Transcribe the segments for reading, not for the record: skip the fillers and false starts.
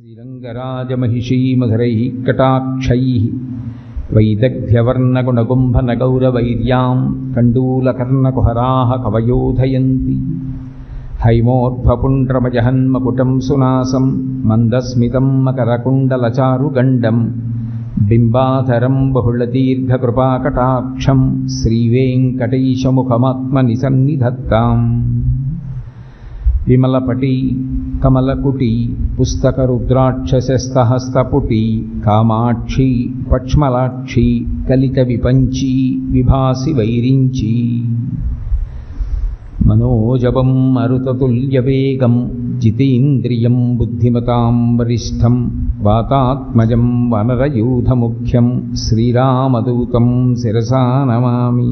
శ్రీరంగరాజమహిషీమధురైః కటాక్షైః వైదగ్ధ్యవర్ణగుణగుంభనగౌరవైర్యాం కండూలకర్ణకుహరాः కవయోధయంతి హైమోర్ధ్వపుండ్రమజహన్మకుటం సునాసం మందస్మితం మకరకుండలచారుగండం బింబాధరం బహుళదీర్ఘకృపాకటాక్షం శ్రీవేంకటేశముఖమాత్మని సన్నిధత్తాం. విమలపటి కమలకుటి పుస్తకరుద్రాక్షసస్తహస్తపుటి కామాక్షి పక్ష్మలాక్షి కలిత విపంచి విభాసి వైరించి మనోజవం మరుతతుల్యవేగం జితేంద్రియం బుద్ధిమతాం వరిష్టం వాతాత్మజం వనరయూధముఖ్యం శ్రీరామదూతం శిరసా నమామి.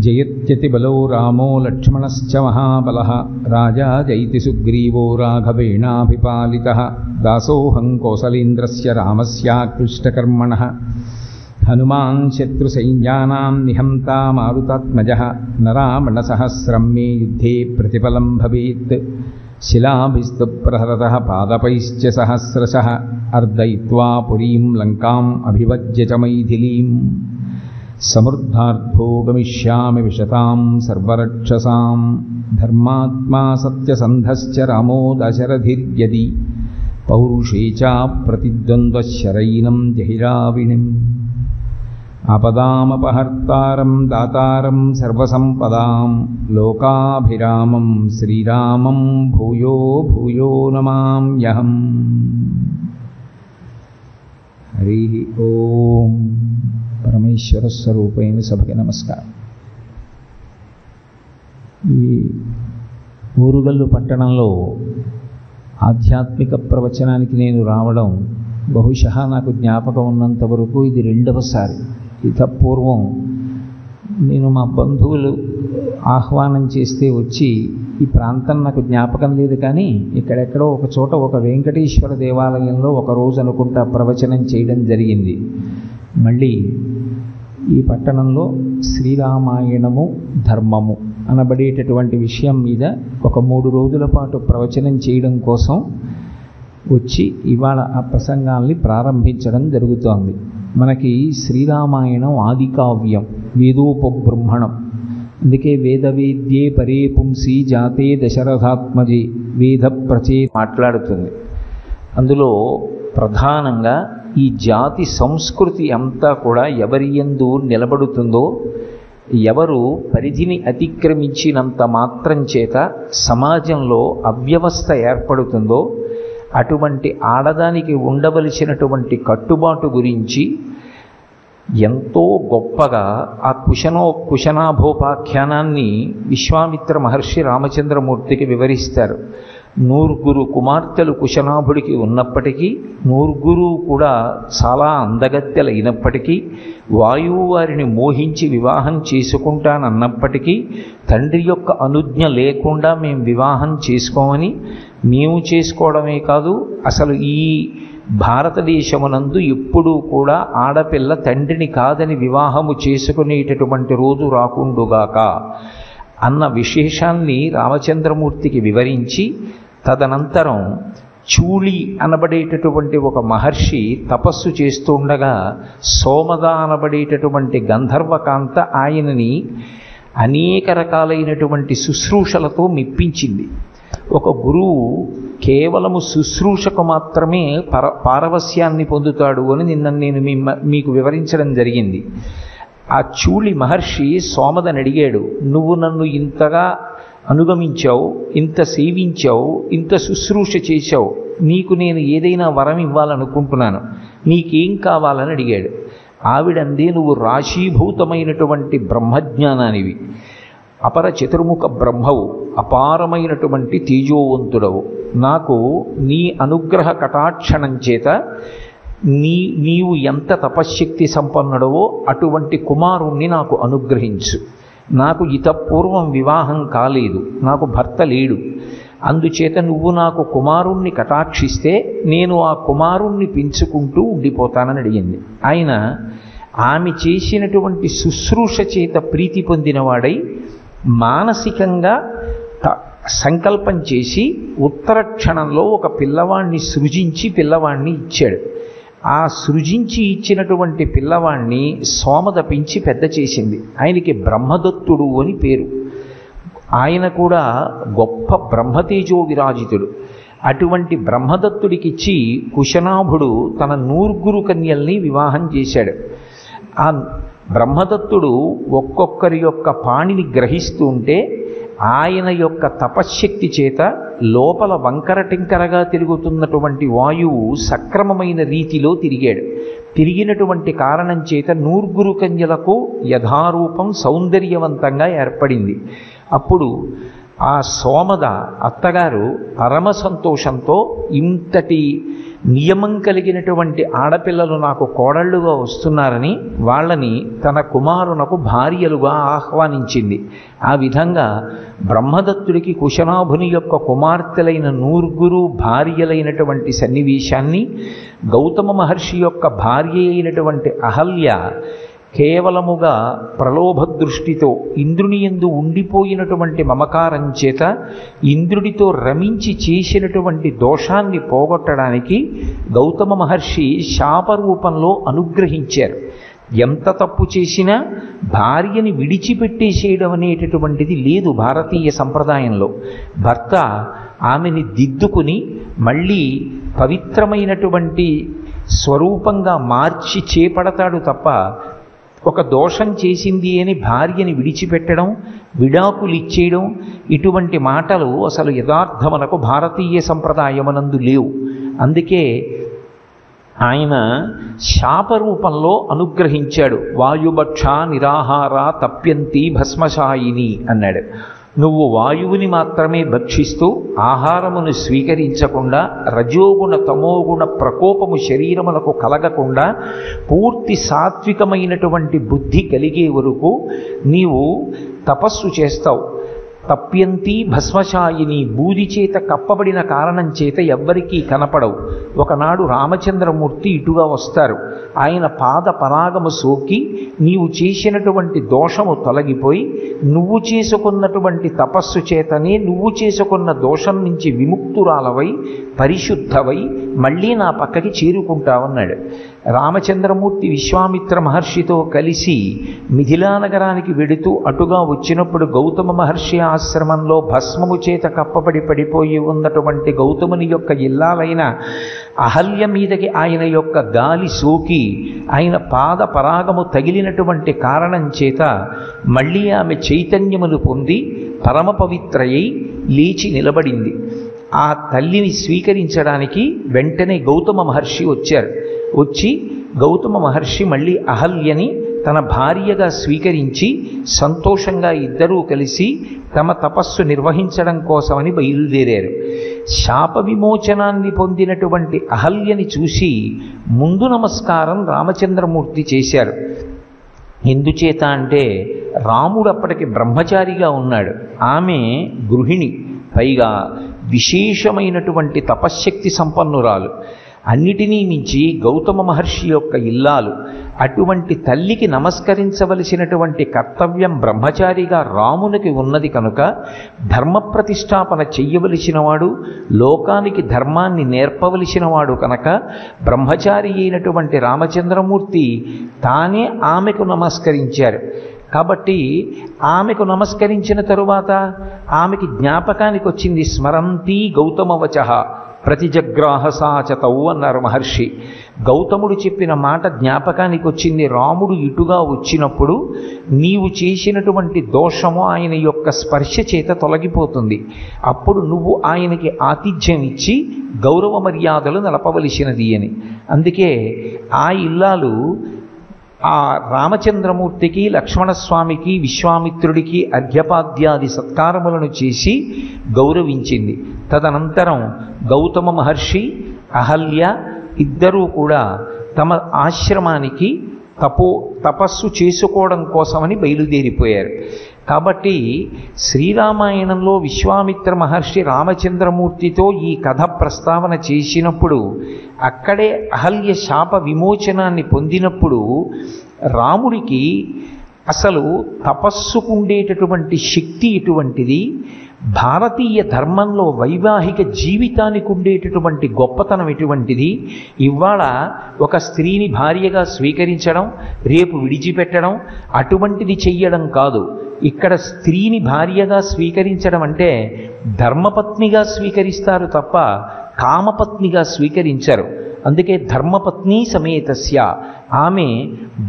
జయత్యతిబలో రామో లక్ష్మణశ్చ మహాబలః రాజా జైతి సుగ్రీవో రాఘవేణాభిపాలితః దాసోహం కౌసలేంద్రస్య రామస్యాక్లిష్టకర్మణః హనుమాన్ శత్రుసైన్యానాం నిహంతా మారుతాత్మజః నరావణసహస్రం మే యుద్ధే ప్రతిఫలం భవేత్ శిలాభిస్తు ప్రహరతః పాదపైశ్చ సహస్రశః అర్దయిత్వా పురీం లంకాం అభివజ్య చ మైథిలీం సమృద్ధార్థో గమిష్యామి విశతాం సర్వరక్షసాం ధర్మాత్మా సత్యసంధశ్చ రామో దశరథిర్యది పౌరుషే చ ప్రతిద్వంద్వశరైనం జహిరావిణిం ఆపదామపహర్తారం దాతారం సర్వసంపదాం లోకాభిరామం శ్రీరామం భూయో భూయో నమామ్యహం. హరి ఓం. పరమేశ్వర స్వరూపైన సభకి నమస్కారం. ఈ ఊరుగల్లు పట్టణంలో ఆధ్యాత్మిక ప్రవచనానికి నేను రావడం బహుశా నాకు జ్ఞాపకం ఉన్నంత వరకు ఇది రెండవసారి. పూర్వం నేను మా బంధువులు ఆహ్వానం చేస్తే వచ్చి ఈ ప్రాంతం నాకు జ్ఞాపకం లేదు, కానీ ఇక్కడెక్కడో ఒక చోట ఒక వెంకటేశ్వర దేవాలయంలో ఒకరోజు అనుకుంటా ప్రవచనం చేయడం జరిగింది. మళ్ళీ ఈ పట్టణంలో శ్రీరామాయణము ధర్మము అనబడేటటువంటి విషయం మీద ఒక 3 రోజుల పాటు ప్రవచనం చేయడం కోసం వచ్చి ఇవాళ ఆ ప్రసంగాల్ని ప్రారంభించడం జరుగుతోంది. మనకి శ్రీరామాయణం ఆది కావ్యం, వేదోపబ్రహ్మణం. అందుకే వేదవేద్యే పరే పుంసి జాతే దశరథాత్మజే వేద ప్రచే మాట్లాడుతుంది. అందులో ప్రధానంగా ఈ జాతి సంస్కృతి అంతా కూడా ఎవరి యందు నిలబడుతుందో, ఎవరు పరిధిని అతిక్రమించినంత మాత్రం చేత సమాజంలో అవ్యవస్థ ఏర్పడుతుందో అటువంటి ఆడదానికి ఉండవలసినటువంటి కట్టుబాటు గురించి ఎంతో గొప్పగా ఆ కుశనాభోపాఖ్యానాన్ని విశ్వామిత్ర మహర్షి రామచంద్రమూర్తికి వివరిస్తారు. 9 కుమార్తెలు కుశనాభుడికి ఉన్నప్పటికీ 9 కూడా చాలా అందగత్తెలైనప్పటికీ వాయువు వారిని మోహించి వివాహం చేసుకుంటానన్నప్పటికీ తండ్రి యొక్క అనుజ్ఞ లేకుండా మేము వివాహం చేసుకోమని, మేము చేసుకోవడమే కాదు అసలు ఈ భారతదేశమునందు ఎప్పుడూ కూడా ఆడపిల్ల తండ్రిని కాదని వివాహము చేసుకునేటటువంటి రోజు రాకుండుగాక అన్న విశేషాన్ని రామచంద్రమూర్తికి వివరించి, తదనంతరం చూళి అనబడేటటువంటి ఒక మహర్షి తపస్సు చేస్తుండగా సోమద అనబడేటటువంటి గంధర్వకాంత ఆయనని అనేక రకాలైనటువంటి శుశ్రూషలతో మెప్పించింది. ఒక గురువు కేవలము శుశ్రూషకు మాత్రమే పారవస్యాన్ని పొందుతాడు అని నిన్న నేను మీకు వివరించడం జరిగింది. ఆ చూళి మహర్షి సోమదని అడిగాడు, నువ్వు నన్ను ఇంతగా అనుగమించావు, ఇంత సేవించావు, ఇంత శుశ్రూష చేశావు, నీకు నేను ఏదైనా వరం ఇవ్వాలనుకుంటున్నాను, నీకేం కావాలని అడిగాడు. ఆవిడందే, నువ్వు రాశీభూతమైనటువంటి బ్రహ్మజ్ఞానానివి, అపర చతుర్ముఖ బ్రహ్మవు, అపారమైనటువంటి తేజోవంతుడవు, నాకు నీ అనుగ్రహ కటాక్షణం చేత నీవు ఎంత తపశ్శక్తి సంపన్నుడవో అటువంటి కుమారుణ్ణి నాకు అనుగ్రహించు. నాకు ఇతపూర్వం వివాహం కాలేదు, నాకు భర్త లేడు, అందుచేత నువ్వు నాకు కుమారుణ్ణి కటాక్షిస్తే నేను ఆ కుమారుణ్ణి పెంచుకుంటూ ఉండిపోతానని అడిగింది. ఆయన ఆమె చేసినటువంటి శుశ్రూష చేత ప్రీతి పొందినవాడై మానసికంగా సంకల్పం చేసి ఉత్తర క్షణంలో ఒక పిల్లవాణ్ణి సృజించి పిల్లవాణ్ణి ఇచ్చాడు. ఆ సృజించి ఇచ్చినటువంటి పిల్లవాణ్ణి సోమదపించి పెద్ద చేసింది. ఆయనకి బ్రహ్మదత్తుడు అని పేరు. ఆయన కూడా గొప్ప బ్రహ్మతేజో విరాజితుడు. అటువంటి బ్రహ్మదత్తుడికిచ్చి కుశనాభుడు తన 100 కన్యల్ని వివాహం చేశాడు. ఆ బ్రహ్మదత్తుడు ఒక్కొక్కరి యొక్క పాణిని గ్రహిస్తూ ఉంటే ఆయన యొక్క తపశ్శక్తి చేత లోపల వంకర టింకరగా తిరుగుతున్నటువంటి వాయువు సక్రమమైన రీతిలో తిరిగాడు. తిరిగినటువంటి కారణం చేత 100 కన్యలకు యథారూపం సౌందర్యవంతంగా ఏర్పడింది. అప్పుడు ఆ సోమద అత్తగారు పరమ సంతోషంతో ఇంతటి నియమం కలిగినటువంటి ఆడపిల్లలు నాకు కోడళ్ళుగా వస్తున్నారని వాళ్ళని తన కుమారునకు భార్యలుగా ఆహ్వానించింది. ఆ విధంగా బ్రహ్మదత్తుడికి కుశనాభుని యొక్క కుమార్తెలైన 100 భార్యలైనటువంటి సన్నివేశాన్ని, గౌతమ మహర్షి యొక్క భార్య అయినటువంటి అహల్య కేవలముగా ప్రలోభ దృష్టితో ఇంద్రుని యందు ఉండిపోయినటువంటి మమకారం చేత ఇంద్రుడితో రమించి చేసినటువంటి దోషాన్ని పోగొట్టడానికి గౌతమ మహర్షి శాపరూపంలో అనుగ్రహించారు. ఎంత తప్పు చేసినా భార్యని విడిచిపెట్టేసేయడం అనేటటువంటిది లేదు భారతీయ సంప్రదాయంలో. భర్త ఆమెని దిద్దుకుని మళ్ళీ పవిత్రమైనటువంటి స్వరూపంగా మార్చి చేపడతాడు తప్ప ఒక దోషం చేసింది అని భార్యని విడిచిపెట్టడం, విడాకులు ఇచ్చేయడం, ఇటువంటి మాటలు అసలు యథార్థమునకు భారతీయ సంప్రదాయమునందు లేవు. అందుకే ఆయన శాపరూపంలో అనుగ్రహించాడు. వాయుభక్ష నిరాహార తప్యంతి భస్మశాయిని అన్నాడు. నువ్వు వాయువుని మాత్రమే భక్షిస్తూ ఆహారమును స్వీకరించకుండా రజోగుణ తమోగుణ ప్రకోపము శరీరములకు కలగకుండా పూర్తి సాత్వికమైనటువంటి బుద్ధి కలిగే వరకు నీవు తపస్సు చేస్తావు. తప్యంతి భస్మశాయిని, బూది చేత కప్పబడిన కారణం చేత ఎవ్వరికీ కనపడవు. ఒకనాడు రామచంద్రమూర్తి ఇటుగా వస్తారు. ఆయన పాద పరాగము సోకి నీవు చేసినటువంటి దోషము తొలగిపోయి నువ్వు చేసుకున్నటువంటి తపస్సు చేతనే నువ్వు చేసుకున్న దోషం నుంచి విముక్తురాలవై పరిశుద్ధవై మళ్ళీ నా పక్కకి చేరుకుంటావన్నాడు. రామచంద్రమూర్తి విశ్వామిత్ర మహర్షితో కలిసి మిథిలా నగరానికి వెడుతూ అటుగా వచ్చినప్పుడు గౌతమ మహర్షి ఆశ్రమంలో భస్మము చేత కప్పబడి పడిపోయి ఉన్నటువంటి గౌతముని యొక్క ఇల్లాలైన అహల్య మీదకి ఆయన యొక్క గాలి సోకి ఆయన పాద పరాగము తగిలినటువంటి కారణం చేత మళ్ళీ ఆమె చైతన్యమును పొంది పరమ పవిత్రయై లేచి నిలబడింది. ఆ తల్లిని స్వీకరించడానికి వెంటనే గౌతమ మహర్షి వచ్చారు. వచ్చి గౌతమ మహర్షి మళ్ళీ అహల్యని తన భార్యగా స్వీకరించి సంతోషంగా ఇద్దరూ కలిసి తమ తపస్సు నిర్వహించడం కోసమని బయలుదేరారు. శాప విమోచనాన్ని పొందినటువంటి అహల్యని చూసి ముందు నమస్కారం రామచంద్రమూర్తి చేశారు. ఎందుచేత అంటే రాముడు అప్పటికి బ్రహ్మచారిగా ఉన్నాడు, ఆమె గృహిణి, పైగా విశేషమైనటువంటి తపశ్శక్తి సంపన్నురాలు, అన్నిటినీ మించి గౌతమ మహర్షి యొక్క ఇల్లాలు. అటువంటి తల్లికి నమస్కరించవలసినటువంటి కర్తవ్యం బ్రహ్మచారిగా రామునికి ఉన్నది కనుక ధర్మ ప్రతిష్టాపన చెయ్యవలసిన వాడు, లోకానికి ధర్మాన్ని నేర్పవలసిన వాడు కనుక బ్రహ్మచారి అయినటువంటి రామచంద్రమూర్తి తానే ఆమెకు నమస్కరించారు. కాబట్టి ఆమెకు నమస్కరించిన తరువాత ఆమెకి జ్ఞాపకానికి వచ్చింది స్మరంతి గౌతమవచః ప్రతిజగ్రాహసాచతౌ అన్నారు మహర్షి. గౌతముడు చెప్పిన మాట జ్ఞాపకానికి వచ్చింది. రాముడు ఇటుగా వచ్చినప్పుడు నీవు చేసినటువంటి దోషము ఆయన యొక్క స్పర్శ చేత తొలగిపోతుంది. అప్పుడు నువ్వు ఆయనకి ఆతిథ్యం ఇచ్చి గౌరవ మర్యాదలు నలపవలసినది అని. అందుకే ఆ ఇల్లాలు ఆ రామచంద్రమూర్తికి, లక్ష్మణస్వామికి, విశ్వామిత్రుడికి అర్ఘ్యపాద్యాది సత్కారములను చేసి గౌరవించింది. తదనంతరం గౌతమ మహర్షి, అహల్య ఇద్దరూ కూడా తమ ఆశ్రమానికి తపస్సు చేసుకోవడం కోసమని బయలుదేరిపోయారు. కాబట్టి శ్రీరామాయణంలో విశ్వామిత్ర మహర్షి రామచంద్రమూర్తితో ఈ కథ ప్రస్తావన చేసినప్పుడు అక్కడే అహల్య శాప విమోచనాన్ని పొందినప్పుడు రాముడికి అసలు తపస్సుకుండేటటువంటి శక్తి ఎటువంటిది, భారతీయ ధర్మంలో వైవాహిక జీవితానికి ఉండేటటువంటి గొప్పతనం ఎటువంటిది? ఇవాళ ఒక స్త్రీని భార్యగా స్వీకరించడం, రేపు విడిచిపెట్టడం, అటువంటిది చెయ్యడం కాదు. ఇక్కడ స్త్రీని భార్యగా స్వీకరించడం అంటే ధర్మపత్నిగా స్వీకరిస్తారు తప్ప కామపత్నిగా స్వీకరించరు. అందుకే ధర్మపత్ని సమేతస్య, ఆమె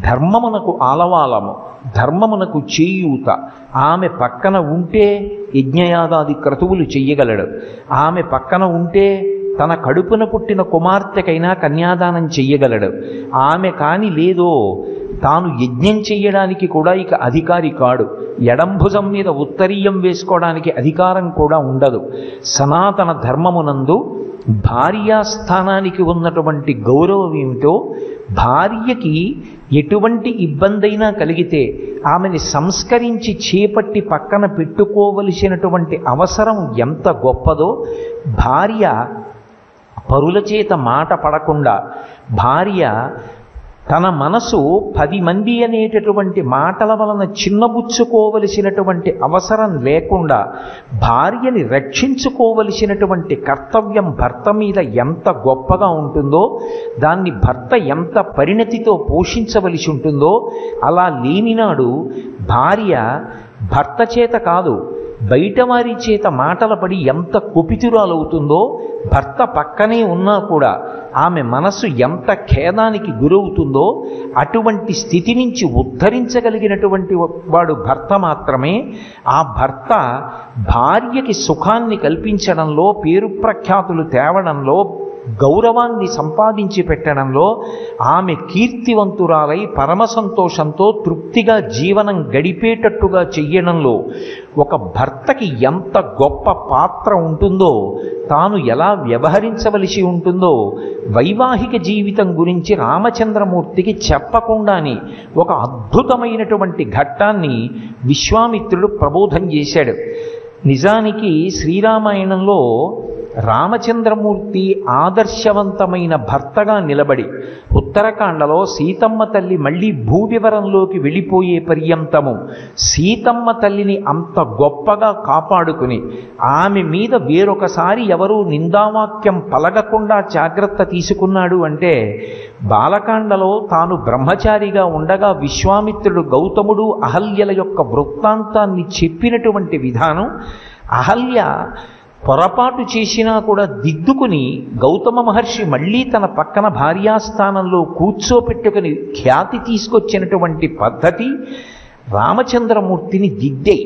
ధర్మమునకు ఆలవాలము, ధర్మమునకు చేయూత. ఆమె పక్కన ఉంటే యజ్ఞయాగాది క్రతువులు చెయ్యగలడు. ఆమె పక్కన ఉంటే తన కడుపున పుట్టిన కుమార్తెకైనా కన్యాదానం చెయ్యగలడు. ఆమె కాని లేదో తాను యజ్ఞం చెయ్యడానికి కూడా ఇక అధికారి కాడు. ఎడంభుజం మీద ఉత్తరీయం వేసుకోవడానికి అధికారం కూడా ఉండదు. సనాతన ధర్మమునందు భార్యాస్థానానికి ఉన్నటువంటి గౌరవం ఏమిటో, భార్యకి ఎటువంటి ఇబ్బందైనా కలిగితే ఆమెని సంస్కరించి చేపట్టి పక్కన పెట్టుకోవలసినటువంటి అవసరం ఎంత గొప్పదో, భార్య పరుల చేత మాట పడకుండా, భార్య తన మనసు 10 మంది అనేటటువంటి మాటల వలన చిన్నబుచ్చుకోవలసినటువంటి అవసరం లేకుండా భార్యని రక్షించుకోవలసినటువంటి కర్తవ్యం భర్త మీద ఎంత గొప్పగా ఉంటుందో, దాన్ని భర్త ఎంత పరిణతితో పోషించవలసి ఉంటుందో, అలా లేనినాడు భార్య భర్త చేత కాదు బయట వారి చేత మాటల పడి ఎంత కుపితురాలవుతుందో, భర్త పక్కనే ఉన్నా కూడా ఆమె మనసు ఎంత ఖేదానికి గురవుతుందో, అటువంటి స్థితి నుంచి ఉద్ధరించగలిగినటువంటి వాడు భర్త మాత్రమే. ఆ భర్త భార్యకి సుఖాన్ని కల్పించడంలో, పేరు ప్రఖ్యాతులు తేవడంలో, గౌరవాన్ని సంపాదించి పెట్టడంలో, ఆమె కీర్తివంతురాలై పరమ సంతోషంతో తృప్తిగా జీవనం గడిపేటట్టుగా చెయ్యడంలో ఒక భర్తకి ఎంత గొప్ప పాత్ర ఉంటుందో, తాను ఎలా వ్యవహరించవలసి ఉంటుందో వైవాహిక జీవితం గురించి రామచంద్రమూర్తికి చెప్పకుండానే ఒక అద్భుతమైనటువంటి ఘట్టాన్ని విశ్వామిత్రుడు ప్రబోధం చేశాడు. నిజానికి శ్రీరామాయణంలో రామచంద్రమూర్తి ఆదర్శవంతమైన భర్తగా నిలబడి, ఉత్తరాఖండలో సీతమ్మ తల్లి మళ్ళీ భూవివరంలోకి వెళ్ళిపోయే పర్యంతము సీతమ్మ తల్లిని అంత గొప్పగా కాపాడుకుని, ఆమె మీద వేరొకసారి ఎవరూ నిందావాక్యం పలగకుండా జాగ్రత్త తీసుకున్నాడు అంటే, బాలకాండలో తాను బ్రహ్మచారిగా ఉండగా విశ్వామిత్రుడు గౌతముడు అహల్యల యొక్క వృత్తాంతాన్ని చెప్పినటువంటి విధానం, అహల్య పొరపాటు చేసినా కూడా దిద్దుకుని గౌతమ మహర్షి మళ్ళీ తన పక్కన భార్యాస్థానంలో కూర్చోపెట్టుకుని ఖ్యాతి తీసుకొచ్చినటువంటి పద్ధతి రామచంద్రమూర్తిని దిద్దే.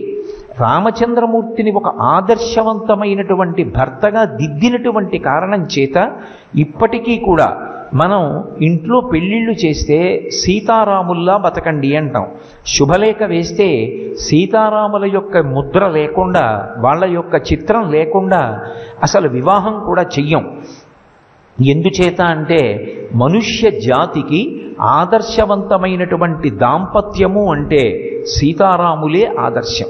రామచంద్రమూర్తిని ఒక ఆదర్శవంతమైనటువంటి భర్తగా దిద్దినటువంటి కారణం చేత ఇప్పటికీ కూడా మనం ఇంట్లో పెళ్ళిళ్ళు చేస్తే సీతారాముల్లా బతకండి అంటాం. శుభలేఖ వేస్తే సీతారాముల యొక్క ముద్ర లేకుండా, వాళ్ళ యొక్క చిత్రం లేకుండా అసలు వివాహం కూడా చెయ్యం. ఎందుచేత అంటే మనుష్య జాతికి ఆదర్శవంతమైనటువంటి దాంపత్యము అంటే సీతారాములే ఆదర్శం.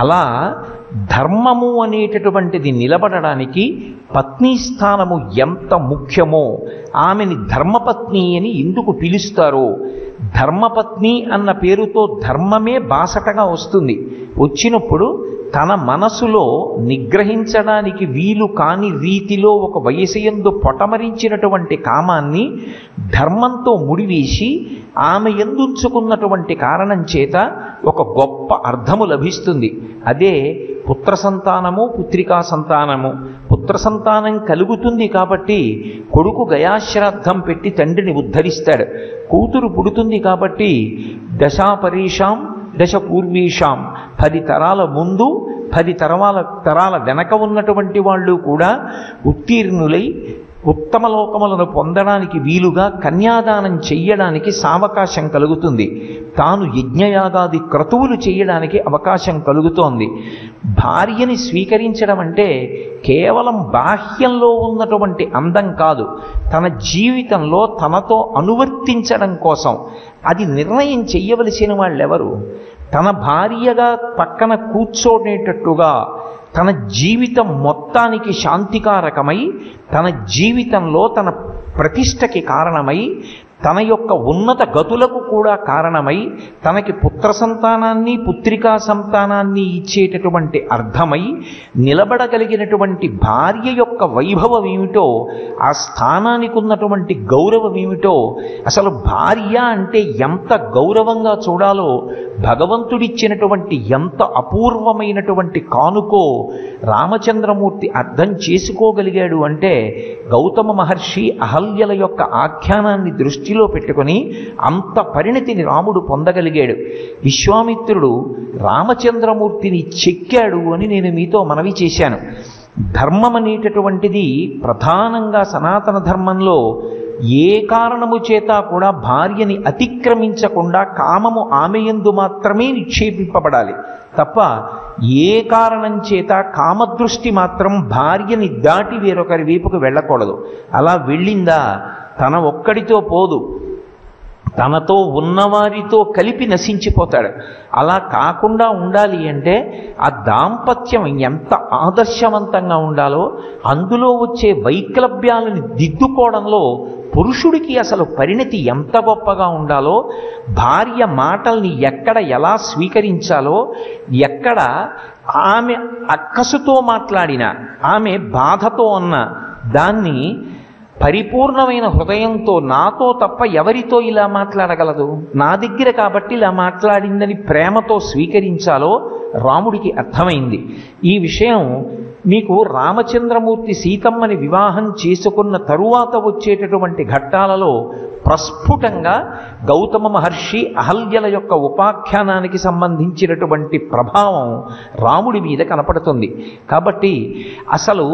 అలా ధర్మము అనేటటువంటిది నిలబడడానికి పత్ని స్థానము ఎంత ముఖ్యమో, ఆమెని ధర్మపత్ని అని ఎందుకు పిలుస్తారో, ధర్మపత్ని అన్న పేరుతో ధర్మమే బాసటగా వస్తుంది. వచ్చినప్పుడు తన మనసులో నిగ్రహించడానికి వీలు కాని రీతిలో ఒక వయసుయందు పొటమరించినటువంటి కామాన్ని ధర్మంతో ముడివేసి ఆమె ఎందుంచుకున్నటువంటి కారణం చేత ఒక గొప్ప అర్థము లభిస్తుంది. అదే పుత్ర సంతానము, పుత్రికా సంతానము. పుత్ర సంతానం కలుగుతుంది కాబట్టి కొడుకు గయాశ్రాద్ధం పెట్టి తండ్రిని ఉద్ధరిస్తాడు. కూతురు పుడుతుంది కాబట్టి దశాపరీషాం దశ పూర్వీషాం, 10 తరాల ముందు 10 తరాల వెనక ఉన్నటువంటి వాళ్ళు కూడా ఉత్తీర్ణులై ఉత్తమ లోకములను పొందడానికి వీలుగా కన్యాదానం చెయ్యడానికి సావకాశం కలుగుతుంది. తాను యజ్ఞయాగాది క్రతువులు చేయడానికి అవకాశం కలుగుతోంది. భార్యని స్వీకరించడం అంటే కేవలం బాహ్యంలో ఉన్నటువంటి అందం కాదు, తన జీవితంలో తనతో అనువర్తించడం కోసం. అది నిర్ణయం చెయ్యవలసిన వాళ్ళెవరు? తన భార్యగా పక్కన కూర్చోనేటట్టుగా తన జీవితం మొత్తానికి శాంతికారకమై, తన జీవితంలో తన ప్రతిష్టకి కారణమై, తన యొక్క ఉన్నత గతులకు కూడా కారణమై తనకి పుత్ర సంతానాన్ని పుత్రికా సంతానాన్ని ఇచ్చేటటువంటి అర్థమై నిలబడగలిగినటువంటి భార్య యొక్క వైభవం ఏమిటో, ఆ స్థానానికి ఉన్నటువంటి గౌరవం ఏమిటో, అసలు భార్య అంటే ఎంత గౌరవంగా చూడాలో భగవంతుడిచ్చినటువంటి ఎంత అపూర్వమైనటువంటి కానుకో రామచంద్రమూర్తి అర్థం చేసుకోగలిగాడు అంటే గౌతమ మహర్షి అహల్యల యొక్క ఆఖ్యానాన్ని దృష్టిలో పెట్టుకొని అంత పరిణతిని రాముడు పొందగలిగాడు. విశ్వామిత్రుడు రామచంద్రమూర్తిని చెక్కాడు అని నేను మీతో మనవి చేశాను. ధర్మం అనేటటువంటిది ప్రధానంగా సనాతన ధర్మంలో ఏ కారణము చేత కూడా భార్యని అతిక్రమించకుండా కామము ఆమె యందు మాత్రమే నిక్షేపింపబడాలి తప్ప ఏ కారణం చేత కామదృష్టి మాత్రం భార్యని దాటి వేరొకరి వైపుకు వెళ్ళకూడదు. అలా వెళ్ళిందా తన ఒక్కడితో పోదు, తనతో ఉన్నవారితో కలిపి నశించిపోతాడు. అలా కాకుండా ఉండాలి అంటే ఆ దాంపత్యం ఎంత ఆదర్శవంతంగా ఉండాలో, అందులో వచ్చే వైక్లభ్యాలను దిద్దుకోవడంలో పురుషుడికి అసలు పరిణతి ఎంత గొప్పగా ఉండాలో, భార్య మాటల్ని ఎక్కడ ఎలా స్వీకరించాలో, ఎక్కడ ఆమె అక్కసుతో మాట్లాడిన, ఆమె బాధతో అన్న దాన్ని పరిపూర్ణమైన హృదయంతో నాతో తప్ప ఎవరితో ఇలా మాట్లాడగలదు, నా దగ్గర కాబట్టి ఇలా మాట్లాడిందని ప్రేమతో స్వీకరించాలో రాముడికి అర్థమైంది. ఈ విషయం మీకు రామచంద్రమూర్తి సీతమ్మని వివాహం చేసుకున్న తరువాత వచ్చేటటువంటి ఘట్టాలలో ప్రస్ఫుటంగా గౌతమ మహర్షి అహల్యల యొక్క ఉపాఖ్యానానికి సంబంధించినటువంటి ప్రభావం రాముడి మీద కనపడుతుంది. కాబట్టి అసలు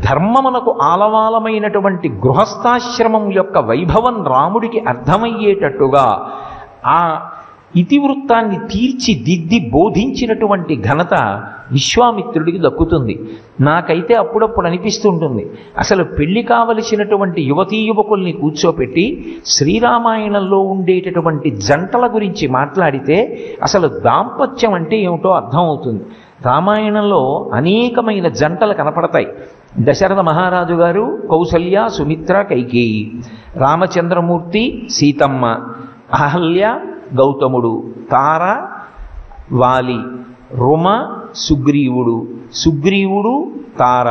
ధర్మమునకు ఆలవాలమైనటువంటి గృహస్థాశ్రమం యొక్క వైభవం రాముడికి అర్థమయ్యేటట్టుగా ఆ ఇతివృత్తాన్ని తీర్చిదిద్ది బోధించినటువంటి ఘనత విశ్వామిత్రుడికి దక్కుతుంది. నాకైతే అప్పుడప్పుడు అనిపిస్తుంటుంది, అసలు పెళ్లి కావలసినటువంటి యువతీ యువకుల్ని కూర్చోపెట్టి శ్రీరామాయణంలో ఉండేటటువంటి జంటల గురించి మాట్లాడితే అసలు దాంపత్యం అంటే ఏమిటో అర్థమవుతుంది. రామాయణంలో అనేకమైన జంటలు కనపడతాయి. దశరథ మహారాజు గారు, కౌసల్య, సుమిత్ర, కైకేయి, రామచంద్రమూర్తి, సీతమ్మ, అహల్య, గౌతముడు, తార, వాలి, రుమ, సుగ్రీవుడు, సుగ్రీవుడు, తార,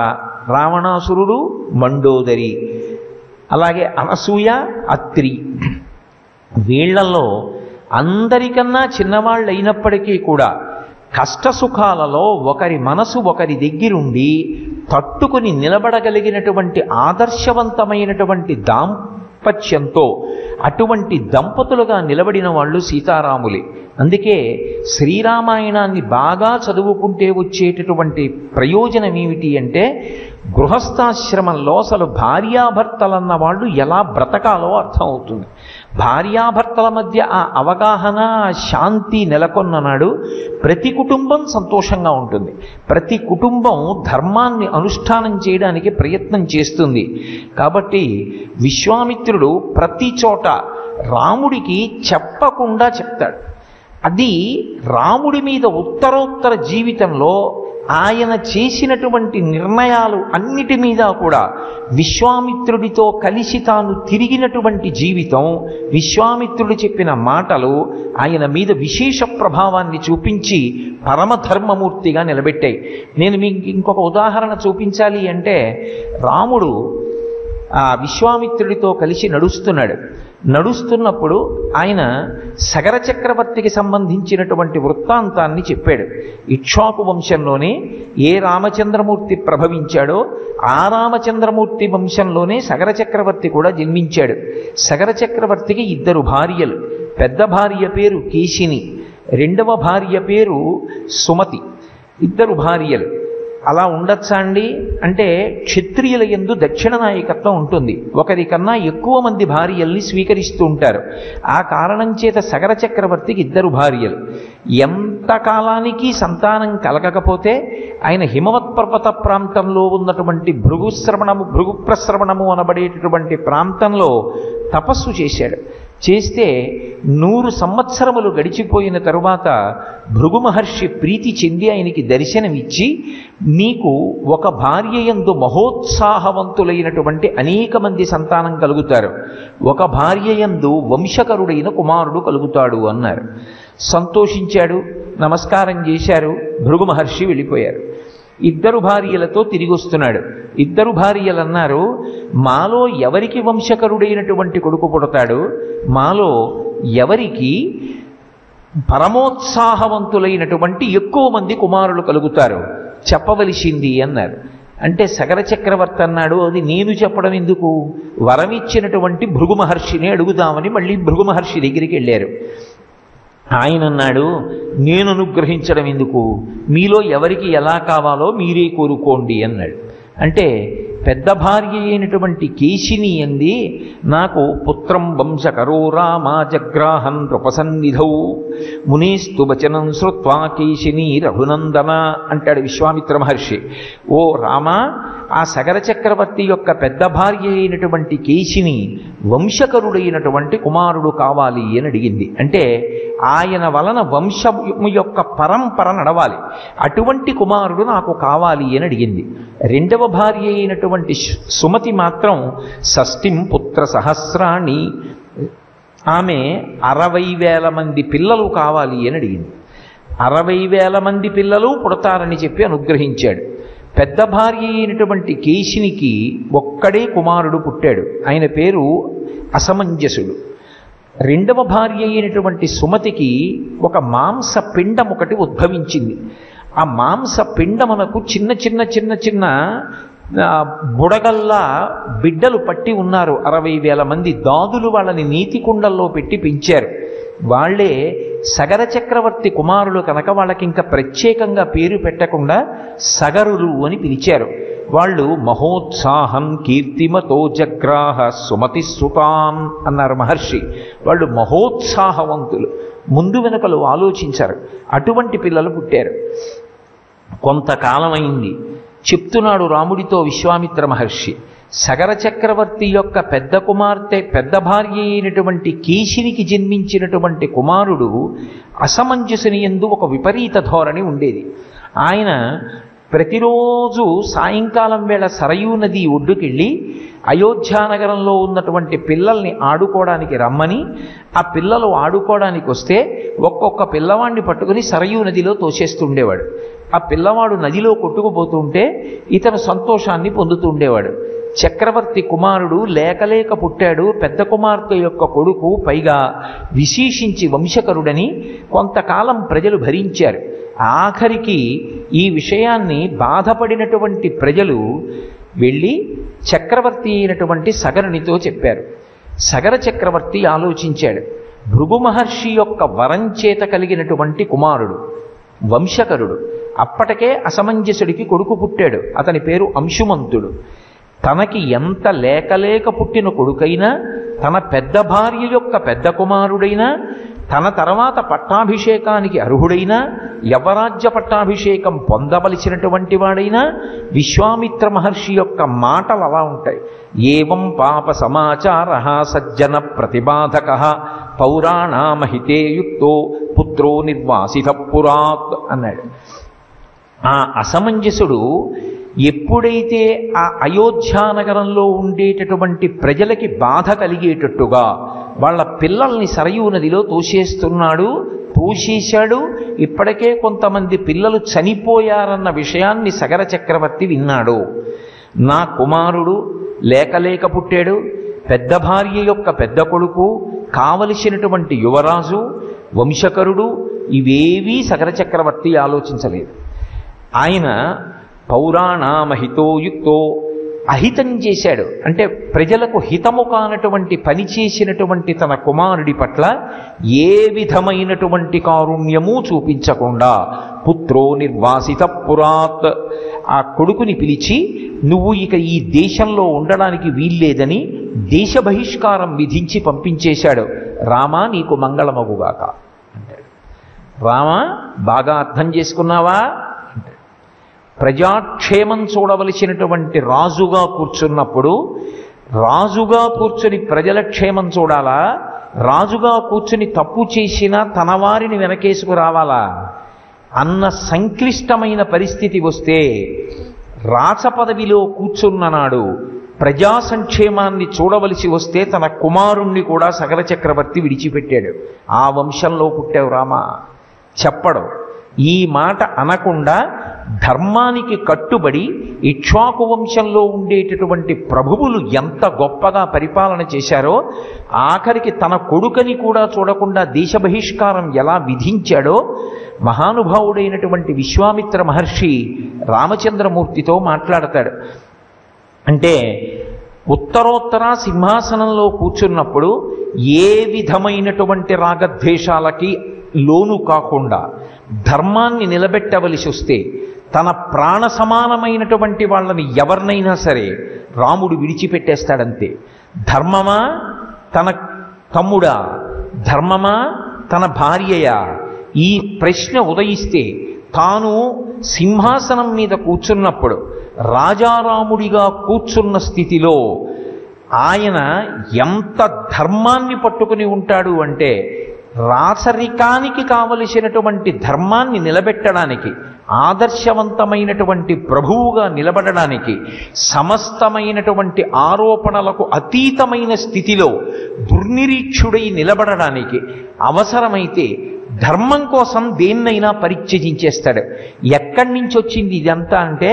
రావణాసురుడు, మండోదరి, అలాగే అనసూయ, అత్రి. వీళ్లలో అందరికన్నా చిన్నవాళ్ళు అయినప్పటికీ కూడా కష్టసుఖాలలో ఒకరి మనసు ఒకరి దగ్గరుండి తట్టుకుని నిలబడగలిగినటువంటి ఆదర్శవంతమైనటువంటి దాంపత్యంతో అటువంటి దంపతులుగా నిలబడిన వాళ్ళు సీతారాములే. అందుకే శ్రీరామాయణాన్ని బాగా చదువుకుంటే వచ్చేటటువంటి ప్రయోజనం ఏమిటి అంటే గృహస్థాశ్రమంలో అసలు భార్యాభర్తలన్న వాళ్ళు ఎలా బ్రతకాలో అర్థమవుతుంది. భార్యాభర్తల మధ్య ఆ అవగాహన, శాంతి నెలకొన్ననాడు ప్రతి కుటుంబం సంతోషంగా ఉంటుంది. ప్రతి కుటుంబం ధర్మాన్ని అనుష్ఠానం చేయడానికి ప్రయత్నం చేస్తుంది. కాబట్టి విశ్వామిత్రుడు ప్రతి చోట రాముడికి చెప్పకుండా చెప్తాడు. అది రాముడి మీద ఉత్తరోత్తర జీవితంలో ఆయన చేసినటువంటి నిర్ణయాలు అన్నిటి మీద కూడా విశ్వామిత్రుడితో కలిసి తాను తిరిగినటువంటి జీవితం, విశ్వామిత్రుడు చెప్పిన మాటలు ఆయన మీద విశేష ప్రభావాన్ని చూపించి పరమధర్మమూర్తిగా నిలబెట్టాయి. నేను మీకు ఇంకొక ఉదాహరణ చూపించాలి అంటే, రాముడు ఆ విశ్వామిత్రుడితో కలిసి నడుస్తున్నప్పుడు ఆయన సగర చక్రవర్తికి సంబంధించినటువంటి వృత్తాంతాన్ని చెప్పాడు. ఇక్ష్వాకు వంశంలోనే ఏ రామచంద్రమూర్తి ప్రభవించాడో ఆ రామచంద్రమూర్తి వంశంలోనే సగర చక్రవర్తి కూడా జన్మించాడు. సగర చక్రవర్తికి 2 భార్యలు. పెద్ద భార్య పేరు కేశిని, రెండవ భార్య పేరు సుమతి. 2 భార్యలు. అలా ఉండొచ్చా అండి అంటే క్షత్రియుల యందు దక్షిణ నాయకత్వం ఉంటుంది. ఒకరికన్నా ఎక్కువ మంది భార్యల్ని స్వీకరిస్తూ ఉంటారు. ఆ కారణం చేత సగర చక్రవర్తికి 2 భార్యలు. ఎంతకాలానికి సంతానం కలగకపోతే ఆయన హిమవత్ పర్వత ప్రాంతంలో ఉన్నటువంటి భృగుప్రశ్రవణము అనబడేటటువంటి ప్రాంతంలో తపస్సు చేశాడు. చేస్తే 100 సంవత్సరములు గడిచిపోయిన తరువాత భృగు మహర్షి ప్రీతి చెంది ఆయనకి దర్శనమిచ్చి, నీకు ఒక భార్య యందు మహోత్సాహవంతులైనటువంటి అనేక మంది సంతానం కలుగుతారు, ఒక భార్య యందు వంశకరుడైన కుమారుడు కలుగుతాడు అన్నారు. సంతోషించాడు, నమస్కారం చేశారు. భృగు మహర్షి వెళ్ళిపోయారు. 2 భార్యలతో తిరిగి వస్తున్నాడు. 2 భార్యలు అన్నారు, మాలో ఎవరికి వంశకరుడైనటువంటి కొడుకు పుడతాడు, మాలో ఎవరికి పరమోత్సాహవంతులైనటువంటి ఎక్కువ మంది కుమారులు కలుగుతారు చెప్పవలసింది అన్నారు. అంటే సగర చక్రవర్తి అన్నాడు, అది నేను చెప్పడం ఎందుకు, వరమిచ్చినటువంటి భృగు మహర్షిని అడుగుదామని మళ్ళీ భృగు మహర్షి దగ్గరికి వెళ్ళారు. ఆయన అన్నాడు, నేను అనుగ్రహించడం ఎందుకు, మీలో ఎవరికి ఎలా కావాలో మీరే కోరుకోండి అన్నాడు. అంటే పెద్ద భార్య అయినటువంటి కేశిని అంది, నాకు పుత్రం వంశకరో రామా జగ్రాహన్ నృపసన్నిధౌ మునేస్తు వచనం శ్రుత్వా కేశిని రఘునందన అంటాడు విశ్వామిత్ర మహర్షి. ఓ రామ, ఆ సగర చక్రవర్తి యొక్క పెద్ద భార్య అయినటువంటి కేశిని వంశకరుడైనటువంటి కుమారుడు కావాలి అని అడిగింది. అంటే ఆయన వలన వంశము యొక్క పరంపర నడవాలి, అటువంటి కుమారుడు నాకు కావాలి అని అడిగింది. 2వ భార్య అయినటువంటి సుమతి మాత్రం షష్ఠిం పుత్ర సహస్రాణి, ఆమె 60,000 మంది పిల్లలు కావాలి అని అడిగింది. 60,000 మంది పిల్లలు పుడతారని చెప్పి అనుగ్రహించాడు. పెద్ద భార్య అయినటువంటి కేశినికి ఒక్కడే కుమారుడు పుట్టాడు, ఆయన పేరు అసమంజసుడు. 2వ భార్య అయినటువంటి సుమతికి ఒక మాంస పిండం ఒకటి ఉద్భవించింది. ఆ మాంస పిండమునకు చిన్న చిన్న చిన్న చిన్న బుడగల్లా బిడ్డలు పట్టి ఉన్నారు. 60,000 మంది దాదులు వాళ్ళని నీతి కుండల్లో పెట్టి పెంచారు. వాళ్లే సగర చక్రవర్తి కుమారులు కనుక వాళ్ళకి ఇంకా ప్రత్యేకంగా పేరు పెట్టకుండా సగరులు అని పిలిచారు. వాళ్ళు మహోత్సాహం కీర్తిమతో జగ్రాహ సుమతి సుతాం అన్నారు మహర్షి. వాళ్ళు మహోత్సాహవంతులు, ముందు వెనుకలు ఆలోచించారు. అటువంటి పిల్లలు పుట్టారు. కొంతకాలం అయింది. చెప్తున్నాడు రాముడితో విశ్వామిత్ర మహర్షి, సగర చక్రవర్తి యొక్క పెద్ద కుమార్తె పెద్ద భార్య అయినటువంటి కేశినికి జన్మించినటువంటి కుమారుడు అసమంజసుని యందు ఒక విపరీత ధోరణి ఉండేది. ఆయన ప్రతిరోజు సాయంకాలం వేళ సరయూ నది ఒడ్డుకెళ్ళి అయోధ్యానగరంలో ఉన్నటువంటి పిల్లల్ని ఆడుకోవడానికి రమ్మని, ఆ పిల్లలు ఆడుకోవడానికి వస్తే ఒక్కొక్క పిల్లవాడిని పట్టుకుని సరయూ నదిలో తోసేస్తుండేవాడు. ఆ పిల్లవాడు నదిలో కొట్టుకుపోతుంటే ఇతను సంతోషాన్ని పొందుతుండేవాడు. చక్రవర్తి కుమారుడు లేకలేక పుట్టాడు, పెద్ద కుమార్తె యొక్క కొడుకు, పైగా విశేషించి వంశకరుడని కొంతకాలం ప్రజలు భరించారు. ఆఖరికి ఈ విషయాన్ని బాధపడినటువంటి ప్రజలు వెళ్ళి చక్రవర్తి అయినటువంటి సగరునితో చెప్పారు. సగర చక్రవర్తి ఆలోచించాడు, భృగు మహర్షి యొక్క వరం చేత కలిగినటువంటి కుమారుడు వంశకరుడు, అప్పటికే అసమంజసుడికి కొడుకు పుట్టాడు, అతని పేరు అంశుమంతుడు. తనకి ఎంత లేకలేక పుట్టిన కొడుకైనా, తన పెద్ద భార్య యొక్క పెద్ద కుమారుడైనా, తన తర్వాత పట్టాభిషేకానికి అర్హుడైనా, యవరాజ్య పట్టాభిషేకం పొందవలసినటువంటి వాడైనా విశ్వామిత్ర మహర్షి యొక్క మాటలు అలా ఉంటాయి. ఏవం పాప సమాచార సజ్జన ప్రతిబాధక పౌరాణామహితే యుక్తో పుత్రో నిర్వాసిత పురాత్ అన్నాడు. ఆ అసమంజసుడు ఎప్పుడైతే ఆ అయోధ్యానగరంలో ఉండేటటువంటి ప్రజలకి బాధ కలిగేటట్టుగా వాళ్ళ పిల్లల్ని సరయూ నదిలో తోసేశాడు. ఇప్పటికే కొంతమంది పిల్లలు చనిపోయారన్న విషయాన్ని సగర చక్రవర్తి విన్నాడు. నా కుమారుడు లేకలేక పుట్టాడు, పెద్ద భార్య యొక్క పెద్ద కొడుకు, కావలసినటువంటి యువరాజు, వంశకరుడు, ఇవేవీ సగర చక్రవర్తి ఆలోచించలేదు. ఆయన పౌరాణామహితో యుక్తో అహితం చేశాడు. అంటే ప్రజలకు హితము కానటువంటి పని చేసినటువంటి తన కుమారుడి పట్ల ఏ విధమైనటువంటి కారుణ్యము చూపించకుండా పుత్రో నిర్వాసిత పురాత్, ఆ కొడుకుని పిలిచి నువ్వు ఇక ఈ దేశంలో ఉండడానికి వీల్లేదని దేశ బహిష్కారం విధించి పంపించేశాడు. రామా నీకు మంగళమగుగాక అంటాడు. రామా బాగా అర్థం చేసుకున్నావా? ప్రజాక్షేమం చూడవలసినటువంటి రాజుగా కూర్చున్నప్పుడు రాజుగా కూర్చుని ప్రజల క్షేమం చూడాలా, రాజుగా కూర్చుని తప్పు చేసినా తన వారిని వెనకేసుకు రావాలా అన్న సంక్లిష్టమైన పరిస్థితి వస్తే రాచ పదవిలో కూర్చున్ననాడు ప్రజా సంక్షేమాన్ని చూడవలసి వస్తే తన కుమారుణ్ణి కూడా సగర చక్రవర్తి విడిచిపెట్టాడు. ఆ వంశంలో పుట్టావు రామా చెప్పడు. ఈ మాట అనకుండా ధర్మానికి కట్టుబడి ఇక్ష్వాకు వంశంలో ఉండేటటువంటి ప్రభువులు ఎంత గొప్పగా పరిపాలన చేశారో, ఆఖరికి తన కొడుకని కూడా చూడకుండా దేశ బహిష్కారం ఎలా విధించాడో మహానుభావుడైనటువంటి విశ్వామిత్ర మహర్షి రామచంద్రమూర్తితో మాట్లాడతాడు. అంటే ఉత్తరోత్తర సింహాసనంలో కూర్చున్నప్పుడు ఏ విధమైనటువంటి రాగద్వేషాలకి లోను కాకుండా ధర్మాన్ని నిలబెట్టవలసి వస్తే తన ప్రాణ సమానమైనటువంటి వాళ్ళని ఎవరినైనా సరే రాముడు విడిచిపెట్టేస్తాడంతే. ధర్మమా తన తమ్ముడా, ధర్మమా తన భార్యయా, ఈ ప్రశ్న ఉదయిస్తే తాను సింహాసనం మీద కూర్చున్నప్పుడు రాజారాముడిగా కూర్చున్న స్థితిలో ఆయన ఎంత ధర్మాన్ని పట్టుకుని ఉంటాడు అంటే, రాచరికానికి కావలసినటువంటి ధర్మాన్ని నిలబెట్టడానికి, ఆదర్శవంతమైనటువంటి ప్రభువుగా నిలబడడానికి, సమస్తమైనటువంటి ఆరోపణలకు అతీతమైన స్థితిలో దుర్నిరీక్షుడై నిలబడడానికి అవసరమైతే ధర్మం కోసం దేన్నైనా పరిత్యజించేస్తాడు. ఎక్కడి నుంచి వచ్చింది ఇదంతా అంటే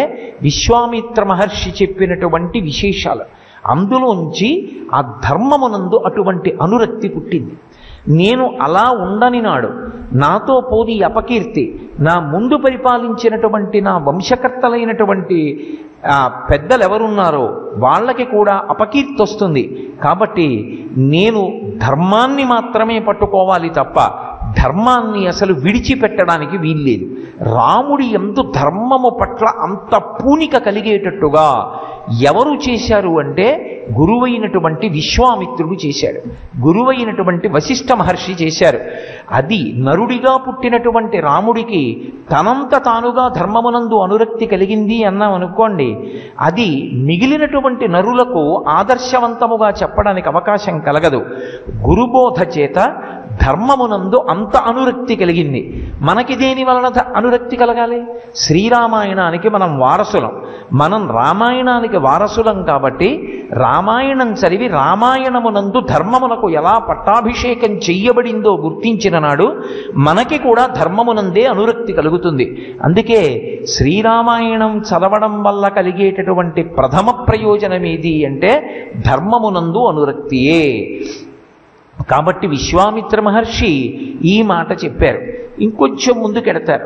విశ్వామిత్ర మహర్షి చెప్పినటువంటి విశేషాలు. అందులోంచి ఆ ధర్మమునందు అటువంటి అనురక్తి పుట్టింది. నేను అలా ఉండని నాడు నాతో పోది అపకీర్తి, నా ముందు పరిపాలించినటువంటి నా వంశకర్తలైనటువంటి పెద్దలు ఎవరున్నారో వాళ్ళకి కూడా అపకీర్తి వస్తుంది. కాబట్టి నేను ధర్మాన్ని మాత్రమే పట్టుకోవాలి తప్ప ధర్మాన్ని అసలు విడిచిపెట్టడానికి వీల్లేదు. రాముడి యందు ధర్మము పట్ల అంత పూనిక కలిగేటట్టుగా ఎవరు చేశారు అంటే గురువైనటువంటి విశ్వామిత్రుడు చేశాడు, గురువైనటువంటి వశిష్ఠ మహర్షి చేశారు. అది నరుడిగా పుట్టినటువంటి రాముడికి తనంత తానుగా ధర్మమునందు అనురక్తి కలిగింది అన్నాం అనుకోండి, అది మిగిలినటువంటి నరులకు ఆదర్శవంతముగా చెప్పడానికి అవకాశం కలగదు. గురుబోధ చేత ధర్మమునందు అంత అనురక్తి కలిగింది. మనకి దేని వలన అనురక్తి కలగాలి? శ్రీరామాయణానికి మనం వారసులం, మనం రామాయణానికి వారసులం. కాబట్టి రామాయణం చదివి రామాయణమునందు ధర్మమునకు ఎలా పట్టాభిషేకం చెయ్యబడిందో గుర్తించిన నాడు మనకి కూడా ధర్మమునందే అనురక్తి కలుగుతుంది. అందుకే శ్రీరామాయణం చదవడం వల్ల కలిగేటటువంటి ప్రథమ ప్రయోజనం ఏది అంటే ధర్మమునందు అనురక్తియే. కాబట్టి విశ్వామిత్ర మహర్షి ఈ మాట చెప్పారు. ఇంకొంచెం ముందుకెడతారు.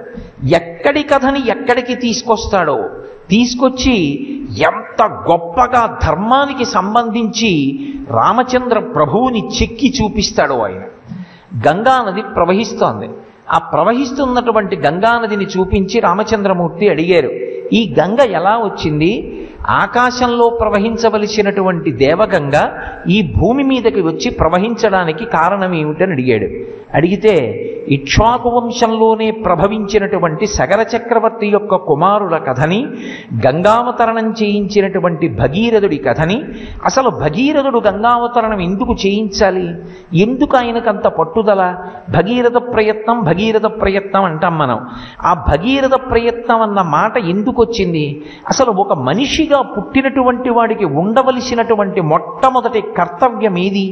ఎక్కడి కథని ఎక్కడికి తీసుకొస్తాడో తీసుకొచ్చి ఎంత గొప్పగా ధర్మానికి సంబంధించి రామచంద్ర ప్రభువుని చెక్కి చూపిస్తాడో ఆయన. గంగానది ప్రవహిస్తోంది. ఆ ప్రవహిస్తున్నటువంటి గంగానదిని చూపించి రామచంద్రమూర్తి అడిగారు, ఈ గంగ ఎలా వచ్చింది? ఆకాశంలో ప్రవహించవలసినటువంటి దేవగంగ ఈ భూమి మీదకి వచ్చి ప్రవహించడానికి కారణం ఏమిటని అడిగాడు. అడిగితే ఇక్ష్వాకు వంశంలోనే ప్రభవించినటువంటి సగర చక్రవర్తి యొక్క కుమారుల కథని, గంగావతరణం చేయించినటువంటి భగీరథుడి కథని, అసలు భగీరథుడు గంగావతరణం ఎందుకు చేయించాలి, ఎందుకు ఆయనకంత పట్టుదల? భగీరథ ప్రయత్నం అంటాం మనం. ఆ భగీరథ ప్రయత్నం అన్న మాట ఎందుకు వచ్చింది? అసలు ఒక మనిషిగా పుట్టినటువంటి వాడికి ఉండవలసినటువంటి మొట్టమొదటి కర్తవ్యం ఏది?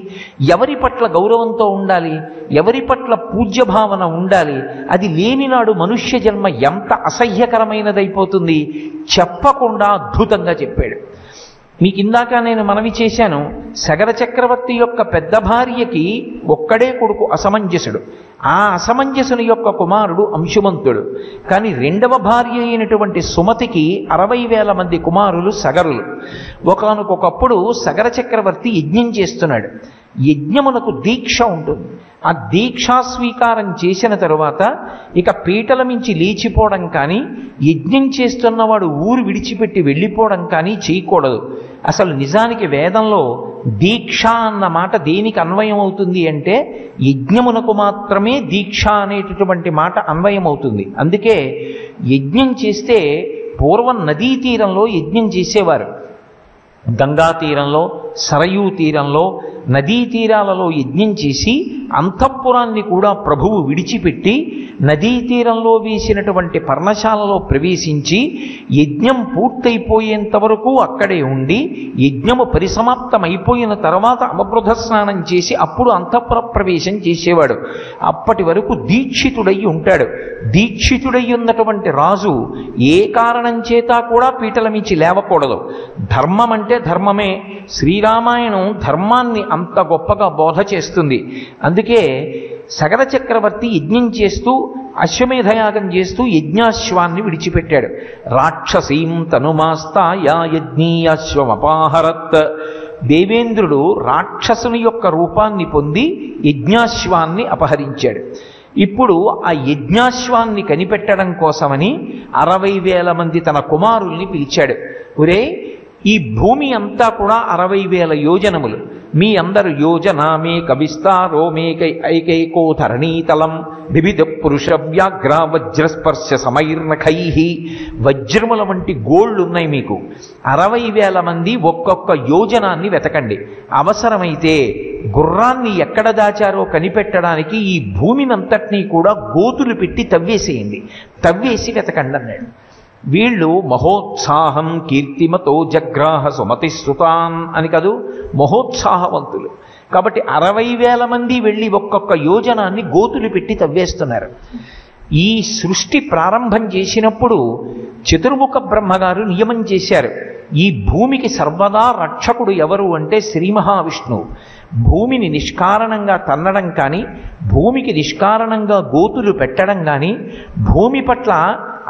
ఎవరి పట్ల గౌరవంతో ఉండాలి, ఎవరి పట్ల పూజ్య భావన ఉండాలి. అది లేనినాడు మనుష్య జన్మ ఎంత అసహ్యకరమైనదైపోతుంది. చెప్పకుండా అద్భుతంగా చెప్పాడు. మీకు ఇందాక నేను మనవి చేశాను, సగర చక్రవర్తి యొక్క పెద్ద భార్యకి ఒక్కడే కొడుకు అసమంజసుడు. ఆ అసమంజసుని యొక్క కుమారుడు అంశుమంతుడు. కానీ రెండవ భార్య అయినటువంటి సుమతికి 60,000 మంది కుమారులు సగరులు. ఒకానొకప్పుడు సగర చక్రవర్తి యజ్ఞం చేస్తున్నాడు. యజ్ఞమునకు దీక్ష ఉంటుంది. ఆ దీక్షా స్వీకారం చేసిన తరువాత ఇక పీటల మించి లేచిపోవడం కానీ, యజ్ఞం చేస్తున్నవాడు ఊరు విడిచిపెట్టి వెళ్ళిపోవడం కానీ చేయకూడదు. అసలు నిజానికి వేదంలో దీక్ష అన్న మాట దేనికి అన్వయం అవుతుంది అంటే యజ్ఞమునకు మాత్రమే దీక్ష అనేటటువంటి మాట అన్వయం అవుతుంది. అందుకే యజ్ఞం చేస్తే పూర్వం నదీ తీరంలో యజ్ఞం చేసేవారు. గంగా తీరంలో, సరయూ తీరంలో, నదీ తీరాలలో యజ్ఞం చేసి అంతఃపురాన్ని కూడా ప్రభువు విడిచిపెట్టి నదీ తీరంలో వేసినటువంటి పర్ణశాలలో ప్రవేశించి యజ్ఞం పూర్తయిపోయేంత వరకు అక్కడే ఉండి యజ్ఞము పరిసమాప్తమైపోయిన తర్వాత అవబృధ స్నానం చేసి అప్పుడు అంతఃపుర ప్రవేశం చేసేవాడు. అప్పటి వరకు దీక్షితుడై ఉంటాడు. దీక్షితుడై ఉన్నటువంటి రాజు ఏ కారణం చేత కూడా పీటల మించి లేవకూడదు. ధర్మం అంటే ధర్మమే. శ్రీరామాయణం ధర్మాన్ని అంత గొప్పగా బోధ చేస్తుంది. అందుకే సగర చక్రవర్తి యజ్ఞం చేస్తూ అశ్వమేధయాగం చేస్తూ యజ్ఞాశ్వాన్ని విడిచిపెట్టాడు. రాక్షసీం తనుమాస్తాయా యజ్ఞీయాశ్వమపాహరత్. దేవేంద్రుడు రాక్షసుని యొక్క రూపాన్ని పొంది యజ్ఞాశ్వాన్ని అపహరించాడు. ఇప్పుడు ఆ యజ్ఞాశ్వాన్ని కనిపెట్టడం కోసమని 60,000 మంది తన కుమారుల్ని పిలిచాడు. ఒరే, ఈ భూమి అంతా కూడా 60,000 యోజనములు. మీ అందరు యోజనామేక విస్తారోమేకై ఐకైకో ధరణీతలం వివిధ పురుష వ్యాఘ్ర వజ్రస్పర్శ సమైర్నఖై. వజ్రముల వంటి గోళ్ళు ఉన్నాయి మీకు. 60,000 మంది ఒక్కొక్క యోజనాన్ని వెతకండి. అవసరమైతే గుర్రాన్ని ఎక్కడ దాచారో కనిపెట్టడానికి ఈ భూమినంతటినీ కూడా గోతులు పెట్టి తవ్వేసేయండి. తవ్వేసి వెతకండి అన్నాడు. వీళ్ళు మహోత్సాహం కీర్తిమతో జగ్రాహ సుమతి సుతాన్ అని కదూ, మహోత్సాహవంతులు. కాబట్టి 60,000 మంది వెళ్ళి ఒక్కొక్క యోజనాన్ని గోతులు పెట్టి తవ్వేస్తున్నారు. ఈ సృష్టి ప్రారంభం చేసినప్పుడు చతుర్ముఖ బ్రహ్మగారు నియమం చేశారు. ఈ భూమికి సర్వదా రక్షకుడు ఎవరు అంటే శ్రీ మహావిష్ణువు. భూమిని నిష్కారణంగా తన్నడం కానీ, భూమికి నిష్కారణంగా గోతులు పెట్టడం కానీ, భూమి పట్ల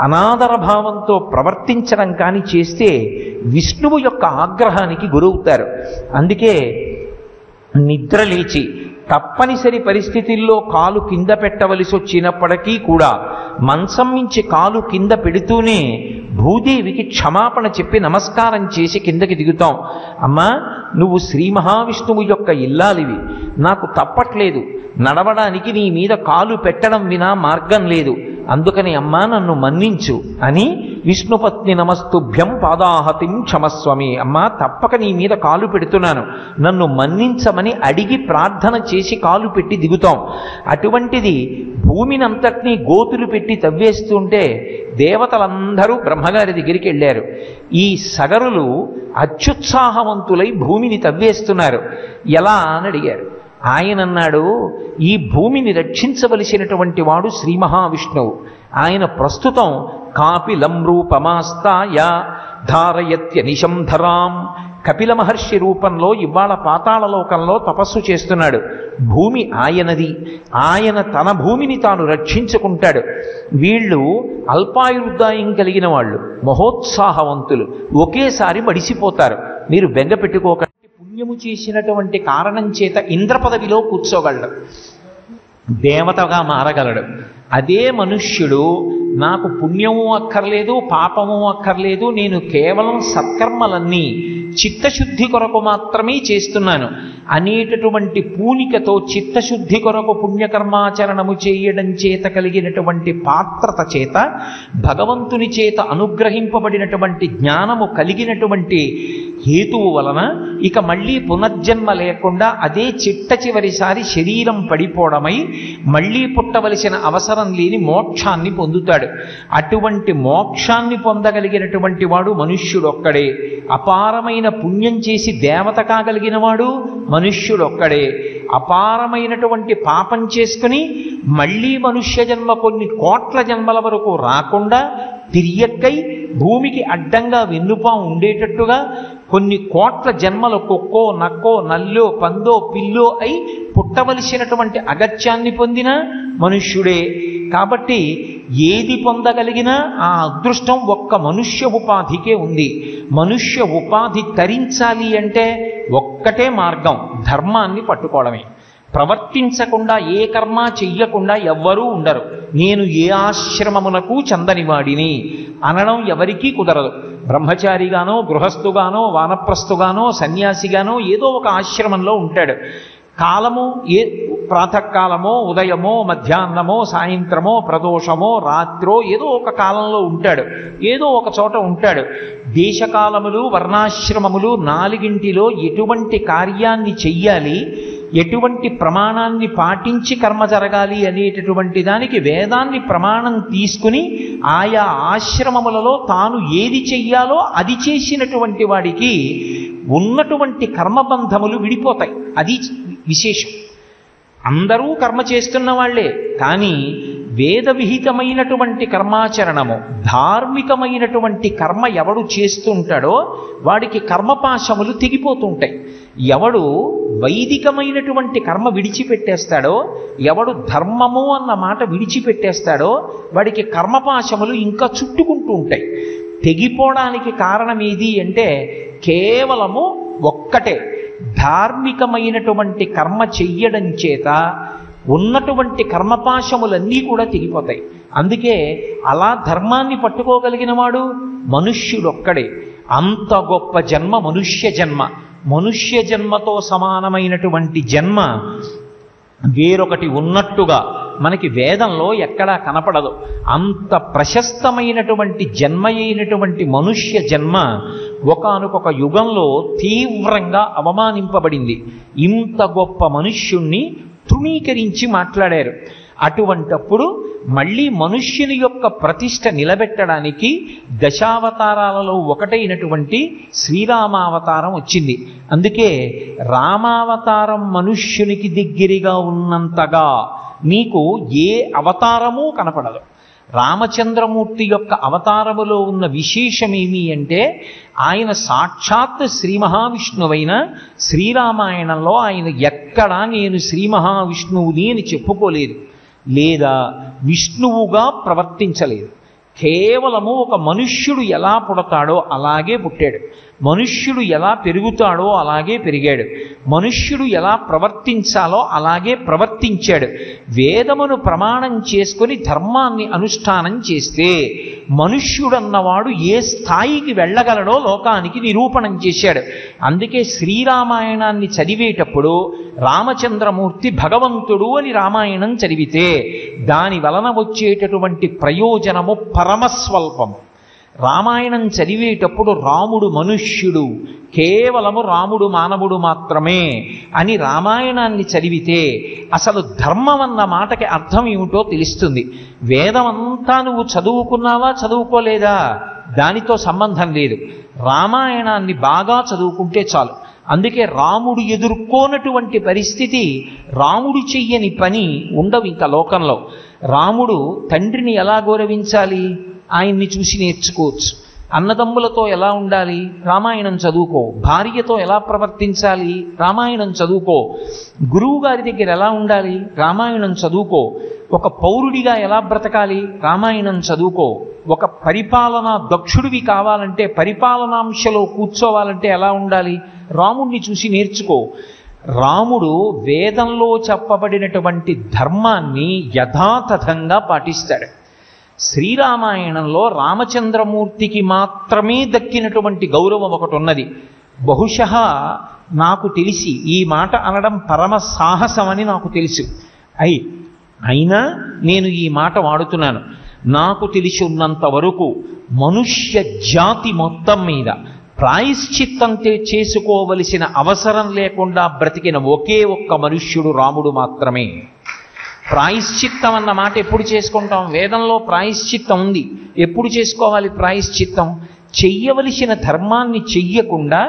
అనాదర భావంతో ప్రవర్తించడం కానీ చేస్తే విష్ణువు యొక్క ఆగ్రహానికి గురవుతారు. అందుకే నిద్ర లేచి తప్పనిసరి పరిస్థితుల్లో కాలు కింద పెట్టవలసి వచ్చినప్పటికీ కూడా మంచం మించి కాలు కింద పెడుతూనే భూదేవికి క్షమాపణ చెప్పి నమస్కారం చేసి కిందకి దిగుతాం. అమ్మా, నువ్వు శ్రీ మహావిష్ణువు యొక్క ఇల్లాలివి, నాకు తప్పట్లేదు, నడవడానికి నీ మీద కాలు పెట్టడం వినా మార్గం లేదు, అందుకని అమ్మా నన్ను మన్నించు అని విష్ణుపత్ని నమస్తుభ్యం పాదాహతిం క్షమస్వమి. అమ్మా, తప్పక నీ మీద కాలు పెడుతున్నాను, నన్ను మన్నించమని అడిగి ప్రార్థన చేసి కాలు పెట్టి దిగుతాం. అటువంటిది భూమినంతటినీ గోతులు పెట్టి తవ్వేస్తుంటే దేవతలందరూ బ్రహ్మగారి దగ్గరికి వెళ్ళారు. ఈ సగరులు అత్యుత్సాహవంతులై భూమిని తవ్వేస్తున్నారు. ఎలా అని అడిగారు. ఆయన అన్నాడు, ఈ భూమిని రక్షించవలసినటువంటి వాడు శ్రీ మహావిష్ణువు. ఆయన ప్రస్తుతం కాపిలం రూపమాస్తాయ ధారయత్యనిశం ధరాం. కపిల మహర్షి రూపంలో ఇవాళ పాతాళలోకంలో తపస్సు చేస్తున్నాడు. భూమి ఆయనది, ఆయన తన భూమిని తాను రక్షించుకుంటాడు. వీళ్ళు అల్పాయుర్దాయం కలిగిన వాళ్ళు, మహోత్సాహవంతులు, ఒకేసారి మడిసిపోతారు. మీరు బెంగ పెట్టుకోక. పుణ్యము చేసినటువంటి కారణం చేత ఇంద్ర పదవిలో కూర్చోగలడు, దేవతగా మారగలడు. అదే మనుష్యుడు నాకు పుణ్యము అక్కర్లేదు, పాపము అక్కర్లేదు, నేను కేవలం సత్కర్మలన్నీ చిత్తశుద్ధి కొరకు మాత్రమే చేస్తున్నాను అనేటటువంటి పూనికతో చిత్తశుద్ధి కొరకు పుణ్యకర్మాచరణము చేయడం చేత కలిగినటువంటి పాత్రత చేత భగవంతుని చేత అనుగ్రహింపబడినటువంటి జ్ఞానము కలిగినటువంటి హేతువు వలన ఇక మళ్ళీ పునర్జన్మ లేకుండా అదే చిట్ట చివరిసారి శరీరం పడిపోవడమై మళ్ళీ పుట్టవలసిన అవసరం లేని మోక్షాన్ని పొందుతాడు. అటువంటి మోక్షాన్ని పొందగలిగినటువంటి వాడు మనుష్యుడొక్కడే. అపారమైన పుణ్యం చేసి దేవత కాగలిగిన వాడు మనుష్యుడొక్కడే. అపారమైనటువంటి పాపం చేసుకుని మళ్ళీ మనుష్య జన్మ కొన్ని కోట్ల జన్మల వరకు రాకుండా తిరియక్కై భూమికి అడ్డంగా వెన్నుపా ఉండేటట్టుగా కొన్ని కోట్ల జన్మల కుక్కో నక్కో నల్లో పందో పిల్లో అయి పుట్టవలసినటువంటి అగత్యాన్ని పొందిన మనుష్యుడే. కాబట్టి ఏది పొందగలిగినా ఆ అదృష్టం ఒక్క మనుష్య ఉపాధికే ఉంది. మనుష్య ఉపాధి తరించాలి అంటే ఒక్కటే మార్గం, ధర్మాన్ని పట్టుకోవడమే. ప్రవర్తించకుండా ఏ కర్మ చెయ్యకుండా ఎవ్వరూ ఉండరు. నేను ఏ ఆశ్రమమునకు చందనివాడిని అనడం ఎవరికీ కుదరదు. బ్రహ్మచారిగానో గృహస్థుగానో వానప్రస్థుగానో సన్యాసిగానో ఏదో ఒక ఆశ్రమంలో ఉంటాడు. కాలము ప్రాతకాలమో ఉదయమో మధ్యాహ్నమో సాయంత్రమో ప్రదోషమో రాత్రో ఏదో ఒక కాలంలో ఉంటాడు, ఏదో ఒక చోట ఉంటాడు. దేశకాలములు వర్ణాశ్రమములు నాలుగింటిలో ఎటువంటి కార్యాన్ని చెయ్యాలి, ఎటువంటి ప్రమాణాన్ని పాటించి కర్మ జరగాలి అనేటటువంటి దానికి వేదాన్ని ప్రమాణం తీసుకుని ఆయా ఆశ్రమములలో తాను ఏది చెయ్యాలో అది చేసినటువంటి వాడికి ఉన్నటువంటి కర్మబంధములు విడిపోతాయి. అది విశేషం. అందరూ కర్మ చేస్తున్న వాళ్లే, కానీ వేద విహితమైనటువంటి కర్మాచరణము, ధార్మికమైనటువంటి కర్మ ఎవడు చేస్తుంటాడో వాడికి కర్మపాశములు తెగిపోతుంటాయి. ఎవడు వైదికమైనటువంటి కర్మ విడిచిపెట్టేస్తాడో, ఎవడు ధర్మము అన్న మాట విడిచిపెట్టేస్తాడో వాడికి కర్మపాశములు ఇంకా చుట్టుకుంటూ ఉంటాయి. తెగిపోవడానికి కారణం ఏది అంటే కేవలము ఒక్కటే, ధార్మికమైనటువంటి కర్మ చెయ్యడం చేత ఉన్నటువంటి కర్మపాశములన్నీ కూడా తెగిపోతాయి. అందుకే అలా ధర్మాన్ని పట్టుకోగలిగిన వాడు మనుష్యుడొక్కడే. అంత గొప్ప జన్మ మనుష్య జన్మ. మనుష్య జన్మతో సమానమైనటువంటి జన్మ వేరొకటి ఉన్నట్టుగా మనకి వేదంలో ఎక్కడా కనపడదు. అంత ప్రశస్తమైనటువంటి జన్మ అయినటువంటి మనుష్య జన్మ ఒకానొక యుగంలో తీవ్రంగా అవమానింపబడింది. ఇంత గొప్ప మనుష్యుణ్ణి తృణీకరించి మాట్లాడారు. అటువంటప్పుడు మళ్ళీ మనుష్యుని యొక్క ప్రతిష్ట నిలబెట్టడానికి దశావతారాలలో ఒకటైనటువంటి శ్రీరామావతారం వచ్చింది. అందుకే రామావతారం మనుష్యునికి దగ్గరగా ఉన్నంతగా నీకు ఏ అవతారమూ కనపడదు. రామచంద్రమూర్తి యొక్క అవతారములో ఉన్న విశేషమేమి అంటే ఆయన సాక్షాత్ శ్రీ మహావిష్ణువైన శ్రీరామాయణంలో ఆయన ఎక్కడా నేను శ్రీ మహావిష్ణువుని అని చెప్పుకోలేదు, లేదా విష్ణువుగా ప్రవర్తించలేదు. కేవలము ఒక మనుష్యుడు ఎలా పుడతాడో అలాగే పుట్టాడు, మనుష్యుడు ఎలా పెరుగుతాడో అలాగే పెరిగాడు, మనుష్యుడు ఎలా ప్రవర్తించాలో అలాగే ప్రవర్తించాడు. వేదమును ప్రమాణం చేసుకొని ధర్మాన్ని అనుష్ఠానం చేస్తే మనుష్యుడన్నవాడు ఏ స్థాయికి వెళ్ళగలడో లోకానికి నిరూపణం చేశాడు. అందుకే శ్రీరామాయణాన్ని చదివేటప్పుడు రామచంద్రమూర్తి భగవంతుడు అని రామాయణం చదివితే దాని వలన వచ్చేటటువంటి ప్రయోజనము పరమస్వల్పము. రామాయణం చదివేటప్పుడు రాముడు మనుష్యుడు, కేవలము రాముడు మానవుడు మాత్రమే అని రామాయణాన్ని చదివితే అసలు ధర్మం అన్న మాటకి అర్థం ఏమిటో తెలుస్తుంది. వేదమంతా నువ్వు చదువుకున్నావా చదువుకోలేదా దానితో సంబంధం లేదు, రామాయణాన్ని బాగా చదువుకుంటే చాలు. అందుకే రాముడు ఎదుర్కోనటువంటి పరిస్థితి, రాముడు చెయ్యని పని ఉండవు ఇంకా లోకంలో. రాముడు తండ్రిని ఎలా గౌరవించాలి ఆయన్ని చూసి నేర్చుకోవచ్చు. అన్నదమ్ములతో ఎలా ఉండాలి రామాయణం చదువుకో. భార్యతో ఎలా ప్రవర్తించాలి రామాయణం చదువుకో. గురువు గారి దగ్గర ఎలా ఉండాలి రామాయణం చదువుకో. ఒక పౌరుడిగా ఎలా బ్రతకాలి రామాయణం చదువుకో. ఒక పరిపాలనా దక్షుడివి కావాలంటే, పరిపాలనాంశలో కూర్చోవాలంటే ఎలా ఉండాలి రాముణ్ణి చూసి నేర్చుకో. రాముడు వేదంలో చెప్పబడినటువంటి ధర్మాన్ని యథాతథంగా పాటిస్తాడు. శ్రీరామాయణంలో రామచంద్రమూర్తికి మాత్రమే దక్కినటువంటి గౌరవం ఒకటి ఉన్నది. బహుశः నాకు తెలిసి ఈ మాట అనడం పరమ సాహసమని నాకు తెలుసు, అయినా నేను ఈ మాట వాడుతున్నాను. నాకు తెలిసి ఉన్నంత వరకు మనుష్య జాతి మొత్తం మీద ప్రాయశ్చిత్తం చేసుకోవలసిన అవసరం లేకుండా బ్రతికిన ఒకే ఒక్క మనుష్యుడు రాముడు మాత్రమే. ప్రాయశ్చిత్తం అన్న మాట ఎప్పుడు చేసుకుంటాం? వేదంలో ప్రాయశ్చిత్తం ఉంది. ఎప్పుడు చేసుకోవాలి ప్రాయశ్చిత్తం? చెయ్యవలసిన ధర్మాన్ని చెయ్యకుండా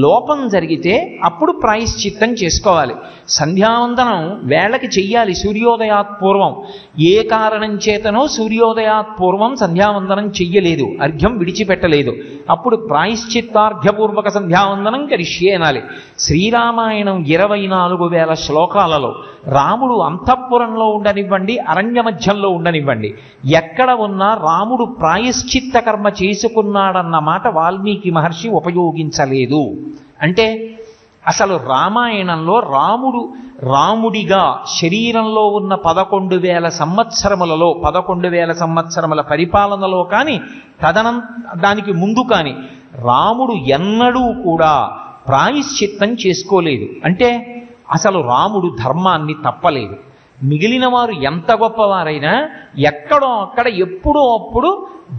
లోపం జరిగితే అప్పుడు ప్రాయశ్చిత్తం చేసుకోవాలి. సంధ్యావందనం వేళకి చెయ్యాలి సూర్యోదయాత్ పూర్వం. ఏ కారణం చేతనో సూర్యోదయాత్ పూర్వం సంధ్యావందనం చెయ్యలేదు, అర్ఘ్యం విడిచిపెట్టలేదు, అప్పుడు ప్రాయశ్చిత్తార్ఘ్యపూర్వక సంధ్యావందనం కరిష్యే అనాలి. శ్రీరామాయణం 24,000 శ్లోకాలలో రాముడు అంతఃపురంలో ఉండనివ్వండి, అరణ్య మధ్యంలో ఉండనివ్వండి, ఎక్కడ ఉన్నా రాముడు ప్రాయశ్చిత్త కర్మ చేసుకున్నాడన్న మాట వాల్మీకి మహర్షి ఉపయోగించలేదు. అంటే అసలు రామాయణంలో రాముడిగా శరీరంలో ఉన్న 11,000 సంవత్సరములలో 11,000 సంవత్సరముల పరిపాలనలో కానీ దానికి ముందు కానీ రాముడు ఎన్నడూ కూడా ప్రాయశ్చిత్తం చేసుకోలేదు. అంటే అసలు రాముడు ధర్మాన్ని తప్పలేదు. మిగిలిన వారు ఎంత గొప్పవారైనా ఎక్కడో అక్కడ ఎప్పుడో అప్పుడు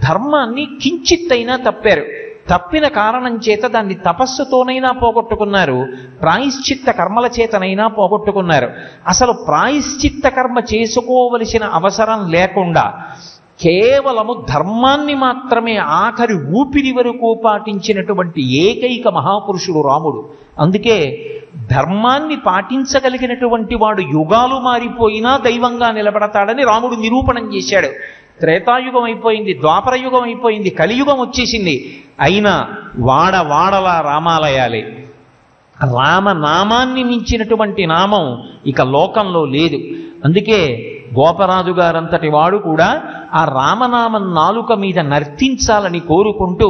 ధర్మాన్ని కించిత్తైనా తప్పారు. తప్పిన కారణం చేత దాన్ని తపస్సుతోనైనా పోగొట్టుకున్నారు, ప్రాయశ్చిత్త కర్మల చేతనైనా పోగొట్టుకున్నారు. అసలు ప్రాయశ్చిత్త కర్మ చేసుకోవలసిన అవసరం లేకుండా కేవలము ధర్మాన్ని మాత్రమే ఆఖరి ఊపిరి వరకు పాటించినటువంటి ఏకైక మహాపురుషుడు రాముడు. అందుకే ధర్మాన్ని పాటించగలిగినటువంటి వాడు యుగాలు మారిపోయినా దైవంగా నిలబడతాడని రాముడు నిరూపణం చేశాడు. త్రేతాయుగం అయిపోయింది, ద్వాపర యుగం అయిపోయింది, కలియుగం వచ్చేసింది, అయినా వాడవాడలా రామాలయాలే. రామనామాన్ని మించినటువంటి నామం ఇక లోకంలో లేదు. అందుకే గోపరాజు గారంతటి వాడు కూడా ఆ రామనామం నాలుక మీద నర్తించాలని కోరుకుంటూ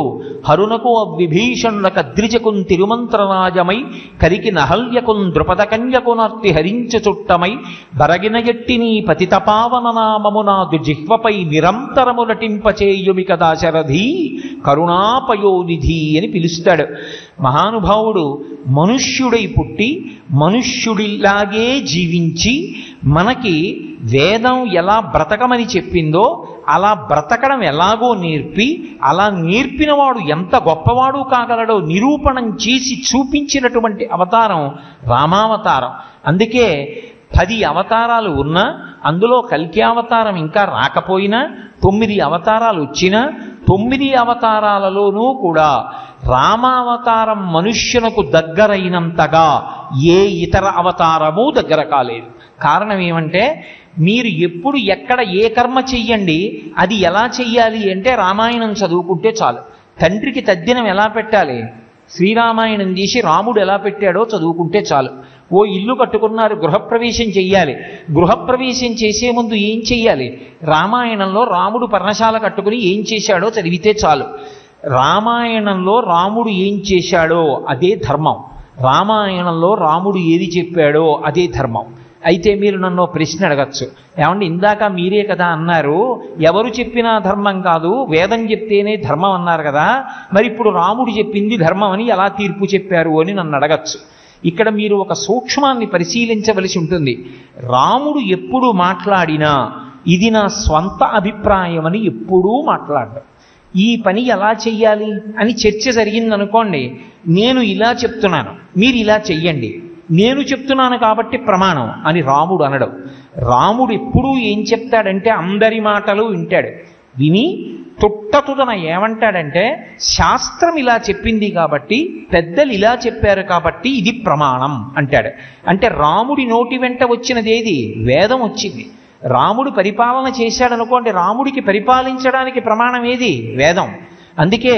హరునకు విభీషణులకు అద్రిజకున్ తిరుమంత్రరాజమై కరికి నహల్యకున్ ద్రుపద కన్యకునర్తి హరించ చుట్టమై బరగిన ఎట్టి నీ పతితపావన నామము నాదు జిహ్వపై నిరంతరము నటింపచేయుమి కదా శరధి కరుణాపయోనిధి అని పిలుస్తాడు. మహానుభావుడు మనుష్యుడై పుట్టి మనుష్యుడిలాగే జీవించి మనకి వేదం ఎలా బ్రతకమని చెప్పిందో అలా బ్రతకడం ఎలాగో నేర్పి, అలా నేర్పినవాడు ఎంత గొప్పవాడు కాగలడో నిరూపణం చేసి చూపించినటువంటి అవతారం రామావతారం. అందుకే 10 అవతారాలు ఉన్నా అందులో కల్కి అవతారం ఇంకా రాకపోయినా 9 అవతారాలు వచ్చినా 9 అవతారాలలోనూ కూడా రామావతారం మనుష్యునకు దగ్గరైనంతగా ఏ ఇతర అవతారము దగ్గర కాలేదు. కారణం ఏమంటే మీరు ఎప్పుడు ఎక్కడ ఏ కర్మ చెయ్యండి, అది ఎలా చెయ్యాలి అంటే రామాయణం చదువుకుంటే చాలు. తండ్రికి తద్దినం ఎలా పెట్టాలి, శ్రీరామాయణం తీసి రాముడు ఎలా పెట్టాడో చదువుకుంటే చాలు. ఓ ఇల్లు కట్టుకున్నారు, గృహప్రవేశం చెయ్యాలి, గృహప్రవేశం చేసే ముందు ఏం చెయ్యాలి, రామాయణంలో రాముడు పర్ణశాల కట్టుకుని ఏం చేశాడో చదివితే చాలు. రామాయణంలో రాముడు ఏం చేశాడో అదే ధర్మం, రామాయణంలో రాముడు ఏది చెప్పాడో అదే ధర్మం. అయితే మీరు నన్ను ప్రశ్న అడగచ్చు, ఏమంటే ఇందాక మీరే కదా అన్నారు ఎవరు చెప్పినా ధర్మం కాదు, వేదం చెప్తేనే ధర్మం అన్నారు కదా, మరి ఇప్పుడు రాముడు చెప్పింది ధర్మం అని ఎలా తీర్పు చెప్పారు అని నన్ను అడగచ్చు. ఇక్కడ మీరు ఒక సూక్ష్మాన్ని పరిశీలించవలసి ఉంటుంది. రాముడు ఎప్పుడు మాట్లాడినా ఇది నా స్వంత అభిప్రాయం అని ఎప్పుడూ మాట్లాడడం. ఈ పని ఎలా చెయ్యాలి అని చర్చ జరిగిందనుకోండి, నేను ఇలా చెప్తున్నాను మీరు ఇలా చెయ్యండి, నేను చెప్తున్నాను కాబట్టి ప్రమాణం అని రాముడు అనడం. రాముడు ఎప్పుడూ ఏం చెప్తాడంటే అందరి మాటలు వింటాడు. విని తుట్టతుదన ఏమంటాడంటే శాస్త్రం ఇలా చెప్పింది కాబట్టి, పెద్దలు ఇలా చెప్పారు కాబట్టి ఇది ప్రమాణం అంటాడు. అంటే రాముడి నోటి వెంట వచ్చినది ఏది, వేదం వచ్చింది. రాముడు పరిపాలన చేశాడనుకోండి, రాముడికి పరిపాలించడానికి ప్రమాణం ఏది, వేదం. అందుకే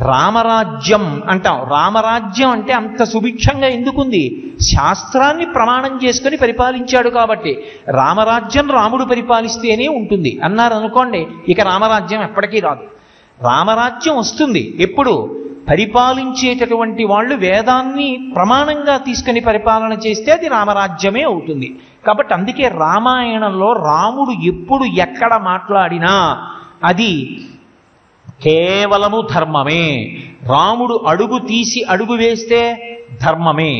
రామరాజ్యం అంటాం. రామరాజ్యం అంటే అంత సుభిక్షంగా ఎందుకుంది, శాస్త్రాన్ని ప్రమాణం చేసుకుని పరిపాలించాడు కాబట్టి. రామరాజ్యం రాముడు పరిపాలిస్తేనే ఉంటుంది అన్నారు అనుకోండి, ఇక రామరాజ్యం ఎప్పటికీ రాదు. రామరాజ్యం వస్తుంది ఎప్పుడు, పరిపాలించేటటువంటి వాళ్ళు వేదాన్ని ప్రమాణంగా తీసుకుని పరిపాలన చేస్తే అది రామరాజ్యమే అవుతుంది. కాబట్టి అందుకే రామాయణంలో రాముడు ఎప్పుడు ఎక్కడ మాట్లాడినా అది కేవలము ధర్మమే. రాముడు అడుగు తీసి అడుగు వేస్తే ధర్మమే.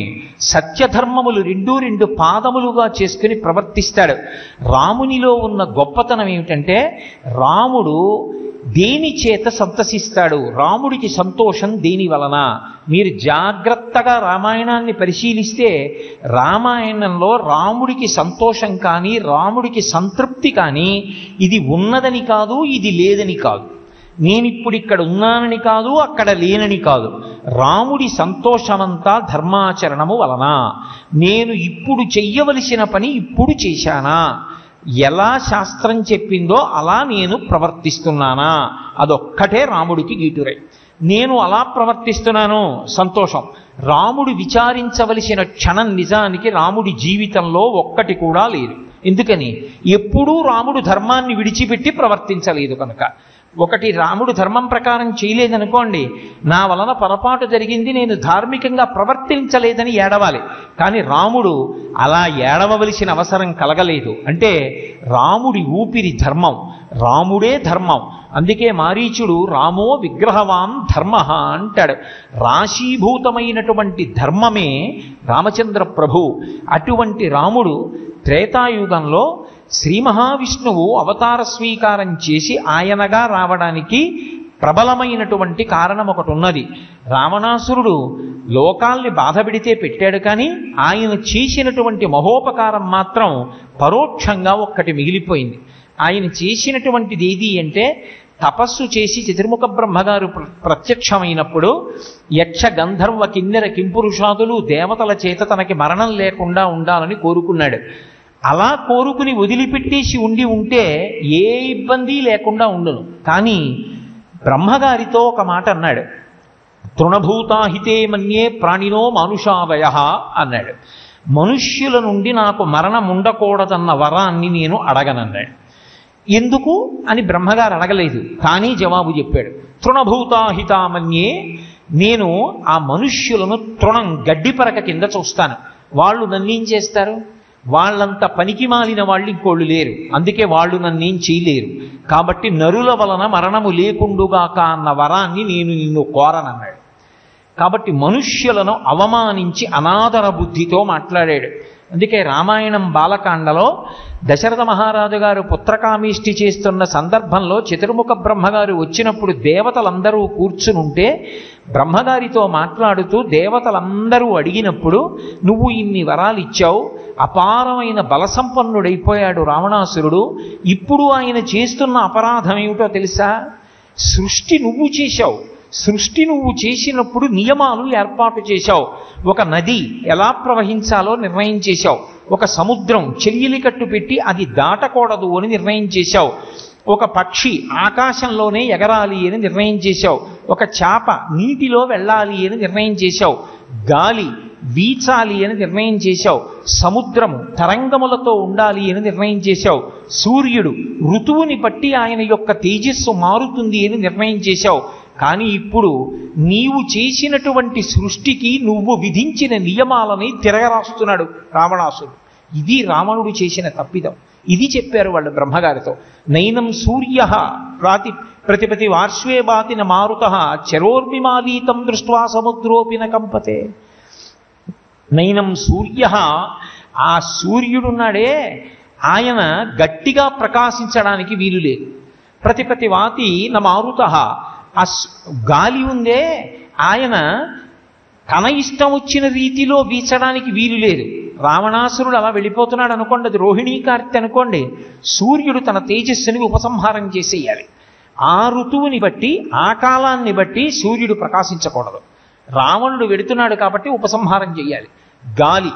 సత్యధర్మములు రెండు పాదములుగా చేసుకుని ప్రవర్తిస్తాడు. రామునిలో ఉన్న గొప్పతనం ఏమిటంటే రాముడు దేని చేత సంతసిస్తాడు, రాముడికి సంతోషం దేని వలన. మీరు జాగ్రత్తగా రామాయణాన్ని పరిశీలిస్తే రామాయణంలో రాముడికి సంతోషం కానీ రాముడికి సంతృప్తి కానీ ఇది ఉన్నదని కాదు, ఇది లేదని కాదు, నేనిప్పుడు ఇక్కడ ఉన్నానని కాదు, అక్కడ లేనని కాదు. రాముడి సంతోషమంతా ధర్మాచరణము వలన. నేను ఇప్పుడు చెయ్యవలసిన పని ఇప్పుడు చేశానా, ఎలా శాస్త్రం చెప్పిందో అలా నేను ప్రవర్తిస్తున్నానా, అదొక్కటే రాముడికి గీటురై. నేను అలా ప్రవర్తిస్తున్నాను సంతోషం. రాముడు విచారించవలసిన క్షణం నిజానికి రాముడి జీవితంలో ఒక్కటి కూడా లేదు. ఎందుకని, ఎప్పుడూ రాముడు ధర్మాన్ని విడిచిపెట్టి ప్రవర్తించలేదు కనుక. ఒకటి రాముడు ధర్మం ప్రకారం చేయలేదనుకోండి, నా వలన పొరపాటు జరిగింది, నేను ధార్మికంగా ప్రవర్తించలేదని ఏడవాలి. కానీ రాముడు అలా ఏడవలసిన అవసరం కలగలేదు. అంటే రాముడి ఊపిరి ధర్మం, రాముడే ధర్మం. అందుకే మారీచుడు రామో విగ్రహవాన్ ధర్మ అంటాడు. రాశీభూతమైనటువంటి ధర్మమే రామచంద్ర ప్రభు. అటువంటి రాముడు త్రేతాయుగంలో శ్రీ మహావిష్ణువు అవతార స్వీకారం చేసి ఆయనగా రావడానికి ప్రబలమైనటువంటి కారణం ఒకటి ఉన్నది. రావణాసురుడు లోకాల్ని బాధపెడితే పెట్టాడు, కానీ ఆయన చేసినటువంటి మహోపకారం మాత్రం పరోక్షంగా ఒక్కటి మిగిలిపోయింది. ఆయన చేసినటువంటిది ఏది అంటే, తపస్సు చేసి చతుర్ముఖ బ్రహ్మగారు ప్రత్యక్షమైనప్పుడు యక్ష గంధర్వ కిన్నెర కింపురుషాదులు దేవతల చేత తనకి మరణం లేకుండా ఉండాలని కోరుకున్నాడు. అలా కోరుకుని వదిలిపెట్టేసి ఉంటే ఏ ఇబ్బంది లేకుండా ఉండును. కానీ బ్రహ్మగారితో ఒక మాట అన్నాడు, తృణభూతాహితే మన్యే ప్రాణినో మానుషావయ అన్నాడు. మనుష్యుల నుండి నాకు మరణం ఉండకూడదన్న వరాన్ని నేను అడగనన్నాడు. ఎందుకు అని బ్రహ్మగారు అడగలేదు, కానీ జవాబు చెప్పాడు. తృణభూతాహితామన్యే, నేను ఆ మనుష్యులను తృణం గడ్డిపరక కింద చూస్తాను. వాళ్ళు నన్నేం చేస్తారు? వాళ్ళంత పనికి మాలిన వాళ్ళు ఇంకోళ్ళు లేరు, అందుకే వాళ్ళు నన్నేం చేయలేరు. కాబట్టి నరుల వలన మరణము లేకుండుగాక అన్న వరాన్ని నేను నిన్ను కోరనన్నాడు. కాబట్టి మనుష్యులను అవమానించి అనాదర బుద్ధితో మాట్లాడాడు. అందుకే రామాయణం బాలకాండలో దశరథ మహారాజు గారు పుత్రకామేష్టి చేస్తున్న సందర్భంలో చతుర్ముఖ బ్రహ్మగారు వచ్చినప్పుడు దేవతలందరూ కూర్చునుంటే బ్రహ్మగారితో మాట్లాడుతూ దేవతలందరూ అడిగినప్పుడు, నువ్వు ఇన్ని వరాలు ఇచ్చావు, అపారమైన బలసంపన్నుడైపోయాడు రావణాసురుడు, ఇప్పుడు ఆయన చేస్తున్న అపరాధం ఏమిటో తెలుసా? సృష్టి నువ్వు చేశావు, సృష్టి నువ్వు చేసినప్పుడు నియమాలు ఏర్పాటు చేశావు. ఒక నది ఎలా ప్రవహించాలో నిర్ణయం చేశావు, ఒక సముద్రం చెయ్యిలి కట్టు పెట్టి అది దాటకూడదు అని నిర్ణయం చేశావు, ఒక పక్షి ఆకాశంలోనే ఎగరాలి అని నిర్ణయం చేశావు, ఒక చేప నీటిలో వెళ్ళాలి అని నిర్ణయం చేశావు, గాలి వీచాలి అని నిర్ణయం చేశావు, సముద్రము తరంగములతో ఉండాలి అని నిర్ణయం చేశావు, సూర్యుడు ఋతువుని బట్టి ఆయన యొక్క తేజస్సు మారుతుంది అని నిర్ణయం చేశావు. కానీ ఇప్పుడు నీవు చేసినటువంటి సృష్టికి నువ్వు విధించిన నియమాలని తిరగరాస్తున్నాడు రావణాసురుడు. ఇది రావణుడు చేసిన తప్పిదం. ఇది చెప్పారు వాళ్ళు బ్రహ్మగారితో. నైనం సూర్య ప్రతిపతి వార్ష్వే బాతిన మారుత చరోర్మిమాలీతం దృష్ట్వా సముద్రోపిన కంపతే. నైనం సూర్య, ఆ సూర్యుడున్నాడే ఆయన గట్టిగా ప్రకాశించడానికి వీలు లేదు. ప్రతిపతి వాలి న మారుత, ఆ గాలి ఉందే ఆయన తన ఇష్టం వచ్చిన రీతిలో వీచడానికి వీలు లేదు. రావణాసురుడు అలా వెళ్ళిపోతున్నాడు అనుకోండి, అది రోహిణీ కార్తె అనుకోండి, సూర్యుడు తన తేజస్సుని ఉపసంహారం చేసేయాలి. ఆ ఋతువుని బట్టి ఆ కాలాన్ని బట్టి సూర్యుడు ప్రకాశించకూడదు. రావణుడు వెడుతున్నాడు కాబట్టి ఉపసంహారం చేయాలి. గాలి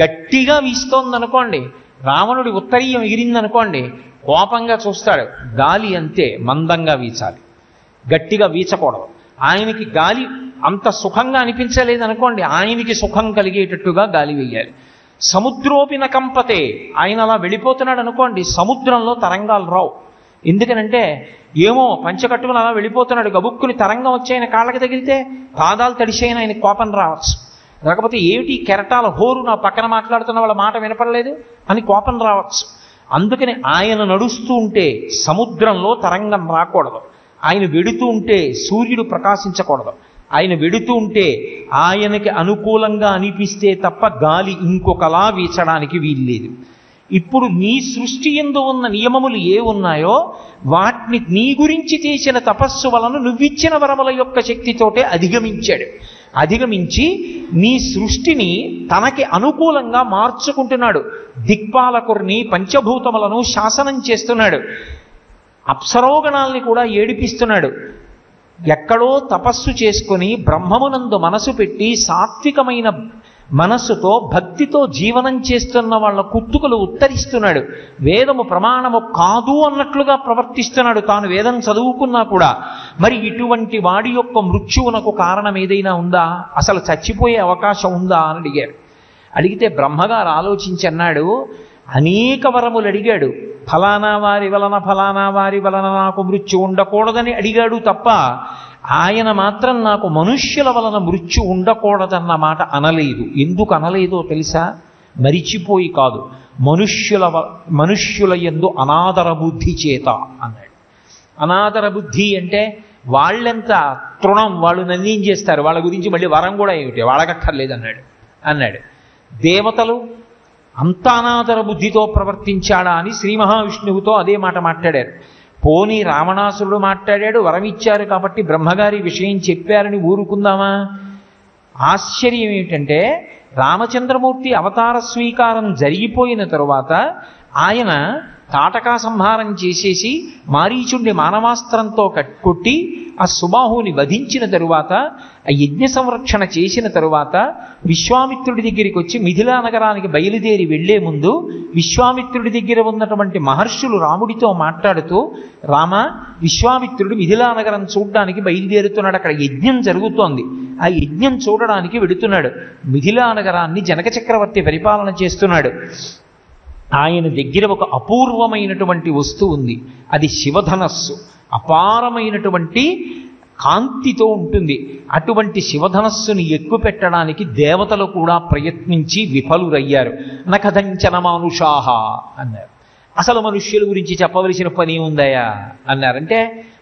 గట్టిగా వీస్తోందనుకోండి, రావణుడి ఉత్తరీయం ఎగిరిందనుకోండి, కోపంగా చూస్తాడు. గాలి అంతే, మందంగా వీచాలి, గట్టిగా వీచకూడదు. ఆయనకి గాలి అంత సుఖంగా అనిపించలేదనుకోండి, ఆయనకి సుఖం కలిగేటట్టుగా గాలి వేయాలి. సముద్రోపిన కంపతే, ఆయన అలా వెళ్ళిపోతున్నాడు అనుకోండి, సముద్రంలో తరంగాలు రావు. ఎందుకనంటే ఏమో పంచకట్టుకుని అలా వెళ్ళిపోతున్నాడు, గబుక్కుని తరంగం వచ్చి ఆయన కాళ్ళకి తగిలితే పాదాలు తడిసైన ఆయన కోపం రావచ్చు. లేకపోతే ఏమిటి కెరటాల హోరు, నా పక్కన మాట్లాడుతున్న వాళ్ళ మాట వినపడలేదు అని కోపం రావచ్చు. అందుకని ఆయన నడుస్తూ ఉంటే సముద్రంలో తరంగం రాకూడదు, ఆయన వెడుతూ ఉంటే సూర్యుడు ప్రకాశించకూడదు, ఆయన వెడుతూ ఉంటే ఆయనకి అనుకూలంగా అనిపిస్తే తప్ప గాలి ఇంకొకలా వీచడానికి వీల్లేదు. ఇప్పుడు నీ సృష్టి యందు ఉన్న నియమములు ఏ ఉన్నాయో వాటిని నీ గురించి చేసిన తపస్సు వలన నువ్విచ్చిన వరముల యొక్క శక్తితోటే అధిగమించాడు. అధిగమించి నీ సృష్టిని తనకి అనుకూలంగా మార్చుకుంటున్నాడు. దిక్పాలకుర్ని పంచభూతములను శాసనం చేస్తున్నాడు, అప్సరోగణాల్ని కూడా ఏడిపిస్తున్నాడు. ఎక్కడో తపస్సు చేసుకుని బ్రహ్మమునందు మనసు పెట్టి సాత్వికమైన మనస్సుతో భక్తితో జీవనం చేస్తున్న వాళ్ళ కుత్తుకలు ఉత్తరిస్తున్నాడు. వేదము ప్రమాణము కాదు అన్నట్లుగా ప్రవర్తిస్తున్నాడు తాను వేదం చదువుకున్నా కూడా. మరి ఇటువంటి వాడి యొక్క మృత్యువునకు కారణం ఏదైనా ఉందా, అసలు చచ్చిపోయే అవకాశం ఉందా అని అడిగారు. అడిగితే బ్రహ్మగారు ఆలోచించి అన్నాడు, అనేక వరములు అడిగాడు, ఫలానా వారి వలన నాకు మృత్యు ఉండకూడదని అడిగాడు తప్ప ఆయన మాత్రం నాకు మనుష్యుల వలన మృత్యు ఉండకూడదన్న మాట అనలేదు. ఎందుకు అనలేదో తెలుసా? మరిచిపోయి కాదు, మనుష్యుల యందు అనాదర బుద్ధి చేత అన్నాడు. అనాదర బుద్ధి అంటే వాళ్ళెంత తృణం, వాళ్ళు నన్నేం చేస్తారు, వాళ్ళ గురించి మళ్ళీ వరం కూడా ఏమిటి, వాళ్ళకక్కర్లేదు అన్నాడు. దేవతలు అంత అనాదర బుద్ధితో ప్రవర్తించాడా అని శ్రీ మహావిష్ణువుతో అదే మాట మాట్లాడారు. పోనీ రావణాసురుడు మాట్లాడాడు, వరం ఇచ్చారు కాబట్టి బ్రహ్మగారి విషయం చెప్పారని ఊరుకుందామా? ఆశ్చర్యం ఏమిటంటే రామచంద్రమూర్తి అవతార స్వీకారం జరిగిపోయిన తరువాత ఆయన తాటకా సంహారం చేసేసి మారీచుణ్ణి మానవాస్త్రంతో కొట్టి ఆ సుబాహుని వధించిన తరువాత, ఆ యజ్ఞ సంరక్షణ చేసిన తరువాత విశ్వామిత్రుడి దగ్గరికి వచ్చి మిథిలా నగరానికి బయలుదేరి వెళ్లే ముందు విశ్వామిత్రుడి దగ్గర ఉన్నటువంటి మహర్షులు రాముడితో మాట్లాడుతూ, రామ, విశ్వామిత్రుడు మిథిలా నగరం చూడడానికి బయలుదేరుతున్నాడు, అక్కడ యజ్ఞం జరుగుతోంది, ఆ యజ్ఞం చూడడానికి వెడుతున్నాడు, మిథిలా నగరాన్ని జనక చక్రవర్తి పరిపాలన చేస్తున్నాడు, ఆయన దగ్గర ఒక అపూర్వమైనటువంటి వస్తువు ఉంది, అది శివధనస్సు, అపారమైనటువంటి కాంతితో ఉంటుంది. అటువంటి శివధనస్సుని ఎక్కుపెట్టడానికి దేవతలు కూడా ప్రయత్నించి విఫలురయ్యారు. నకథంచన మానుషాహ అన్నారు. అసలు మనుష్యుల గురించి చెప్పవలసిన పని ఉందయా అన్నారంటే,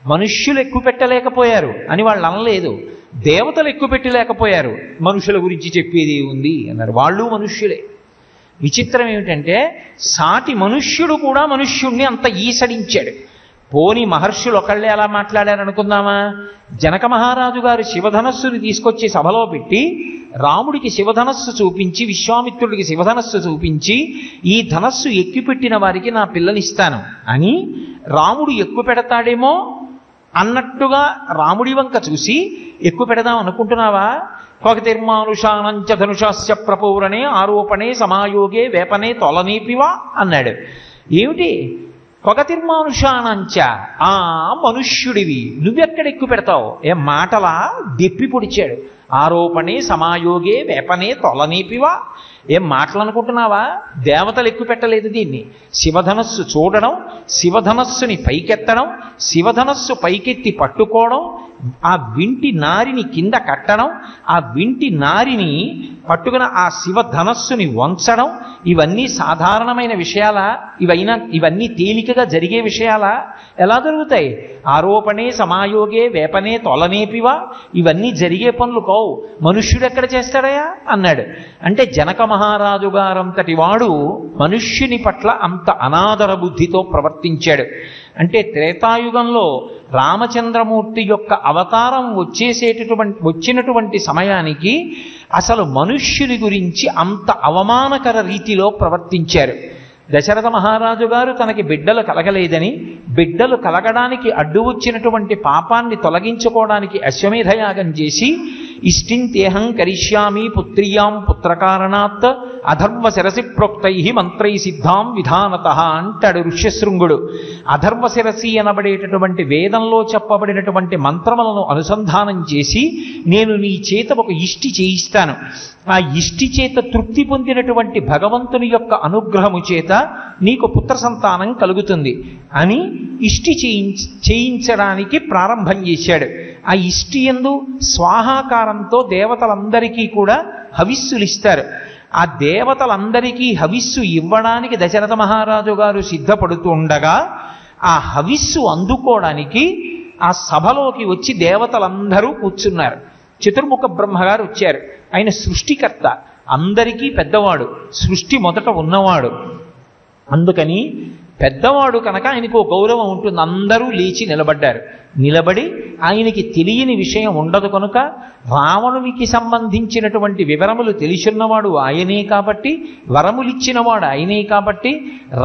మనుష్యులు ఎక్కుపెట్టలేకపోయారు అని వాళ్ళు అనలేదు, దేవతలు ఎక్కుపెట్టలేకపోయారు, మనుషుల గురించి చెప్పేది ఉంది అన్నారు. వాళ్ళు మనుష్యులే. విచిత్రం ఏమిటంటే సాటి మనుష్యుడు కూడా మనుష్యుణ్ణి అంత ఈసడించాడు. పోని మహర్షులు ఒకళ్ళే అలా మాట్లాడారనుకుందామా? జనక మహారాజు గారు శివధనస్సుని తీసుకొచ్చి సభలో పెట్టి రాముడికి శివధనస్సు చూపించి, విశ్వామిత్రుడికి శివధనస్సు చూపించి, ఈ ధనస్సు ఎక్కుపెట్టిన వారికి నా పిల్లనిస్తాను అని రాముడు ఎక్కువ పెడతాడేమో అన్నట్టుగా రాముడి వంక చూసి ఎక్కువ పెడదాం అనుకుంటున్నావా? కొకతిర్మానుషానంచ ధనుషాస్య ప్రపూరణే ఆరోపణే సమాయోగే వేపనే తొలనేపివా అన్నాడు. ఏమిటి కొకతిర్మానుషానంచ? ఆ మనుష్యుడివి, నువ్వెక్కడ ఎక్కువ పెడతావు? ఏం మాటలా? దెప్పి పొడిచాడు. ఆరోపణే సమాయోగే వేపనే తొలనేపివా? ఏం మాటలు అనుకుంటున్నావా? దేవతలు ఎక్కువ పెట్టలేదు దీన్ని. శివధనస్సు చూడడం, శివధనస్సుని పైకెత్తడం, శివధనస్సు పైకెత్తి పట్టుకోవడం, ఆ వింటి నారిని కింద కట్టడం, ఆ వింటి నారిని పట్టుకున్న ఆ శివధనస్సుని వంచడం, ఇవన్నీ సాధారణమైన విషయాలా? ఇవన్నీ తేలికగా జరిగే విషయాలా? ఎలా జరుగుతాయి? ఆరోపణే సమాయోగే వేపనే తొలనేపివా? ఇవన్నీ జరిగే పనులు కావు. మనుష్యుడు ఎక్కడ చేస్తాడయా అన్నాడు. అంటే జనక మహారాజు గారంతటి వాడు మనుష్యుని పట్ల అంత అనాదర బుద్ధితో ప్రవర్తించాడు. త్రేతాయుగంలో రామచంద్రమూర్తి యొక్క అవతారం వచ్చినటువంటి సమయానికి అసలు మనుష్యుని గురించి అంత అవమానకర రీతిలో ప్రవర్తించారు. దశరథ మహారాజు గారు తనకి బిడ్డలు కలగలేదని, బిడ్డలు కలగడానికి అడ్డు వచ్చినటువంటి పాపాన్ని తొలగించుకోవడానికి అశ్వమేధయాగం చేసి, ఇష్టింతేహం కరిష్యామి పుత్రియాం పుత్రకారణాత్ అధర్వ శిరసి ప్రోక్తై మంత్రై సిద్ధాం విధానత అంటాడు ఋష్యశృంగుడు. అధర్వ శిరసి అనబడేటటువంటి వేదంలో చెప్పబడినటువంటి మంత్రములను అనుసంధానం చేసి, నేను నీ చేత ఒక ఇష్టి చేయిస్తాను, ఆ ఇష్టి చేత తృప్తి పొందినటువంటి భగవంతుని యొక్క అనుగ్రహము చేత నీకు పుత్ర సంతానం కలుగుతుంది అని ఇష్టి చేయించడానికి ప్రారంభం చేశాడు. ఆ ఇష్టి యందు స్వాహాకారంతో దేవతలందరికీ కూడా హవిస్సులు ఇస్తారు. ఆ దేవతలందరికీ హవిస్సు ఇవ్వడానికి దశరథ మహారాజు గారు సిద్ధపడుతూ ఉండగా, ఆ హవిస్సు అందుకోవడానికి ఆ సభలోకి వచ్చి దేవతలందరూ కూర్చున్నారు. చతుర్ముఖ బ్రహ్మగారు వచ్చారు. ఆయన సృష్టికర్త, అందరికీ పెద్దవాడు, సృష్టి మొదట ఉన్నవాడు. అందుకని పెద్దవాడు కనుక ఆయనకు గౌరవం ఉంటుంది. అందరూ లేచి నిలబడ్డారు. నిలబడి ఆయనకి తెలియని విషయం ఉండదు కనుక రావణునికి సంబంధించినటువంటి వివరములు తెలిసిన్నవాడు ఆయనే కాబట్టి, వరములిచ్చినవాడు ఆయనే కాబట్టి,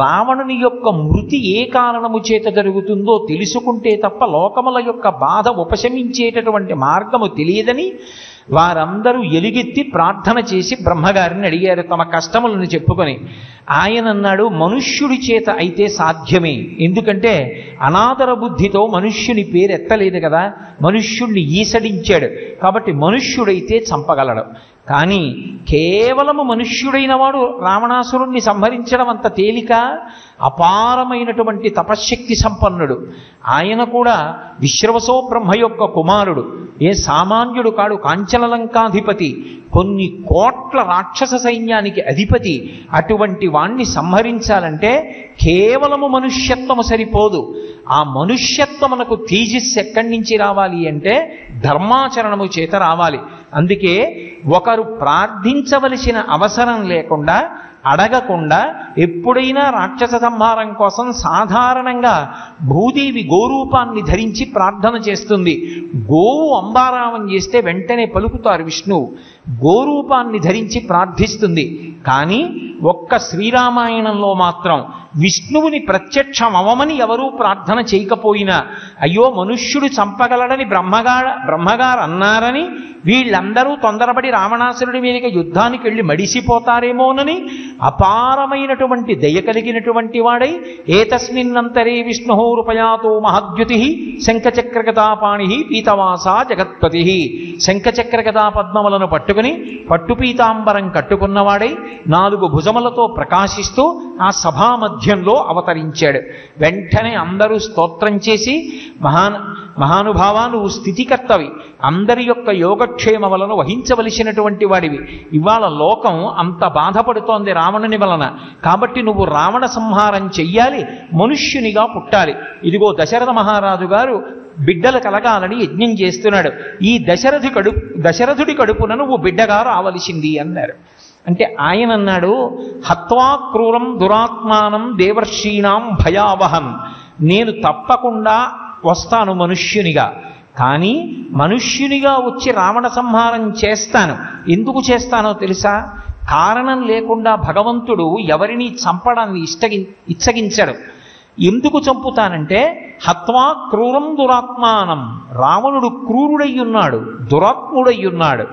రావణుని యొక్క మృతి ఏ కారణము చేత జరుగుతుందో తెలుసుకుంటే తప్ప లోకముల యొక్క బాధ ఉపశమించేటటువంటి మార్గము తెలియదని వారందరూ ఎలుగెత్తి ప్రార్థన చేసి బ్రహ్మగారిని అడిగారు తమ కష్టములను చెప్పుకొని. ఆయన అన్నాడు, మనుష్యుడి చేత అయితే సాధ్యమే. ఎందుకంటే అనాదర బుద్ధితో మనుష్యుని పేరు ఎత్తలేదు కదా, మనుష్యుణ్ణి ఈసడించాడు కాబట్టి మనుష్యుడైతే చంపగలడు. కానీ కేవలము మనుష్యుడైన వాడు రావణాసురుణ్ణి సంహరించడం అంత తేలిక. అపారమైనటువంటి తపశ్శక్తి సంపన్నుడు. ఆయన కూడా విశ్రవసో బ్రహ్మ యొక్క కుమారుడు. ఏ సామాన్యుడు కాడు. కాంచనలంకాధిపతి, కొన్ని కోట్ల రాక్షస సైన్యానికి అధిపతి. అటువంటి వాణ్ణి సంహరించాలంటే కేవలము మనుష్యత్వము సరిపోదు. ఆ మనుష్యత్వమునకు తేజస్సు ఎక్కడి నుంచి రావాలి అంటే ధర్మాచరణము చేత రావాలి. అందుకే ఒకరు ప్రార్థించవలసిన అవసరం లేకుండా, అడగకుండా ఎప్పుడైనా రాక్షస సంహారం కోసం సాధారణంగా భూదేవి గోరూపాన్ని ధరించి ప్రార్థన చేస్తుంది. గోవు అంబారామం చేస్తే వెంటనే పలుకుతారు విష్ణువు. గోరూపాన్ని ధరించి ప్రార్థిస్తుంది. కానీ ఒక్క శ్రీరామాయణంలో మాత్రం విష్ణువుని ప్రత్యక్షం అవమని ఎవరూ ప్రార్థన చేయకపోయినా, అయ్యో మనుష్యుడు చంపగలడని బ్రహ్మగారు అన్నారని వీళ్ళందరూ తొందరపడి రావణాసురుడి మీదకి యుద్ధానికి వెళ్ళి మడిసిపోతారేమోనని అపారమైనటువంటి దయ కలిగినటువంటి వాడై ఏతస్మిన్నంతరే విష్ణు రూపయాతో మహద్యుతి శంఖచక్రగదాపాణి పీతవాసా జగత్పతి. శంఖచక్రగదా పద్మములను పట్టుకుని పట్టుపీతాంబరం కట్టుకున్నవాడై 4 భుజములతో ప్రకాశిస్తూ ఆ సభా మధ్యంలో అవతరించాడు. వెంటనే అందరూ స్తోత్రం చేసి, మహానుభావా నువ్వు స్థితికర్తవి, అందరి యొక్క యోగక్షేమములను వహించవలసినటువంటి వాడివి. ఇవాళ లోకం అంత బాధపడుతోంది రావణుని వలన, కాబట్టి నువ్వు రావణ సంహారం చెయ్యాలి, మనుష్యునిగా పుట్టాలి. ఇదిగో దశరథ మహారాజు గారు బిడ్డలు కలగాలని యజ్ఞం చేస్తున్నాడు. ఈ దశరథుడి కడుపున నువ్వు బిడ్డగా రావలసింది అన్నారు. అంటే ఆయన అన్నాడు, హత్వా క్రూరం దురాత్మానం దేవర్షీణాం భయావహం. నేను తప్పకుండా వస్తాను మనుష్యునిగా, కానీ మనుష్యునిగా వచ్చి రావణ సంహారం చేస్తాను. ఎందుకు చేస్తానో తెలుసా? కారణం లేకుండా భగవంతుడు ఎవరిని చంపడాన్ని ఇచ్చగించడు. ఎందుకు చంపుతానంటే హత్వా క్రూరం దురాత్మానం. రావణుడు క్రూరుడయ్యున్నాడు, దురాత్ముడయ్యున్నాడు.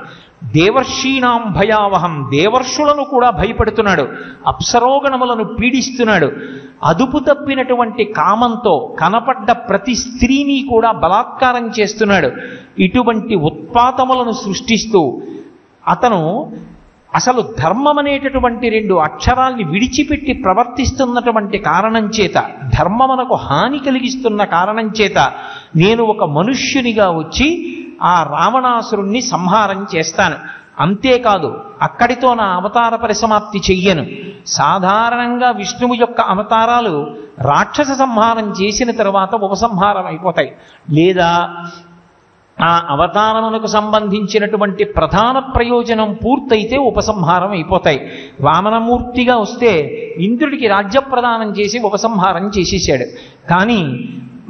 దేవర్షీణాం భయావహం. దేవర్షులను కూడా భయపెడుతున్నాడు, అప్సరోగణములను పీడిస్తున్నాడు. అదుపు తప్పినటువంటి కామంతో కనపడ్డ ప్రతి స్త్రీని కూడా బలాత్కారం చేస్తున్నాడు. ఇటువంటి ఉత్పాతములను సృష్టిస్తూ అతను అసలు ధర్మం అనేటటువంటి 2 అక్షరాల్ని విడిచిపెట్టి ప్రవర్తిస్తున్నటువంటి కారణం చేత, ధర్మమునకు హాని కలిగిస్తున్న కారణం చేత నేను ఒక మనుష్యునిగా వచ్చి ఆ రావణాసురుణ్ణి సంహారం చేస్తాను. అంతేకాదు, అక్కడితో నా అవతార పరిసమాప్తి చెయ్యను. సాధారణంగా విష్ణువు యొక్క అవతారాలు రాక్షస సంహారం చేసిన తరువాత ఉపసంహారం అయిపోతాయి, లేదా ఆ అవతారమునకు సంబంధించినటువంటి ప్రధాన ప్రయోజనం పూర్తయితే ఉపసంహారం అయిపోతాయి. వామనమూర్తిగా వస్తే ఇంద్రుడికి రాజ్యప్రదానం చేసి ఉపసంహారం చేసేసాడు. కానీ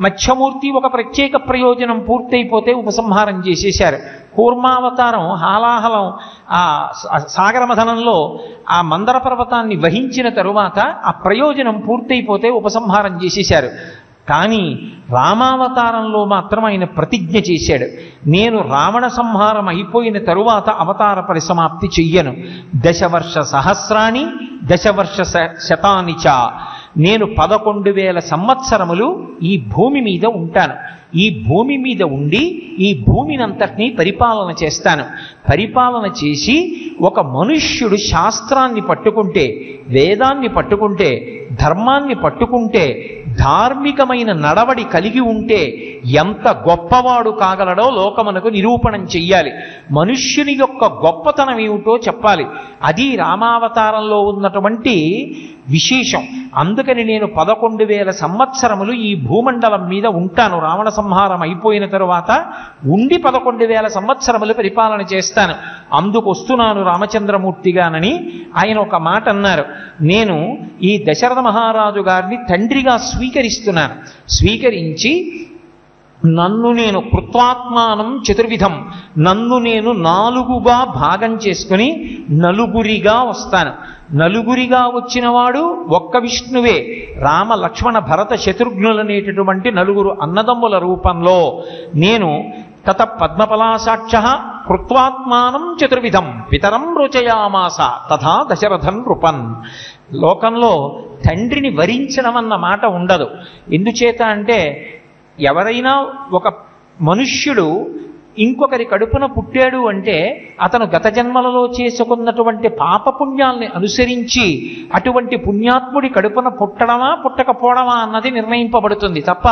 మత్స్యమూర్తి ఒక ప్రత్యేక ప్రయోజనం పూర్తయిపోతే ఉపసంహారం చేసేశారు. కూర్మావతారం హాలాహలం ఆ సాగరమథనంలో ఆ మందర పర్వతాన్ని వహించిన తరువాత ఆ ప్రయోజనం పూర్తయిపోతే ఉపసంహారం చేసేశారు. కానీ రామావతారంలో మాత్రం ఆయన ప్రతిజ్ఞ చేశాడు, నేను రావణ సంహారం అయిపోయిన తరువాత అవతార పరిసమాప్తి చెయ్యను. 10 వర్ష సహస్రాణి 10 వర్ష శతాని చ. నేను 11,000 సంవత్సరములు ఈ భూమి మీద ఉంటాను. ఈ భూమి మీద ఉండి ఈ భూమినంతటినీ పరిపాలన చేస్తాను. పరిపాలన చేసి ఒక మనుష్యుడు శాస్త్రాన్ని పట్టుకుంటే, వేదాన్ని పట్టుకుంటే, ధర్మాన్ని పట్టుకుంటే, ధార్మికమైన నడవడి కలిగి ఉంటే ఎంత గొప్పవాడు కాగలడో లోకమునకు నిరూపణం చెయ్యాలి. మనుష్యుని యొక్క గొప్పతనం ఏమిటో చెప్పాలి. అది రామావతారంలో ఉన్నటువంటి విశేషం. అందుకని నేను 11,000 సంవత్సరములు ఈ భూమండలం మీద ఉంటాను. రావణ సంహారం అయిపోయిన తరువాత ఉండి 11,000 సంవత్సరములు పరిపాలన చేస్తాను. అందుకు వస్తున్నాను రామచంద్రమూర్తిగానని ఆయన ఒక మాట అన్నారు. నేను ఈ దశరథ మహారాజు గారిని తండ్రిగా స్వీకరిస్తున్నాను. స్వీకరించి నన్ను నేను కృత్వాత్మానం చతుర్విధం, నన్ను నేను 4గా భాగం చేసుకుని నలుగురిగా వస్తాను. నలుగురిగా వచ్చినవాడు ఒక్క విష్ణువే. రామ లక్ష్మణ భరత శత్రుఘ్నులనేటటువంటి 4 అన్నదమ్ముల రూపంలో నేను తత పద్మపలాసాక్ష కృత్వాత్మానం చతుర్విధం పితరం రోచయామాస తథా దశరథన్ నృపన్. లోకంలో తండ్రిని వరించడం అన్న మాట ఉండదు. ఎందుచేత అంటే ఎవరైనా ఒక మనుష్యుడు ఇంకొకరి కడుపున పుట్టాడు అంటే అతను గత జన్మలలో చేసుకున్నటువంటి పాపపుణ్యాల్ని అనుసరించి అటువంటి పుణ్యాత్ముడి కడుపున పుట్టడమా పుట్టకపోవడమా అన్నది నిర్ణయింపబడుతుంది తప్ప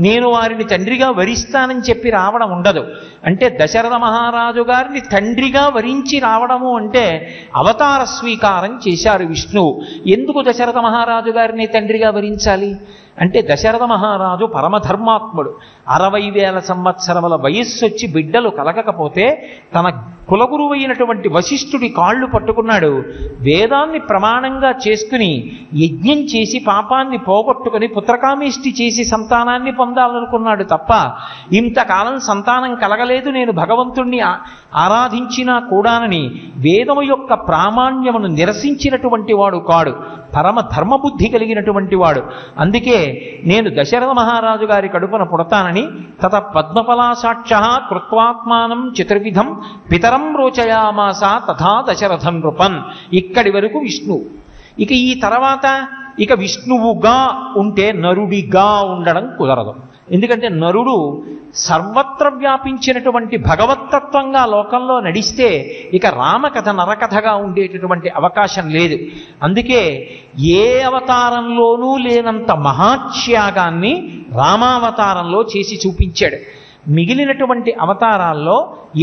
నేను వారిని తండ్రిగా వరిస్తానని చెప్పి రావడం ఉండదు. అంటే దశరథ మహారాజు గారిని తండ్రిగా వరించి రావడము అంటే అవతార స్వీకారం చేశారు విష్ణువు. ఎందుకు దశరథ మహారాజు గారిని తండ్రిగా వరించాలి అంటే దశరథ మహారాజు పరమధర్మాత్ముడు. 60,000 సంవత్సరముల వయస్సు వచ్చి బిడ్డలు కలగకపోతే తన కులగురువు అయినటువంటి వశిష్ఠుడి కాళ్ళు పట్టుకున్నాడు. వేదాన్ని ప్రమాణంగా చేసుకుని యజ్ఞం చేసి పాపాన్ని పోగొట్టుకుని పుత్రకామేష్టి చేసి సంతానాన్ని పొందాలనుకున్నాడు తప్ప ఇంతకాలం సంతానం కలగలేదు నేను భగవంతుణ్ణి ఆరాధించినా కూడానని వేదము యొక్క ప్రామాణ్యమును నిరసించినటువంటి వాడు కాడు. పరమ ధర్మబుద్ధి కలిగినటువంటి వాడు. అందుకే నేను దశరథ మహారాజు గారి కడుపున పుడతానని తత పద్మఫలాసాక్ష కృత్వాత్మానం చతుర్విధం పితరం రోచయామాస తథా దశరథం నృపన్. ఇక్కడి వరకు విష్ణువు. ఇక ఈ తర్వాత ఇక విష్ణువుగా ఉంటే నరుడిగా ఉండడం కుదరదు. ఎందుకంటే నరుడు సర్వత్ర వ్యాపించినటువంటి భగవత్తత్వంగా లోకంలో నడిస్తే ఇక రామకథ నరకథగా ఉండేటటువంటి అవకాశం లేదు. అందుకే ఏ అవతారంలోనూ లేనంత మహాత్యాగాన్ని రామావతారంలో చేసి చూపించాడు. మిగిలినటువంటి అవతారాల్లో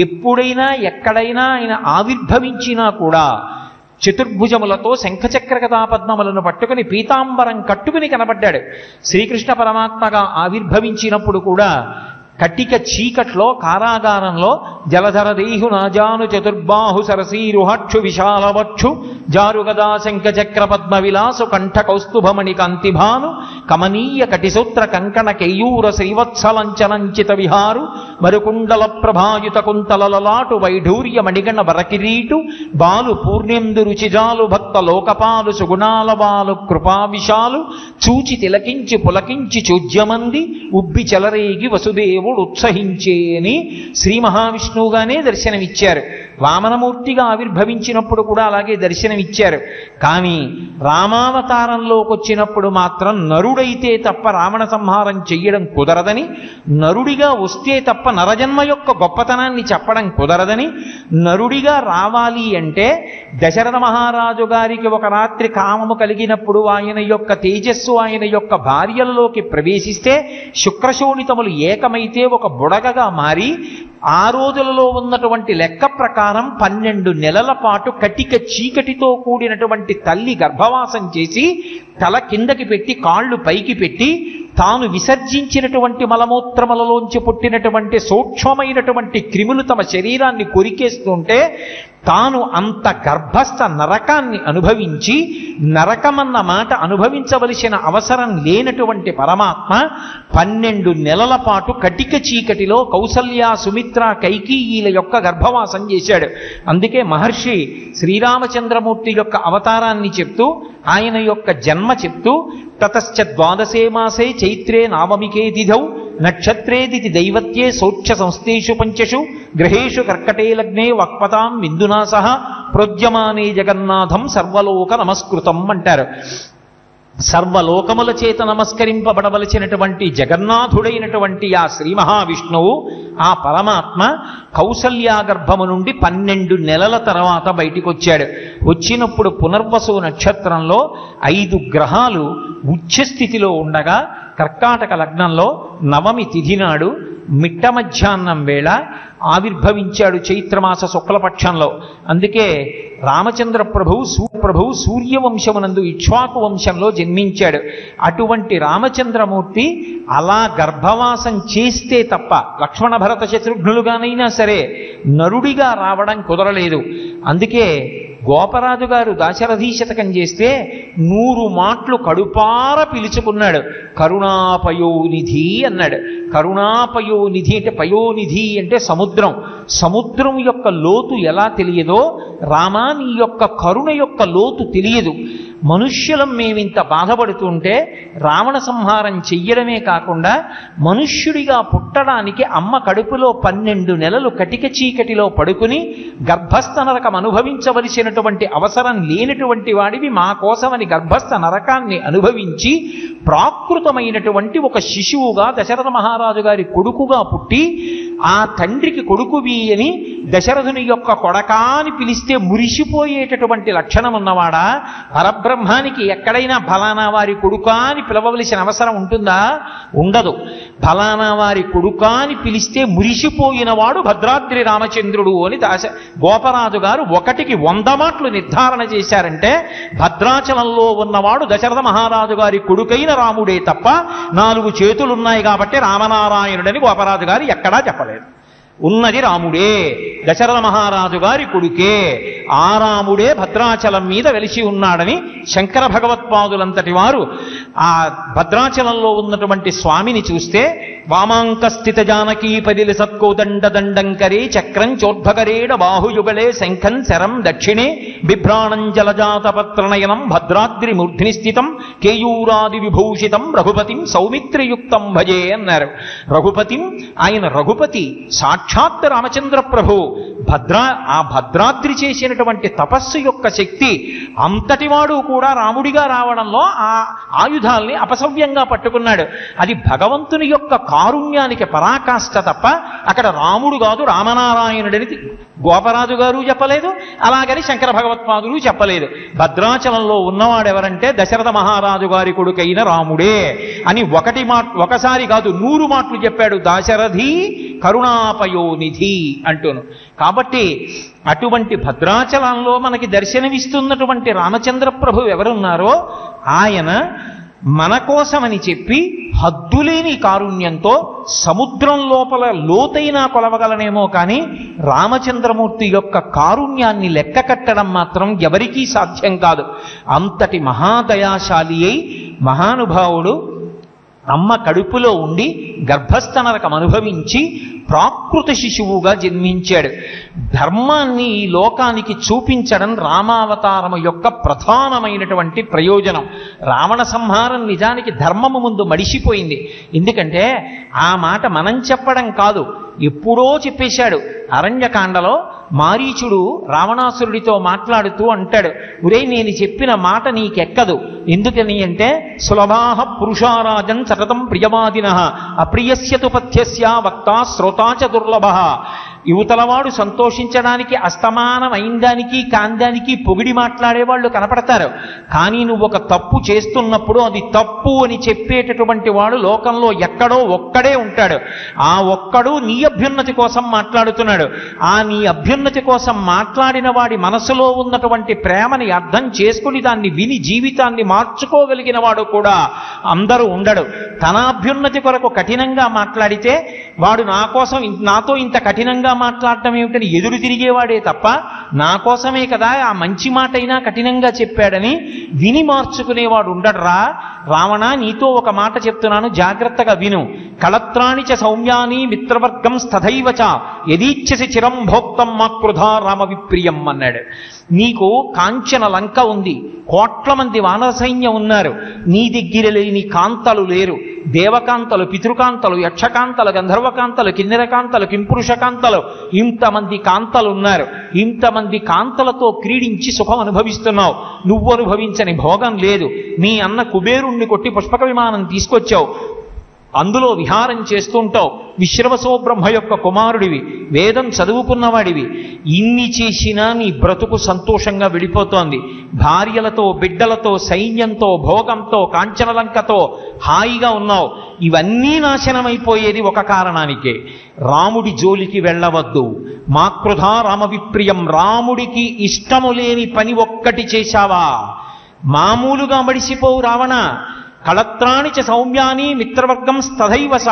ఎప్పుడైనా ఎక్కడైనా ఆయన ఆవిర్భవించినా కూడా చతుర్భుజములతో శంఖచక్ర గదాపద్మములను పట్టుకుని పీతాంబరం కట్టుకుని కనబడ్డాడు. శ్రీకృష్ణ పరమాత్మగా ఆవిర్భవించినప్పుడు కూడా కటిక చీకట్లో కారాగారంలో జలధర దేహు నాజాను చతుర్బాహు సరసీరుహక్షు విశాలవక్షు జారుగదా శంఖచక్ర పద్మ విలాసు కంఠ కౌస్తుభమణి కాంతిభాను కమనీయ కటిసూత్ర కంకణ కేయూర శ్రీవత్సలంచనంచిత విహారు మరుకుండల ప్రభాయుత కుంతలలాటు వైఢూర్య మణిగణ వరకిరీటు బాలు పూర్ణేందు రుచిజాలు భక్త లోకపాలు సుగుణాల బాలు కృపావిశాలు చూచి తిలకించి పులకించి చూజ్యమంది ఉబ్బి చెలరేగి వసుదేవు ఉత్సహించే అని శ్రీ మహావిష్ణువుగానే దర్శనమిచ్చారు. వామనమూర్తిగా ఆవిర్భవించినప్పుడు కూడా అలాగే దర్శనమిచ్చారు. కానీ రామావతారంలోకి వచ్చినప్పుడు మాత్రం నరుడైతే తప్ప రావణ సంహారం చెయ్యడం కుదరదని, నరుడిగా వస్తే తప్ప నరజన్మ యొక్క గొప్పతనాన్ని చెప్పడం కుదరదని, నరుడిగా రావాలి అంటే దశరథ మహారాజు గారికి ఒక రాత్రి కామము కలిగినప్పుడు ఆయన యొక్క తేజస్సు ఆయన యొక్క భార్యల్లోకి ప్రవేశిస్తే శుక్రశోణితములు ఏకమైతే ఒక బుడగగా మారి ఆ రోజులలో ఉన్నటువంటి లెక్క ప్రకారం 12 నెలల పాటు కటిక చీకటితో కూడినటువంటి తల్లి గర్భవాసం చేసి తల కిందకి పెట్టి కాళ్ళు పైకి పెట్టి తాను విసర్జించినటువంటి మలమూత్రములలోంచి పుట్టినటువంటి సూక్ష్మమైనటువంటి క్రిములు తమ శరీరాన్ని కొరికేస్తుంటే తాను అంత గర్భస్థ నరకాన్ని అనుభవించి నరకమన్న మాట అనుభవించవలసిన అవసరం లేనటువంటి పరమాత్మ 12 నెలల పాటు కటిక చీకటిలో కౌసల్య సుమిత్ర కైకేయీల యొక్క గర్భవాసం చేశాడు. అందుకే మహర్షి శ్రీరామచంద్రమూర్తి యొక్క అవతారాన్ని చెప్తూ ఆయన యొక్క జన్మ చెప్తూ తతశ్చ ద్వాదశే మాసే చైత్రే నావమికే తిథౌ నక్షత్రేదితి దైవత్యే సోచ్ఛ సంస్థేషు పంచషు గ్రహేషు కర్కటే లగ్నే వక్పతాం విందునా సహ ప్రోద్యమానే జగన్నాథం సర్వలోక నమస్కృతం అంటారు. సర్వలోకముల చేత నమస్కరింపబడవలసినటువంటి జగన్నాథుడైనటువంటి ఆ శ్రీ మహావిష్ణువు ఆ పరమాత్మ కౌసల్యాగర్భము నుండి 12 నెలల తర్వాత బయటికి వచ్చాడు. వచ్చినప్పుడు పునర్వసు నక్షత్రంలో 5 గ్రహాలు ఉచ్ఛస్థితిలో ఉండగా కర్కాటక లగ్నంలో నవమి తిథి నాడు మిట్ట మధ్యాహ్నం వేళ ఆవిర్భవించాడు చైత్రమాస శుక్లపక్షంలో. అందుకే రామచంద్ర ప్రభువు సూర్యవంశమునందు ఇక్ష్వాకు వంశంలో జన్మించాడు. అటువంటి రామచంద్రమూర్తి అలా గర్భవాసం చేస్తే తప్ప లక్ష్మణ భరత శత్రుఘ్నులుగానైనా సరే నరుడిగా రావడం కుదరలేదు. అందుకే గోపరాజు గారు దాశరథీ శతకం చేస్తే 100 మాటలు కడుపార పిలుచుకున్నాడు. కరుణాపయోనిధి అన్నాడు. కరుణాపయోనిధి అంటే పయోనిధి అంటే సముద్రం. సముద్రం యొక్క లోతు ఎలా తెలియదో రామా నీ యొక్క కరుణ యొక్క లోతు తెలియదు. మనుష్యులం మేమింత బాధపడుతుంటే రావణ సంహారం చెయ్యడమే కాకుండా మనుష్యుడిగా పుట్టడానికి అమ్మ కడుపులో 12 నెలలు కటిక చీకటిలో పడుకుని గర్భస్థ నరకం అనుభవించవలసినటువంటి అవసరం లేనటువంటి వాడివి మా కోసమని గర్భస్థ నరకాన్ని అనుభవించి ప్రాకృతమైనటువంటి ఒక శిశువుగా దశరథ మహారాజు గారి కొడుకుగా పుట్టి ఆ తండ్రికి కొడుకువి అని దశరథుని యొక్క కొడకా అని పిలిస్తే మురిసిపోయేటటువంటి లక్షణం ఉన్నవాడా? పరబ్రహ్మానికి ఎక్కడైనా ఫలానా వారి కొడుకా అని పిలవవలసిన అవసరం ఉంటుందా? ఉండదు. ఫలానా వారి కొడుకా అని పిలిస్తే మురిసిపోయినవాడు భద్రాద్రి రామచంద్రుడు అని గోపరాజు గారు 1కి 100 మాటలు నిర్ధారణ చేశారంటే భద్రాచలంలో ఉన్నవాడు దశరథ మహారాజు గారి కొడుకైన రాముడే తప్ప 4 చేతులున్నాయి కాబట్టి రామనారాయణుడని గోపరాజు గారు ఎక్కడా చెప్పలేదు. ఉన్నది రాముడే, దశరథ మహారాజు గారి కొడుకే. ఆ రాముడే భద్రాచలం మీద వెలిసి ఉన్నాడని శంకర భగవత్పాదులంతటి వారు ఆ భద్రాచలంలో ఉన్నటువంటి స్వామిని చూస్తే వామాంకస్థిత జానకీ పరిలి సత్కోదండ దండంకరే చక్రం చోద్భకరేణ బాహుయుగలే శంఖం శరం దక్షిణే బిభ్రాణం జలజాతపత్రనయనం భద్రాద్రి మూర్ధిని స్థితం కేయూరాది విభూషితం రఘుపతిం సౌమిత్రయుక్తం భజే అన్నారు. రఘుపతిం, ఆయన రఘుపతి సాక్షాత్ రామచంద్ర ప్రభు. ఆ భద్రాద్రి చేసినటువంటి తపస్సు యొక్క శక్తి అంతటివాడు కూడా రాముడిగా రావడంలో ఆ ఆయుధాల్ని అపసవ్యంగా పట్టుకున్నాడు. అది భగవంతుని యొక్క కారుణ్యానికి పరాకాష్ఠ తప్ప అక్కడ రాముడు కాదు రామనారాయణుడని గోపరాజు గారు చెప్పలేదు, అలాగని శంకర భగవత్పాదులు చెప్పలేదు. భద్రాచలంలో ఉన్నవాడెవరంటే దశరథ మహారాజు గారి కొడుకైన రాముడే అని ఒకసారి కాదు 100 మాటలు చెప్పాడు. దాశరథి కరుణాపయోనిధి అంటూను. కాబట్టి అటువంటి భద్రాచలంలో మనకి దర్శనమిస్తున్నటువంటి రామచంద్ర ప్రభు ఎవరున్నారో ఆయన మన కోసమని చెప్పి హద్దులేని కారుణ్యంతో సముద్రం లోపల లోతైనా కొలవగలనేమో కానీ రామచంద్రమూర్తి యొక్క కారుణ్యాన్ని లెక్క కట్టడం మాత్రం ఎవరికీ సాధ్యం కాదు. అంతటి మహాదయాశాలి అయి మహానుభావుడు అమ్మ కడుపులో ఉండి గర్భస్థ నరకం అనుభవించి ప్రాకృత శిశువుగా జన్మించాడు. ధర్మాన్ని ఈ లోకానికి చూపించడం రామావతారము యొక్క ప్రధానమైనటువంటి ప్రయోజనం. రావణ సంహారం నిజానికి ధర్మము ముందు మడిసిపోయింది. ఎందుకంటే ఆ మాట మనం చెప్పడం కాదు, ఎప్పుడో చెప్పేశాడు. అరణ్యకాండలో మారీచుడు రావణాసురుడితో మాట్లాడుతూ అంటాడు, ఒరే నేను చెప్పిన మాట నీకెక్కదు. ఎందుకని అంటే సులభాః పురుషారాజన్ సతతం ప్రియవాదినః అప్రియస్యతు పథ్యస్య వక్తా శ్రోతాచ దుర్లభః. యువతలవాడు సంతోషించడానికి అస్తమానం అయిందానికి కాందానికి పొగిడి మాట్లాడేవాళ్ళు కనపడతారు. కానీ నువ్వు ఒక తప్పు చేస్తున్నప్పుడు అది తప్పు అని చెప్పేటటువంటి వాడు లోకంలో ఎక్కడో ఒక్కడే ఉంటాడు. ఆ ఒక్కడు నీ అభ్యున్నతి కోసం మాట్లాడుతున్నాడు. ఆ నీ అభ్యున్నతి కోసం మాట్లాడిన వాడి మనసులో ఉన్నటువంటి ప్రేమని అర్థం చేసుకుని దాన్ని విని జీవితాన్ని మార్చుకోగలిగిన వాడు కూడా అందరూ ఉండడు. తన అభ్యున్నతి కొరకు కఠినంగా మాట్లాడితే వాడు నాతో ఇంత కఠినంగా మాట్లాడటం ఏమిటని ఎదురు తిరిగేవాడే తప్ప నా కోసమే కదా ఆ మంచి మాట అయినా కఠినంగా చెప్పాడని విని మార్చుకునేవాడు ఉండడరా. రావణ, నీతో ఒక మాట చెప్తున్నాను, జాగ్రత్తగా విను. కళత్రాణి చ సౌమ్యాని మిత్రవర్గం స్థథైవచ యదీచ్ఛసి చిరం భోక్తం మా క్రుధా రామ విప్రియం అన్నాడు. నీకు కాంచన లంక ఉంది, కోట్ల మంది వానర సైన్యం ఉన్నారు, నీ దగ్గర లేని కాంతలు లేరు. దేవకాంతలు, పితృకాంతలు, యక్షకాంతలు, గంధర్వకాంతలు, కిన్నెరకాంతలు, కింపురుషకాంతలు, ఇంతమంది కాంతలు ఉన్నారు. ఇంతమంది కాంతలతో క్రీడించి సుఖం అనుభవిస్తున్నావు. నువ్వు అనుభవించని భోగం లేదు. మీ అన్న కుబేరుణ్ణి కొట్టి పుష్పక విమానం తీసుకొచ్చావు, అందులో విహారం చేస్తుంటావు. విశ్రవసో బ్రహ్మ యొక్క కుమారుడివి, వేదం చదువుకున్నవాడివి. ఇన్ని చేసినా నీ బ్రతుకు సంతోషంగా వెళ్ళిపోతోంది. భార్యలతో, బిడ్డలతో, సైన్యంతో, భోగంతో, కాంచనలంకతో హాయిగా ఉన్నావు. ఇవన్నీ నాశనమైపోయేది ఒక కారణానికే, రాముడి జోలికి వెళ్ళవద్దు. మా క్రుధా రామ విప్రియం. రాముడికి ఇష్టము లేని పని ఒక్కటి చేశావా మామూలుగా మడిసిపోవు రావణ. కళత్రాణి చ సౌమ్యాని మిత్రవర్గం స్థథైవస.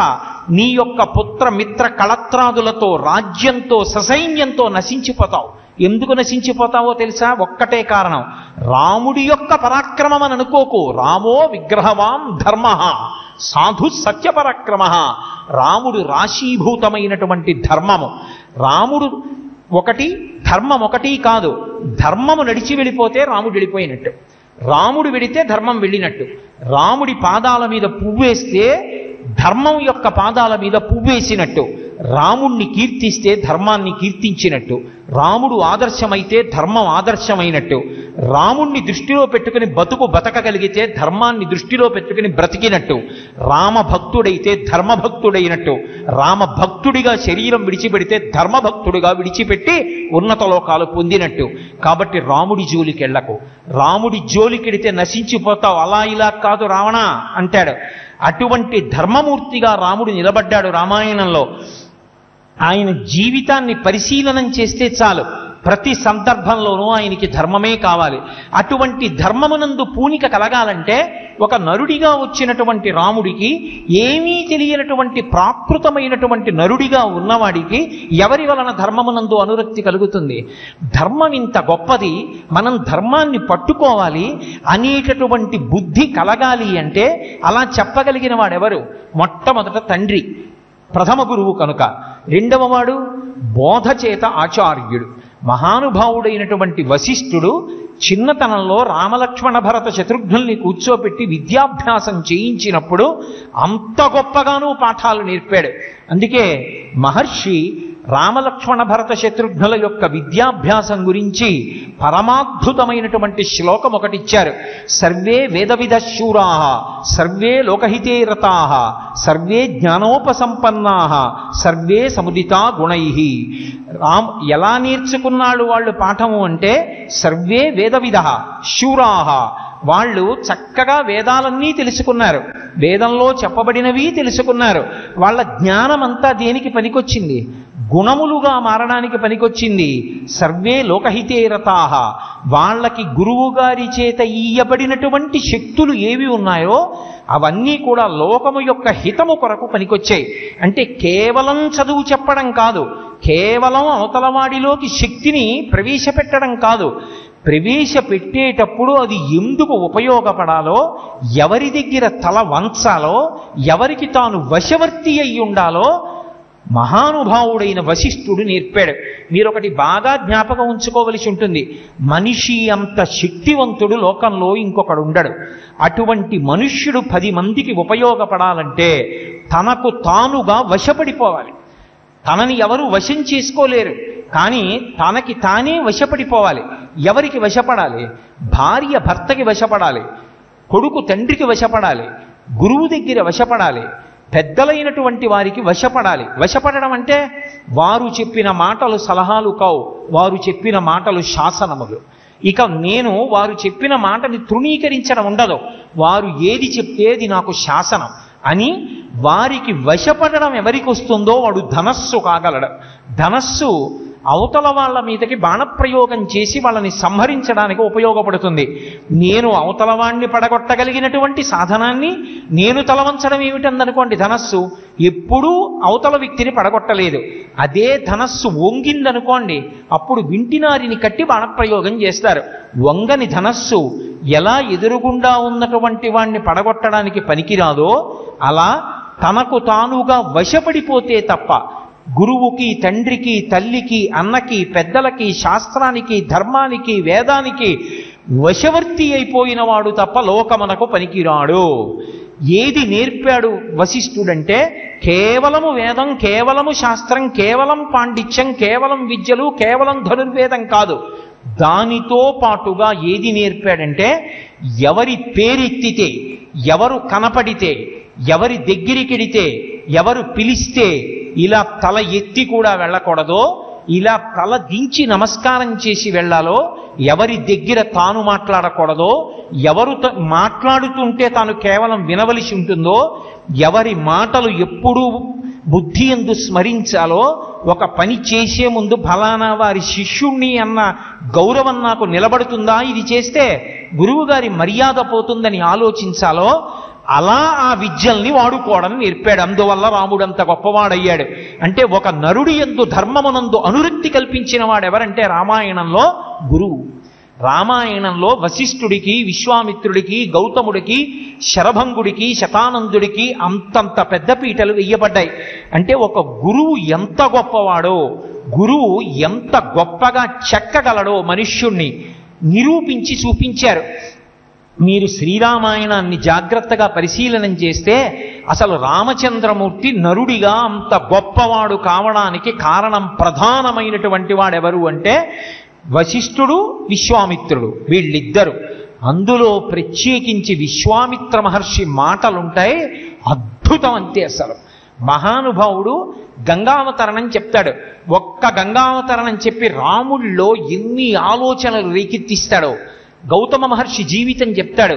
నీ యొక్క పుత్ర మిత్ర కళత్రాదులతో, రాజ్యంతో, ససైన్యంతో నశించిపోతావు. ఎందుకు నశించిపోతావో తెలుసా? ఒక్కటే కారణం, రాముడి యొక్క పరాక్రమం అని అనుకోకు. రామో విగ్రహవాన్ ధర్మ సాధు సత్యపరాక్రమ. రాముడు రాశీభూతమైనటువంటి ధర్మము. రాముడు ఒకటి, ధర్మం ఒకటి కాదు. ధర్మము నడిచి వెళ్ళిపోతే రాముడు వెళ్ళిపోయినట్టు. రాముడు వెడితే ధర్మం వెళ్ళినట్టు. రాముడి పాదాల మీద పువ్వేస్తే ధర్మం యొక్క పాదాల మీద పువ్వేసినట్టు. రాముణ్ణి కీర్తిస్తే ధర్మాన్ని కీర్తించినట్టు. రాముడు ఆదర్శమైతే ధర్మం ఆదర్శమైనట్టు. రాముణ్ణి దృష్టిలో పెట్టుకుని బతకగలిగితే ధర్మాన్ని దృష్టిలో పెట్టుకుని బ్రతికినట్టు. రామభక్తుడైతే ధర్మభక్తుడైనట్టు. రామభక్తుడిగా శరీరం విడిచిపెడితే ధర్మభక్తుడిగా విడిచిపెట్టి ఉన్నత లోకాలు పొందినట్టు. కాబట్టి రాముడి జోలికెళ్లకు. రాముడి జోలికెడితే నశించిపోతావు, అలా ఇలా కాదు రావణ అంటాడు. అటువంటి ధర్మమూర్తిగా రాముడు నిలబడ్డాడు రామాయణంలో. ఆయన జీవితాన్ని పరిశీలనం చేస్తే చాలు, ప్రతి సందర్భంలోనూ ఆయనకి ధర్మమే కావాలి. అటువంటి ధర్మమునందు పూనిక కలగాలంటే ఒక నరుడిగా వచ్చినటువంటి రాముడికి, ఏమీ తెలియనటువంటి ప్రాకృతమైనటువంటి నరుడిగా ఉన్నవాడికి ఎవరి వలన ధర్మమునందు అనురక్తి కలుగుతుంది? ధర్మం ఇంత గొప్పది, మనం ధర్మాన్ని పట్టుకోవాలి అనేటటువంటి బుద్ధి కలగాలి అంటే అలా చెప్పగలిగిన వాడెవరు? మొట్టమొదట తండ్రి, ప్రథమ గురువు కనుక. రెండవ వాడు బోధ చేత ఆచార్యుడు. మహానుభావుడైనటువంటి వశిష్ఠుడు చిన్నతనంలో రామలక్ష్మణ భరత శత్రుఘ్నుల్ని కూర్చోపెట్టి విద్యాభ్యాసం చేయించినప్పుడు అంత గొప్పగానూ పాఠాలు నేర్పాడు. అందుకే మహర్షి రామలక్ష్మణ భరత శత్రుఘ్నుల యొక్క విద్యాభ్యాసం గురించి పరమాద్భుతమైనటువంటి శ్లోకం ఒకటిచ్చారు. సర్వే వేదవిద శూరా, సర్వే లోకహితే రతా, సర్వే జ్ఞానోపసంపన్నా, సర్వే సముదితా గుణై. ఎలా నేర్చుకున్నాడు వాళ్ళు పాఠము అంటే, సర్వే వేదవిద శూరా, వాళ్ళు చక్కగా వేదాలన్నీ తెలుసుకున్నారు, వేదంలో చెప్పబడినవి తెలుసుకున్నారు. వాళ్ళ జ్ఞానమంతా దేనికి పనికొచ్చింది? గుణములుగా మారడానికి పనికొచ్చింది. సర్వే లోకహితే రతాహ, వాళ్ళకి గురువు గారి చేత ఇయ్యబడినటువంటి శక్తులు ఏవి ఉన్నాయో అవన్నీ కూడా లోకము యొక్క హితము కొరకు పనికొచ్చాయి. అంటే కేవలం చదువు చెప్పడం కాదు, కేవలం అవతలవాడిలోకి శక్తిని ప్రవేశపెట్టడం కాదు, ప్రవేశపెట్టేటప్పుడు అది ఎందుకు ఉపయోగపడాలో, ఎవరి దగ్గర తల వంచాలో, ఎవరికి తాను వశవర్తి అయి ఉండాలో మహానుభావుడైన వశిష్ఠుడు నేర్పాడు. మీరొకటి బాగా జ్ఞాపకం ఉంచుకోవలసి ఉంటుంది, మనిషి అంత శక్తివంతుడు లోకంలో ఇంకొకడు ఉండడు. అటువంటి మనుష్యుడు 10 మందికి ఉపయోగపడాలంటే తనకు తానుగా వశపడిపోవాలి. తనని ఎవరు వశం చేసుకోలేరు, కానీ తనకి తానే వశపడిపోవాలి. ఎవరికి వశపడాలి? భార్య భర్తకి వశపడాలి, కొడుకు తండ్రికి వశపడాలి, గురువు దగ్గర వశపడాలి, పెద్దలైనటువంటి వారికి వశపడాలి. వశపడడం అంటే వారు చెప్పిన మాటలు సలహాలు కావు, వారు చెప్పిన మాటలు శాసనములు. ఇక నేను వారు చెప్పిన మాటని తృణీకరించడం ఉండదు, వారు ఏది చెప్తేది నాకు శాసనం అని వారికి వశపడడం ఎవరికి వస్తుందో వాడు ధనస్సు కాగలడు. ధనస్సు అవతల వాళ్ళ మీదకి బాణప్రయోగం చేసి వాళ్ళని సంహరించడానికి ఉపయోగపడుతుంది. నేను అవతల వాణ్ణి పడగొట్టగలిగినటువంటి సాధనాన్ని నేను తలవంచడం ఏమిటందనుకోండి, ధనస్సు ఎప్పుడూ అవతల వ్యక్తిని పడగొట్టలేదు. అదే ధనస్సు వంగిందనుకోండి, అప్పుడు వింటినారిని కట్టి బాణప్రయోగం చేస్తారు. వంగని ధనస్సు ఎలా ఎదురుగుండా ఉన్నటువంటి వాణ్ణి పడగొట్టడానికి పనికిరాదో అలా తనకు తానుగా వశపడిపోతే తప్ప గురువుకి, తండ్రికి, తల్లికి, అన్నకి, పెద్దలకి, శాస్త్రానికి, ధర్మానికి, వేదానికి వశవర్తి అయిపోయిన వాడు తప్ప లోకమునకు పనికిరాడు. ఏది నేర్పాడు వశిష్ఠుడంటే కేవలము వేదం, కేవలము శాస్త్రం, కేవలం పాండిత్యం, కేవలం విద్యలు, కేవలం ధనుర్వేదం కాదు. దానితో పాటుగా ఏది నేర్పాడంటే ఎవరి పేరెత్తితే, ఎవరు కనపడితే, ఎవరి దగ్గరికెడితే, ఎవరు పిలిస్తే ఇలా తల ఎత్తి కూడా వెళ్ళకూడదో, ఇలా తల దించి నమస్కారం చేసి వెళ్ళాలో, ఎవరి దగ్గర తాను మాట్లాడకూడదో, ఎవరు మాట్లాడుతుంటే తాను కేవలం వినవలసి ఉంటుందో, ఎవరి మాటలు ఎప్పుడూ బుద్ధి యందు స్మరించాలో, ఒక పని చేసే ముందు ఫలానా వారి శిష్యుణ్ణి అన్న గౌరవం నాకు నిలబడుతుందా, ఇది చేస్తే గురువుగారి మర్యాద పోతుందని ఆలోచించాలో, అలా ఆ విద్యల్ని వాడుకోవడం నేర్పాడు. అందువల్ల రాముడు అంత గొప్పవాడయ్యాడు. అంటే ఒక నరుడి యందు ధర్మమునందు అనురక్తి కల్పించిన వాడెవరంటే రామాయణంలో గురువు. రామాయణంలో వశిష్ఠుడికి, విశ్వామిత్రుడికి, గౌతముడికి, శరభంగుడికి, శతానందుడికి అంతంత పెద్ద పీటలు వెయ్యబడ్డాయి. అంటే ఒక గురువు ఎంత గొప్పవాడో, గురువు ఎంత గొప్పగా చెక్కగలడో మనుష్యుణ్ణి నిరూపించి చూపించారు. మీరు శ్రీరామాయణాన్ని జాగ్రత్తగా పరిశీలనం చేస్తే అసలు రామచంద్రమూర్తి నరుడిగా అంత గొప్పవాడు కావడానికి కారణం ప్రధానమైనటువంటి వాడెవరు అంటే వశిష్ఠుడు, విశ్వామిత్రుడు, వీళ్ళిద్దరు. అందులో ప్రత్యేకించి విశ్వామిత్ర మహర్షి మాటలుంటాయి, అద్భుతం అంతే. అసలు మహానుభావుడు గంగావతరణం చెప్తాడు. ఒక్క గంగావతరణం చెప్పి రాముల్లో ఎన్ని ఆలోచనలు రేకెత్తిస్తాడో, గౌతమ మహర్షి జీవితం చెప్తాడు,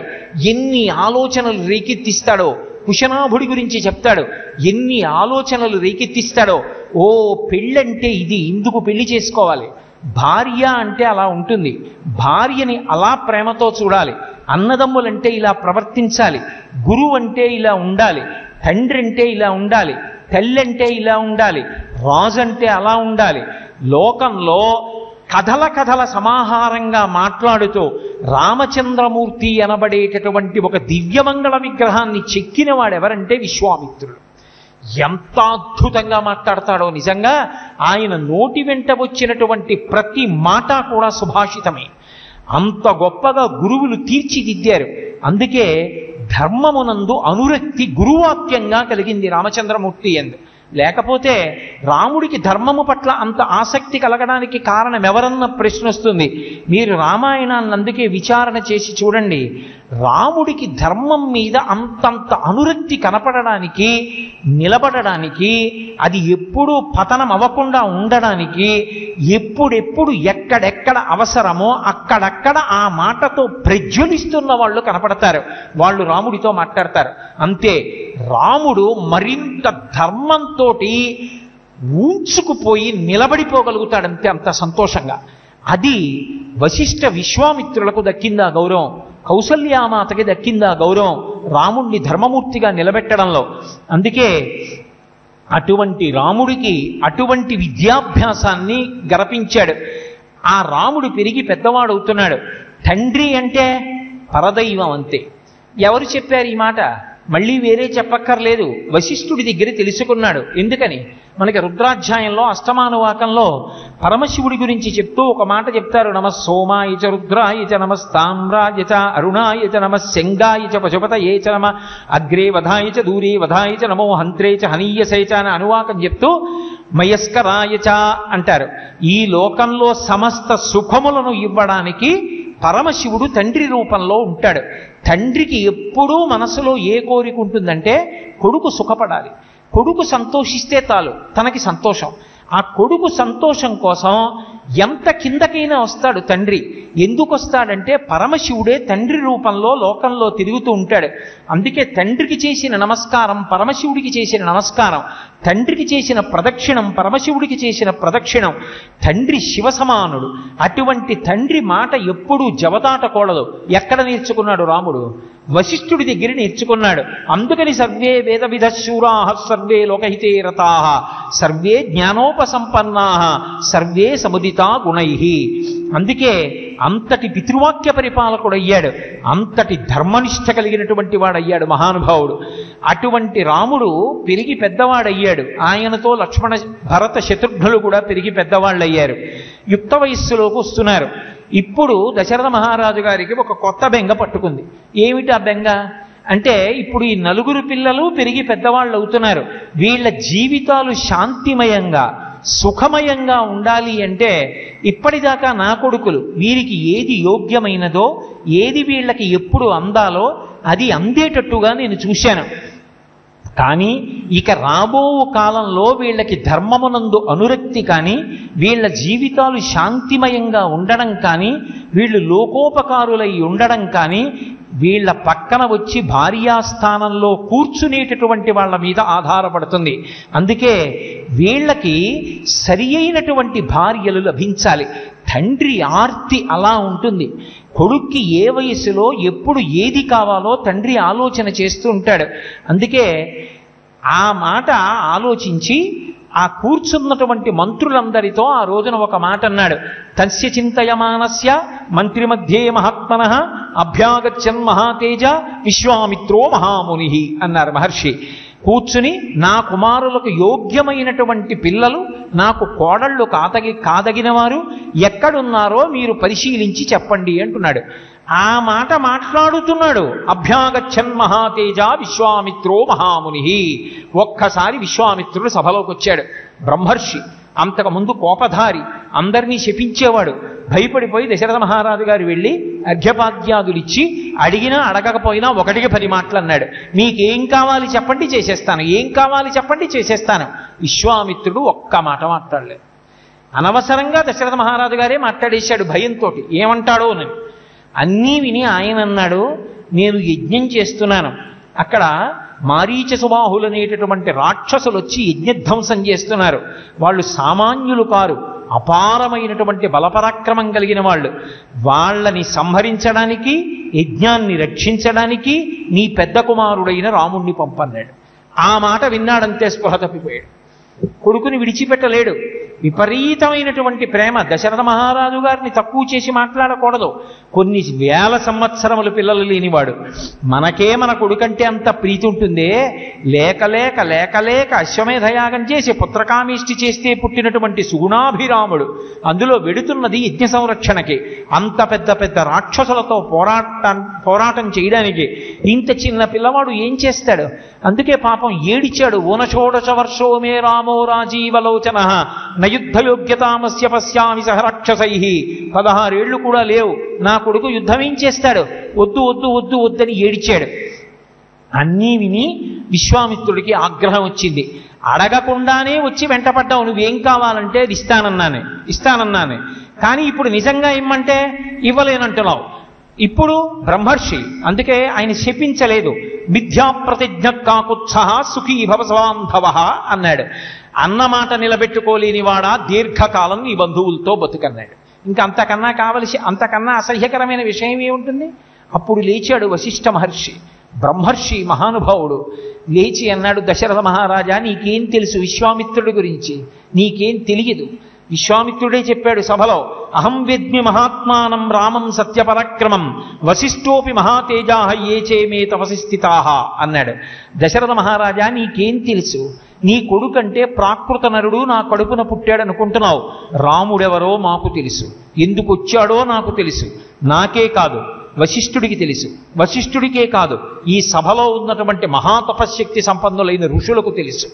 ఎన్ని ఆలోచనలు రేకెత్తిస్తాడో, కుశనాభుడి గురించి చెప్తాడు, ఎన్ని ఆలోచనలు రేకెత్తిస్తాడో. ఓ పెళ్ళంటే ఇది, ఇందుకు పెళ్లి చేసుకోవాలి, భార్య అంటే అలా ఉంటుంది, భార్యని అలా ప్రేమతో చూడాలి, అన్నదమ్ములంటే ఇలా ప్రవర్తించాలి, గురువు అంటే ఇలా ఉండాలి, తండ్రి అంటే ఇలా ఉండాలి, తల్లి అంటే ఇలా ఉండాలి, రాజు అంటే అలా ఉండాలి. లోకంలో కథల కథల సమాహారంగా మాట్లాడుతూ రామచంద్రమూర్తి అనబడేటటువంటి ఒక దివ్యమంగళ విగ్రహాన్ని చెక్కిన వాడెవరంటే విశ్వామిత్రుడు. ఎంత అద్భుతంగా మాట్లాడతాడో నిజంగా. ఆయన నోటి వెంట వచ్చినటువంటి ప్రతి మాట కూడా సుభాషితమే. అంత గొప్పగా గురువులు తీర్చిదిద్దారు. అందుకే ధర్మమునందు అనురక్తి గురువాక్యంగా కలిగింది రామచంద్రమూర్తి ఎందు. లేకపోతే రాముడికి ధర్మము పట్ల అంత ఆసక్తి కలగడానికి కారణం ఎవరన్న ప్రశ్న వస్తుంది. మీరు రామాయణాన్ని అందుకే విచారణ చేసి చూడండి. రాముడికి ధర్మం మీద అంతంత అనురక్తి కనపడడానికి, నిలబడడానికి, అది ఎప్పుడూ పతనం అవ్వకుండా ఉండడానికి, ఎప్పుడెప్పుడు ఎక్కడెక్కడ అవసరమో అక్కడక్కడ ఆ మాటతో ప్రజ్వలిస్తున్న వాళ్ళు కనపడతారు. వాళ్ళు రాముడితో మాట్లాడతారు. అంతే, రాముడు మరింత ధర్మంతో ఊంచుకుపోయి నిలబడిపోగలుగుతాడంతే, అంత సంతోషంగా. అది వశిష్ఠ విశ్వామిత్రులకు దక్కిందా గౌరవం, కౌసల్యామాతకి దక్కిందా గౌరవం, రాముణ్ణి ధర్మమూర్తిగా నిలబెట్టడంలో. అందుకే అటువంటి రాముడికి అటువంటి విద్యాభ్యాసాన్ని గరపించాడు. ఆ రాముడు పెరిగి పెద్దవాడవుతున్నాడు. తండ్రి అంటే పరదైవం అంతే. ఎవరు చెప్పారు ఈ మాట? మళ్ళీ వేరే చెప్పక్కర్లేదు, వశిష్ఠుడి దగ్గర తెలుసుకున్నాడు. ఎందుకని? మనకి రుద్రాధ్యాయంలో అష్టమానువాకంలో పరమశివుడి గురించి చెప్తూ ఒక మాట చెప్తారు. నమ సోమాయ చ రుద్రాయ చ నమస్తామ్రాయ చ అరుణాయ చ నమ శంగాయ చ పశుపతయే చ నమ అగ్రే వధాయ చ దూరే వధాయ చ నమో హంత్రే చ హనీయసే చ అని అనువాకం చెప్తూ మయస్కరాయ చ అంటారు. ఈ లోకంలో సమస్త సుఖములను ఇవ్వడానికి పరమశివుడు తండ్రి రూపంలో ఉంటాడు. తండ్రికి ఎప్పుడూ మనసులో ఏ కోరిక ఉంటుందంటే కొడుకు సుఖపడాలి, కొడుకు సంతోషిస్తే చాలు తనకి సంతోషం. ఆ కొడుకు సంతోషం కోసం ఎంత కిందకైనా వస్తాడు తండ్రి. ఎందుకు వస్తాడంటే పరమశివుడే తండ్రి రూపంలో లోకంలో తిరుగుతూ ఉంటాడు. అందుకే తండ్రికి చేసిన నమస్కారం పరమశివుడికి చేసిన నమస్కారం, తండ్రికి చేసిన ప్రదక్షిణం పరమశివుడికి చేసిన ప్రదక్షిణం. తండ్రి శివ సమానుడు. అటువంటి తండ్రి మాట ఎప్పుడూ జవదాటకూడదు. ఎక్కడ నేర్చుకున్నాడు రాముడు? వశిష్ఠుడి దగ్గర నేర్చుకున్నాడు. అందుకని సర్వే వేద విధ శూరాః సర్వే లోకహితే రతాః సర్వే జ్ఞానోపసంపన్నాః సర్వే సముదితా గుణైః. అందుకే అంతటి పితృవాక్య పరిపాలకుడయ్యాడు, అంతటి ధర్మనిష్ట కలిగినటువంటి వాడయ్యాడు మహానుభావుడు. అటువంటి రాముడు పెరిగి పెద్దవాడయ్యాడు. ఆయనతో లక్ష్మణ భరత శత్రుఘ్నులు కూడా పెరిగి పెద్దవాళ్ళయ్యారు. యుక్త వయస్సులోకి వస్తున్నారు. ఇప్పుడు దశరథ మహారాజు గారికి ఒక కొత్త బెంగ పట్టుకుంది. ఏమిటి ఆ బెంగ అంటే, ఇప్పుడు ఈ నలుగురు పిల్లలు పెరిగి పెద్దవాళ్ళు అవుతున్నారు. వీళ్ళ జీవితాలు శాంతిమయంగా సుఖమయంగా ఉండాలి అంటే ఇప్పటిదాకా నా కొడుకులు వీరికి ఏది యోగ్యమైనదో, ఏది వీళ్ళకి ఎప్పుడు అందాలో అది అందేటట్టుగా నేను చూశాను. కానీ ఇక రాబో కాలంలో వీళ్ళకి ధర్మమునందు అనురక్తి కానీ, వీళ్ళ జీవితాలు శాంతిమయంగా ఉండడం కానీ, వీళ్ళు లోకోపకారులై ఉండడం కానీ, వీళ్ళ పక్కన వచ్చి భార్యాస్థానంలో కూర్చునేటటువంటి వాళ్ళ మీద ఆధారపడుతుంది. అందుకే వీళ్ళకి సరి అయినటువంటి భార్యలు లభించాలి. తండ్రి ఆర్తి అలా ఉంటుంది. కొడుక్కి ఏ వయసులో ఎప్పుడు ఏది కావాలో తండ్రి ఆలోచన చేస్తూ ఉంటాడు. అందుకే ఆ మాట ఆలోచించి ఆ కూర్చున్నటువంటి మంత్రులందరితో ఆ రోజున ఒక మాట అన్నాడు. తస్య చింతయమానస్య మంత్రి మధ్యే మహాత్మనః అభ్యాగచ్చన్ మహాతేజ విశ్వామిత్రో మహాముని అన్నారు మహర్షి. కూర్చుని, నా కుమారులకు యోగ్యమైనటువంటి పిల్లలు, నాకు కోడళ్ళు కాదగిన వారు ఎక్కడున్నారో మీరు పరిశీలించి చెప్పండి అంటున్నాడు. ఆ మాట మాట్లాడుతున్నాడు. అభ్యాగచ్చన్ మహాతేజ విశ్వామిత్రో మహాముని. ఒక్కసారి విశ్వామిత్రుడు సభలోకి వచ్చాడు. బ్రహ్మర్షి, అంతకుముందు కోపధారి, అందరినీ శపించేవాడు. భయపడిపోయి దశరథ మహారాజు గారు వెళ్ళి అర్ఘ్యపాద్యాదులిచ్చి అడిగినా అడగకపోయినా 1కి 10 మాటలు అన్నాడు. మీకేం కావాలి చెప్పండి చేసేస్తాను, ఏం కావాలి చెప్పండి చేసేస్తాను. విశ్వామిత్రుడు ఒక్క మాట మాట్లాడలేదు. అనవసరంగా దశరథ మహారాజు గారే మాట్లాడేశాడు భయంతో. ఏమంటాడో అని అన్నీ విని ఆయన అన్నాడు, నేను యజ్ఞం చేస్తున్నాను, అక్కడ మారీచ సుబాహులు అనేటటువంటి రాక్షసులు వచ్చి యజ్ఞధ్వంసం చేస్తున్నారు. వాళ్ళు సామాన్యులు కారు, అపారమైనటువంటి బలపరాక్రమం కలిగిన వాళ్ళు. వాళ్ళని సంహరించడానికి, యజ్ఞాన్ని రక్షించడానికి నీ పెద్ద కుమారుడైన రాముణ్ణి పంపన్నాడు. ఆ మాట విన్నాడంతే స్పృహ తప్పిపోయాడు. కొడుకుని విడిచిపెట్టలేడు. విపరీతమైనటువంటి ప్రేమ. దశరథ మహారాజు గారిని తక్కువ చేసి మాట్లాడకూడదు. కొన్ని వేల సంవత్సరములు పిల్లలు లేనివాడు. మనకే మన కొడుకంటే అంత ప్రీతి ఉంటుందే. లేక లేక లేక లేక అశ్వమేధయాగం చేసి పుత్రకామేష్టి చేస్తే పుట్టినటువంటి సుగుణాభిరాముడు అందులో వెడుతున్నది యజ్ఞ సంరక్షణకి. అంత పెద్ద పెద్ద రాక్షసులతో పోరాటం చేయడానికి ఇంత చిన్న పిల్లవాడు ఏం చేస్తాడు? అందుకే పాపం ఏడిచాడు. ఊనషోడశ వర్షో మే రామో రాజీవలోచన నయుద్ధయోగ్యతామస్య పశ్యామి సహ రాక్షసై. 16 ఏళ్లు కూడా లేవు, నా కొడుకు యుద్ధం ఏం చేస్తాడు? వద్దు వద్దు వద్దు వద్దని ఏడిచాడు. అన్నీ విని విశ్వామిత్రుడికి ఆగ్రహం వచ్చింది. అడగకుండానే వచ్చి వెంటపడ్డావు, నువ్వేం కావాలంటే అది ఇస్తానన్నాను, కానీ ఇప్పుడు నిజంగా ఇమ్మంటే ఇవ్వలేనంటున్నావు. ఇప్పుడు బ్రహ్మర్షి, అందుకే ఆయన శపించలేదు. మిథ్యా ప్రతిజ్ఞ కాకుత్సహ సుఖీ భవసవాంధవ అన్నాడు. అన్నమాట నిలబెట్టుకోలేని వాడా దీర్ఘకాలం నీ బంధువులతో బతుకన్నాడు. ఇంకా అంతకన్నా అసహ్యకరమైన విషయం ఏముంటుంది? అప్పుడు లేచాడు వశిష్ఠ మహర్షి, బ్రహ్మర్షి మహానుభావుడు. లేచి అన్నాడు, దశరథ మహారాజా, నీకేం తెలుసు విశ్వామిత్రుడి గురించి? నీకేం తెలియదు. విశ్వామిత్రుడే చెప్పాడు సభలో, అహం వేద్మి మహాత్మానం రామం సత్యపరాక్రమం వశిష్ఠోపి మహాతేజా ఏ చేమే తపసి స్థితాః అన్నాడు. దశరథ మహారాజా, నీకేం తెలుసు? నీ కొడుకంటే ప్రాకృత నరుడు నా కడుపున పుట్టాడు అనుకుంటున్నావు. రాముడెవరో మాకు తెలుసు, ఎందుకు వచ్చాడో నాకు తెలుసు. నాకే కాదు, వశిష్ఠుడికి తెలుసు. వశిష్ఠుడికే కాదు, ఈ సభలో ఉన్నటువంటి మహాతపశక్తి సంపన్నులైన ఋషులకు తెలుసు.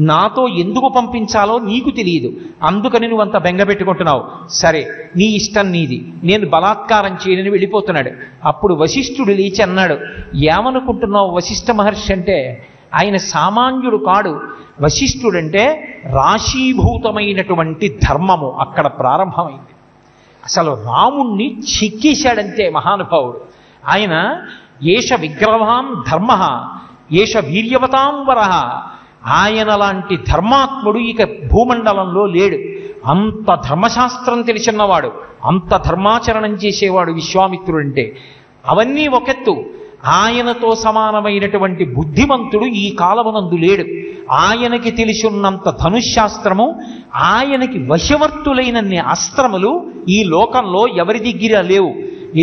నాతో ఎందుకు పంపించాలో నీకు తెలియదు, అందుకని నువ్వు అంత బెంగ పెట్టుకుంటున్నావు. సరే, నీ ఇష్టం నీది, నేను బలాత్కారం చేయనని వెళ్ళిపోతున్నాడు. అప్పుడు వశిష్ఠుడు లేచి అన్నాడు, ఏమనుకుంటున్నావు వశిష్ఠ మహర్షి అంటే? ఆయన సామాన్యుడు కాడు. వశిష్ఠుడంటే రాశీభూతమైనటువంటి ధర్మము అక్కడ ప్రారంభమైంది. అసలు రాముణ్ణి చిక్కేశాడంతే మహానుభావుడు. ఆయన ఏష విగ్రహాం ధర్మ, ఏష వీర్యవతాం వరః. ఆయన లాంటి ధర్మాత్ముడు ఇక భూమండలంలో లేడు. అంత ధర్మశాస్త్రం తెలిసిన్నవాడు, అంత ధర్మాచరణం చేసేవాడు విశ్వామిత్రుడంటే. అవన్నీ ఒకెత్తు, ఆయనతో సమానమైనటువంటి బుద్ధిమంతుడు ఈ కాలమునందు లేడు. ఆయనకి తెలిసినంత ధనుశాస్త్రము, ఆయనకి వశవర్తులైనన్ని అస్త్రములు ఈ లోకంలో ఎవరి దగ్గర లేవు.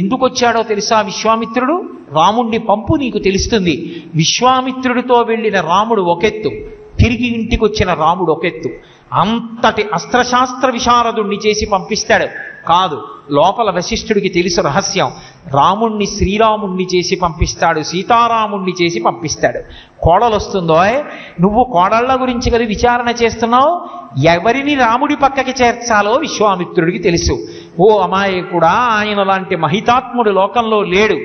ఎందుకు వచ్చాడో తెలుసా విశ్వామిత్రుడు? రాముణ్ణి పంపు, నీకు తెలుస్తుంది. విశ్వామిత్రుడితో వెళ్ళిన రాముడు ఒకెత్తు, తిరిగి ఇంటికి వచ్చిన రాముడు ఒకెత్తు. అంతటి అస్త్రశాస్త్ర విశారదుణ్ణి చేసి పంపిస్తాడు కాదు. లోపల వశిష్ఠుడికి తెలుసు రహస్యం. రాముణ్ణి శ్రీరాముణ్ణి చేసి పంపిస్తాడు, సీతారాముణ్ణి చేసి పంపిస్తాడు. కోడలు వస్తుందో, నువ్వు కోడళ్ల గురించి కదా విచారణ చేస్తున్నావు, ఎవరిని రాముడి పక్కకి చేర్చాలో విశ్వామిత్రుడికి తెలుసు. ఓ అమ్మాయి కూడా ఆయన లాంటి మహితాత్ముడు లోకంలో లేడు,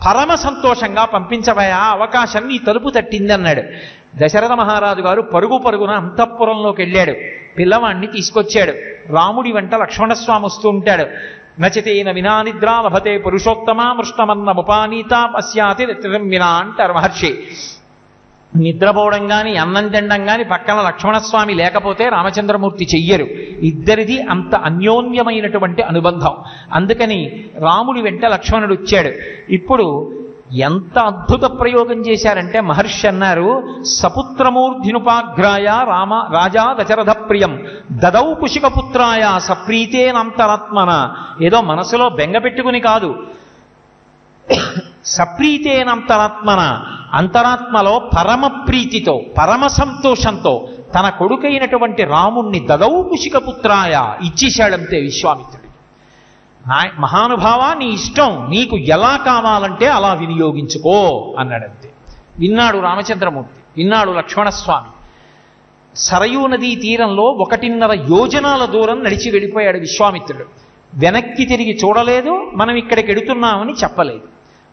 పరమ సంతోషంగా పంపించబోయా, అవకాశం నీ తలుపు తట్టిందన్నాడు. దశరథ మహారాజు గారు పరుగు పరుగున అంతఃపురంలోకి వెళ్ళాడు. పిల్లవాణ్ణి తీసుకొచ్చాడు. రాముడి వెంట లక్ష్మణస్వామి వస్తూ ఉంటాడు. నచతేన వినా నిద్రా లభతే పురుషోత్తమా మృష్టమన్న ముపానీత పశ్యాతి వినా అంటారు మహర్షి. నిద్రపోవడం కానీ అన్నం తినడం కానీ పక్కన లక్ష్మణస్వామి లేకపోతే రామచంద్రమూర్తి చెయ్యరు. ఇద్దరిది అంత అన్యోన్యమైనటువంటి అనుబంధం. అందుకని రాముడి వెంట లక్ష్మణుడు వచ్చాడు. ఇప్పుడు ఎంత అద్భుత ప్రయోగం చేశారంటే మహర్షి అన్నారు, సపుత్రమూర్ధినుపాగ్రాయ రాజా దశరథ ప్రియం దదౌ కుశికపుత్రాయ సప్రీతేనంతరాత్మన. ఏదో మనసులో బెంగ పెట్టుకుని కాదు, సప్రీతేనంతరాత్మన, అంతరాత్మలో పరమ ప్రీతితో పరమ సంతోషంతో తన కొడుకైనటువంటి రాముణ్ణి దదౌ కుశికపుత్రాయ ఇచ్చేశాడంతే విశ్వామిత్రుడికి. మహానుభావా నీ ఇష్టం, నీకు ఎలా కావాలంటే అలా వినియోగించుకో అన్నాడంతే. విన్నాడు రామచంద్రమూర్తి, విన్నాడు లక్ష్మణస్వామి. సరయూ నదీ తీరంలో 1.5 యోజనాల దూరం నడిచి వెళ్ళిపోయాడు విశ్వామిత్రుడు. వెనక్కి తిరిగి చూడలేదు, మనం ఇక్కడికి వెడుతున్నామని చెప్పలేదు.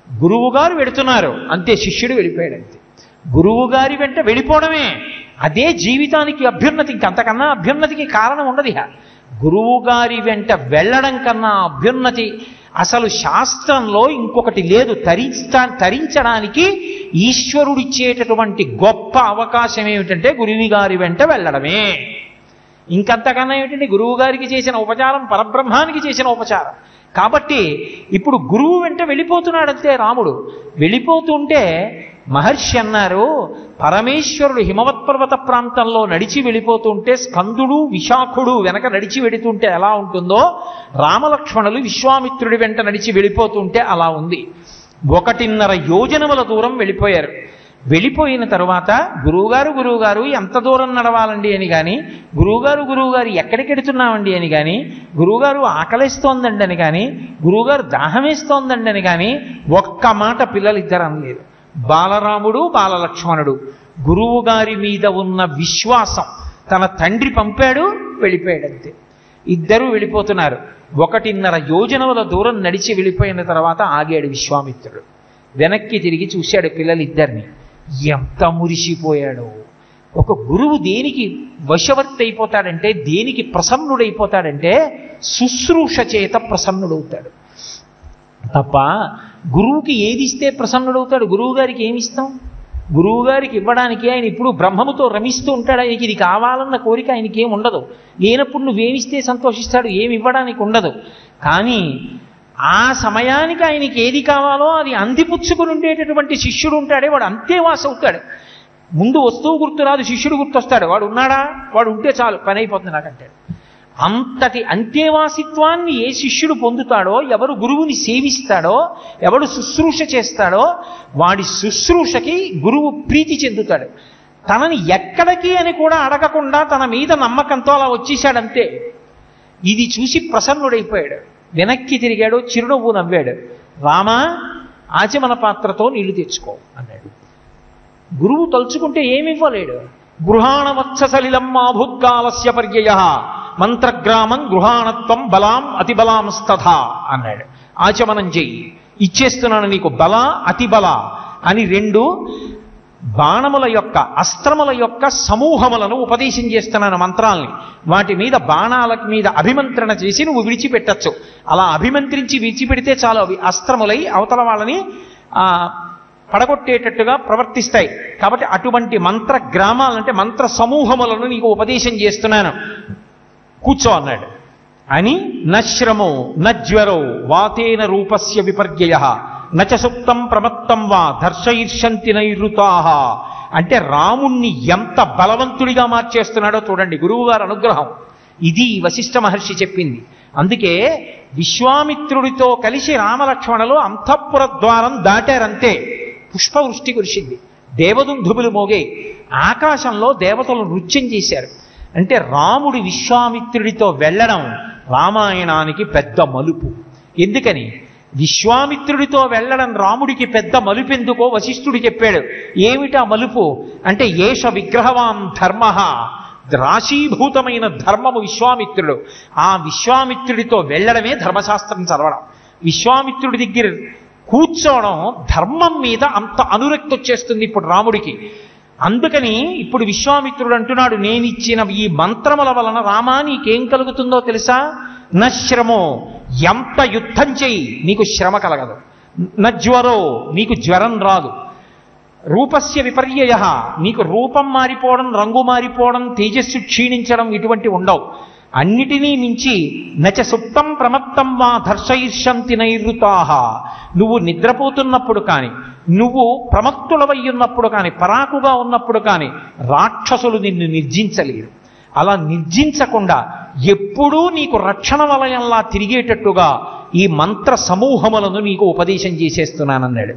గురువుగారు వెడుతున్నారు అంతే, శిష్యుడు వెళ్ళిపోయాడు అంతే. గురువుగారి వెంట వెళ్ళిపోవడమే అదే జీవితానికి అభ్యున్నతి, ఇంకంతకన్నా అభ్యున్నతికి కారణం ఉండదు. గురువుగారి వెంట వెళ్ళడం కన్నా అభ్యున్నతి అసలు శాస్త్రంలో ఇంకొకటి లేదు. తరించడానికి ఈశ్వరుడిచ్చేటటువంటి గొప్ప అవకాశం ఏమిటంటే గురువు గారి వెంట వెళ్ళడమే. ఇంకంతకన్నా ఏమిటంటే గురువు గారికి చేసిన ఉపచారం పరబ్రహ్మానికి చేసిన ఉపచారం. కాబట్టి ఇప్పుడు గురువు వెంట వెళ్ళిపోతున్నాడంతే రాముడు. వెళ్ళిపోతుంటే మహర్షి అన్నారు, పరమేశ్వరుడు హిమవత్పర్వత ప్రాంతంలో నడిచి వెళ్ళిపోతుంటే స్కందుడు విశాఖుడు వెనక నడిచి వెడుతుంటే ఎలా ఉంటుందో రామలక్ష్మణులు విశ్వామిత్రుడి వెంట నడిచి వెళ్ళిపోతుంటే అలా ఉంది. 1.5 యోజనముల దూరం వెళ్ళిపోయారు. వెళ్ళిపోయిన తరువాత గురువుగారు ఎంత దూరం నడవాలండి అని కానీ, గురువుగారు ఎక్కడికి వెడుతున్నామండి అని కానీ, గురువుగారు ఆకలిస్తోందండి అని కానీ, గురువుగారు దాహమేస్తోందండి అని కానీ ఒక్క మాట పిల్లలిద్దరు అనలేదు. బాలరాముడు బాలలక్ష్మణుడు గురువుగారి మీద ఉన్న విశ్వాసం, తన తండ్రి పంపాడు వెళ్ళిపోయాడంతే. ఇద్దరూ వెళ్ళిపోతున్నారు. 1.5 యోజనముల దూరం నడిచి వెళ్ళిపోయిన తర్వాత ఆగాడు విశ్వామిత్రుడు. వెనక్కి తిరిగి చూశాడు పిల్లలిద్దరిని. ఎంత మురిసిపోయాడో. ఒక గురువు దేనికి వశవర్తి అయిపోతాడంటే, దేనికి ప్రసన్నుడైపోతాడంటే శుశ్రూష చేత ప్రసన్నుడవుతాడు తప్ప గురువుకి ఏది ఇస్తే ప్రసన్నుడవుతాడు? గురువు గారికి ఏమిస్తాం? గురువు గారికి ఇవ్వడానికి ఆయన ఇప్పుడు బ్రహ్మముతో రమిస్తూ ఉంటాడు. ఆయనకి ఇది కావాలన్న కోరిక ఆయనకి ఏమి ఉండదు. లేనప్పుడు నువ్వేమిస్తే సంతోషిస్తాడు? ఏమి ఇవ్వడానికి ఉండదు. కానీ ఆ సమయానికి ఆయనకి ఏది కావాలో అది అందిపుచ్చుకుని ఉండేటటువంటి శిష్యుడు ఉంటాడే, వాడు అంతేవాస అవుతాడు. ముందు వస్తువు గుర్తురాదు, శిష్యుడు గుర్తొస్తాడు. వాడు ఉన్నాడా? వాడు ఉంటే చాలు, పని అయిపోతుంది నాకంటాడు. అంతటి అంత్యవాసిత్వాన్ని ఏ శిష్యుడు పొందుతాడో, ఎవరు గురువుని సేవిస్తాడో, ఎవడు శుశ్రూష చేస్తాడో వాడి శుశ్రూషకి గురువు ప్రీతి చెందుతాడు. తనని ఎక్కడికి అని కూడా అడగకుండా తన మీద నమ్మకంతో అలా వచ్చేశాడంతే. ఇది చూసి ప్రసన్నుడైపోయాడు. వెనక్కి తిరిగాడు, చిరునవ్వు నవ్వాడు. రామా, ఆచమన పాత్రతో నీళ్లు తెచ్చుకో అన్నాడు. గురువు తలుచుకుంటే ఏమివ్వలేడు. గృహాణవత్ససలిలమ్మాభూత్కాలస్య పర్యయ మంత్రగ్రామం గృహాణత్వం బలాం అతిబలాంస్తథా అన్నాడు. ఆచమనం చెయ్యి, ఇచ్చేస్తున్నాను నీకు బల అతిబల అని 2 బాణముల యొక్క అస్త్రముల యొక్క సమూహములను ఉపదేశం చేస్తున్నాను, మంత్రాల్ని. వాటి మీద బాణాల మీద అభిమంత్రణ చేసి నువ్వు విడిచిపెట్టచ్చు. అలా అభిమంత్రించి విడిచిపెడితే చాలు, అవి అస్త్రములై అవతల వాళ్ళని పడగొట్టేటట్టుగా ప్రవర్తిస్తాయి. కాబట్టి అటువంటి మంత్ర గ్రామాలంటే మంత్ర సమూహములను నీకు ఉపదేశం చేస్తున్నాను, కూర్చో అన్నాడు. అని నశ్రమో నజ్వరో వాతేన రూపస్య విపర్యయ నచ సుప్తం ప్రమత్తం వా దర్శయిర్షంతి నైరుతాహ అంటే రాముణ్ణి ఎంత బలవంతుడిగా మార్చేస్తున్నాడో చూడండి గురువుగారి అనుగ్రహం. ఇది వశిష్ఠ మహర్షి చెప్పింది. అందుకే విశ్వామిత్రుడితో కలిసి రామలక్ష్మణులు అంతఃపుర ద్వారం దాటారంతే, పుష్పవృష్టి కురిసింది, దేవదుందుబులు మోగే, ఆకాశంలో దేవతలు నృత్యం చేశారు. అంటే రాముడి విశ్వామిత్రుడితో వెళ్ళడం రామాయణానికి పెద్ద మలుపు. ఎందుకని? విశ్వామిత్రుడితో వెళ్ళడం రాముడికి పెద్ద మలుపు ఎందుకో వశిష్ఠుడు చెప్పాడు. ఏమిటా మలుపు అంటే, ఏష విగ్రహవాన్ ధర్మ, రాశీభూతమైన ధర్మము విశ్వామిత్రుడు. ఆ విశ్వామిత్రుడితో వెళ్ళడమే ధర్మశాస్త్రం చదవడం. విశ్వామిత్రుడి దగ్గర కూర్చోవడం ధర్మం మీద అంత అనురక్తి వచ్చేస్తుంది ఇప్పుడు రాముడికి. అందుకని ఇప్పుడు విశ్వామిత్రుడు అంటున్నాడు, నేనిచ్చిన ఈ మంత్రముల వలన రామా నీకేం కలుగుతుందో తెలుసా? నశ్రమో, ఎంత యుద్ధం చెయ్యి నీకు శ్రమ కలగదు. నజ్వరో, నీకు జ్వరం రాదు. రూపస్య విపర్యయ, నీకు రూపం మారిపోవడం, రంగు మారిపోవడం, తేజస్సు క్షీణించడం ఇటువంటి ఉండవు. అన్నిటినీ మించి నచ సుప్తం ప్రమత్తం వా దర్శయిర్షంతి నైరుతాహ, నువ్వు నిద్రపోతున్నప్పుడు కానీ, నువ్వు ప్రమత్తులవై ఉన్నప్పుడు కానీ, పరాకుగా ఉన్నప్పుడు కానీ రాక్షసులు నిన్ను నిర్జించలేరు. అలా నిర్జించకుండా ఎప్పుడూ నీకు రక్షణ వలయంలా తిరిగేటట్టుగా ఈ మంత్ర సమూహములను నీకు ఉపదేశం చేసేస్తున్నానన్నాడు.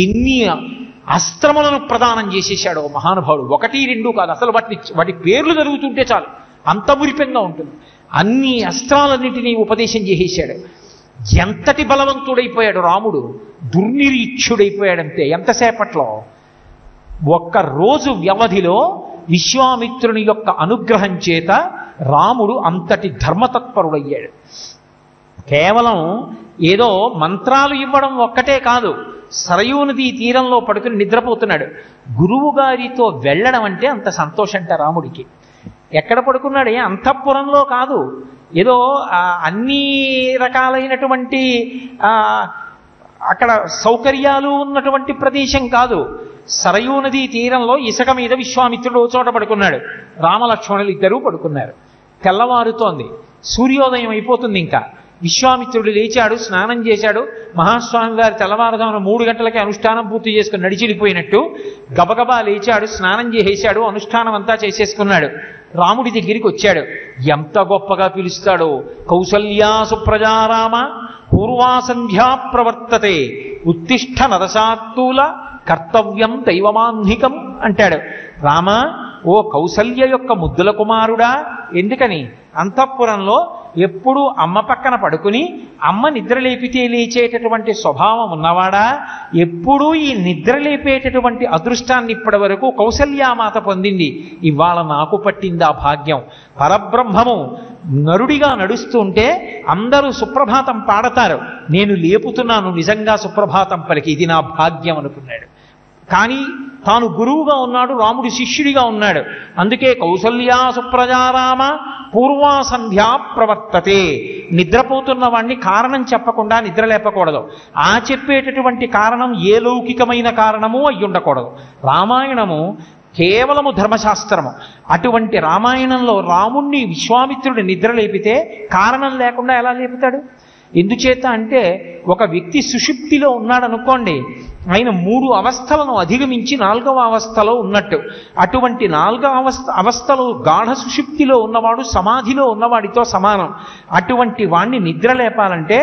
ఎన్ని అస్త్రములను ప్రదానం చేసేసాడు మహానుభావుడు. 1, 2 కాదు, అసలు వాటి పేర్లు జరుగుతుంటే చాలు అంత మురిపెంగా ఉంటుంది. అన్ని అస్త్రాలన్నింటినీ ఉపదేశం చేసేశాడు. ఎంతటి బలవంతుడైపోయాడు రాముడు, దుర్నిరీక్షుడైపోయాడంతే. ఎంతసేపట్లో, ఒక్క రోజు వ్యవధిలో విశ్వామిత్రుని యొక్క అనుగ్రహం చేత రాముడు అంతటి ధర్మతత్పరుడయ్యాడు. కేవలం ఏదో మంత్రాలు ఇవ్వడం ఒక్కటే కాదు, సరయూ నదీ తీరంలో పడుకుని నిద్రపోతున్నాడు. గురువు గారితో వెళ్ళడం అంటే అంత సంతోషంట రాముడికి. ఎక్కడ పడుకున్నాడే? అంతఃపురంలో కాదు, ఏదో అన్ని రకాలైనటువంటి అక్కడ సౌకర్యాలు ఉన్నటువంటి ప్రదేశం కాదు. సరయూ నదీ తీరంలో ఇసుక మీద విశ్వామిత్రుడు చోట పడుకున్నాడు. రామలక్ష్మణులు ఇద్దరూ పడుకున్నారు. తెల్లవారుతోంది, సూర్యోదయం అయిపోతుంది. ఇంకా విశ్వామిత్రుడు లేచాడు, స్నానం చేశాడు. మహాస్వామి వారి తెల్లవారుదామున 3 గంటలకి అనుష్ఠానం పూర్తి చేసుకుని నడిచిపోయినట్టు గబగబా లేచాడు, స్నానం చేసేశాడు, అనుష్ఠానం అంతా చేసేసుకున్నాడు. రాముడి దగ్గరికి వచ్చాడు. ఎంత గొప్పగా పిలుస్తాడో! కౌసల్యా సుప్రజారామ పూర్వా సంధ్యా ప్రవర్తతే ఉత్తిష్ఠ నరసాత్తూల కర్తవ్యం దైవమాన్నికం అంటాడు. రామ, ఓ కౌసల్య యొక్క ముద్దుల కుమారుడా, ఎందుకని అంతఃపురంలో ఎప్పుడూ అమ్మ పక్కన పడుకుని అమ్మ నిద్రలేపితే లేచేటటువంటి స్వభావం ఉన్నవాడా, ఎప్పుడూ ఈ నిద్రలేపేటటువంటి అదృష్టాన్ని ఇప్పటి వరకు కౌసల్యామాత పొందింది. ఇవాళ నాకు పట్టింది ఆ భాగ్యం. పరబ్రహ్మము నరుడిగా నడుస్తుంటే అందరూ సుప్రభాతం పాడతారు, నేను లేపుతున్నాను నిజంగా సుప్రభాతం పలికి, ఇది నా భాగ్యం అనుకున్నాడు. కానీ తాను గురువుగా ఉన్నాడు, రాముడు శిష్యుడిగా ఉన్నాడు. అందుకే కౌసల్యా సుప్రజారామ పూర్వా సంధ్యా ప్రవర్తతే. నిద్రపోతున్న వాణ్ణి కారణం చెప్పకుండా నిద్ర లేపకూడదు. ఆ చెప్పేటటువంటి కారణం ఏ లౌకికమైన కారణము అయి ఉండకూడదు. రామాయణము కేవలము ధర్మశాస్త్రము. అటువంటి రామాయణంలో రాముణ్ణి విశ్వామిత్రుడు నిద్ర లేపితే కారణం లేకుండా ఎలా లేపుతాడు? ఎందుచేత అంటే, ఒక వ్యక్తి సుషుప్తిలో ఉన్నాడనుకోండి, ఆయన 3 అవస్థలను అధిగమించి 4వ అవస్థలో ఉన్నట్టు. అటువంటి 4వ అవస్థలో గాఢ సుషుప్తిలో ఉన్నవాడు సమాధిలో ఉన్నవాడితో సమానం. అటువంటి వాణ్ణి నిద్ర లేపాలంటే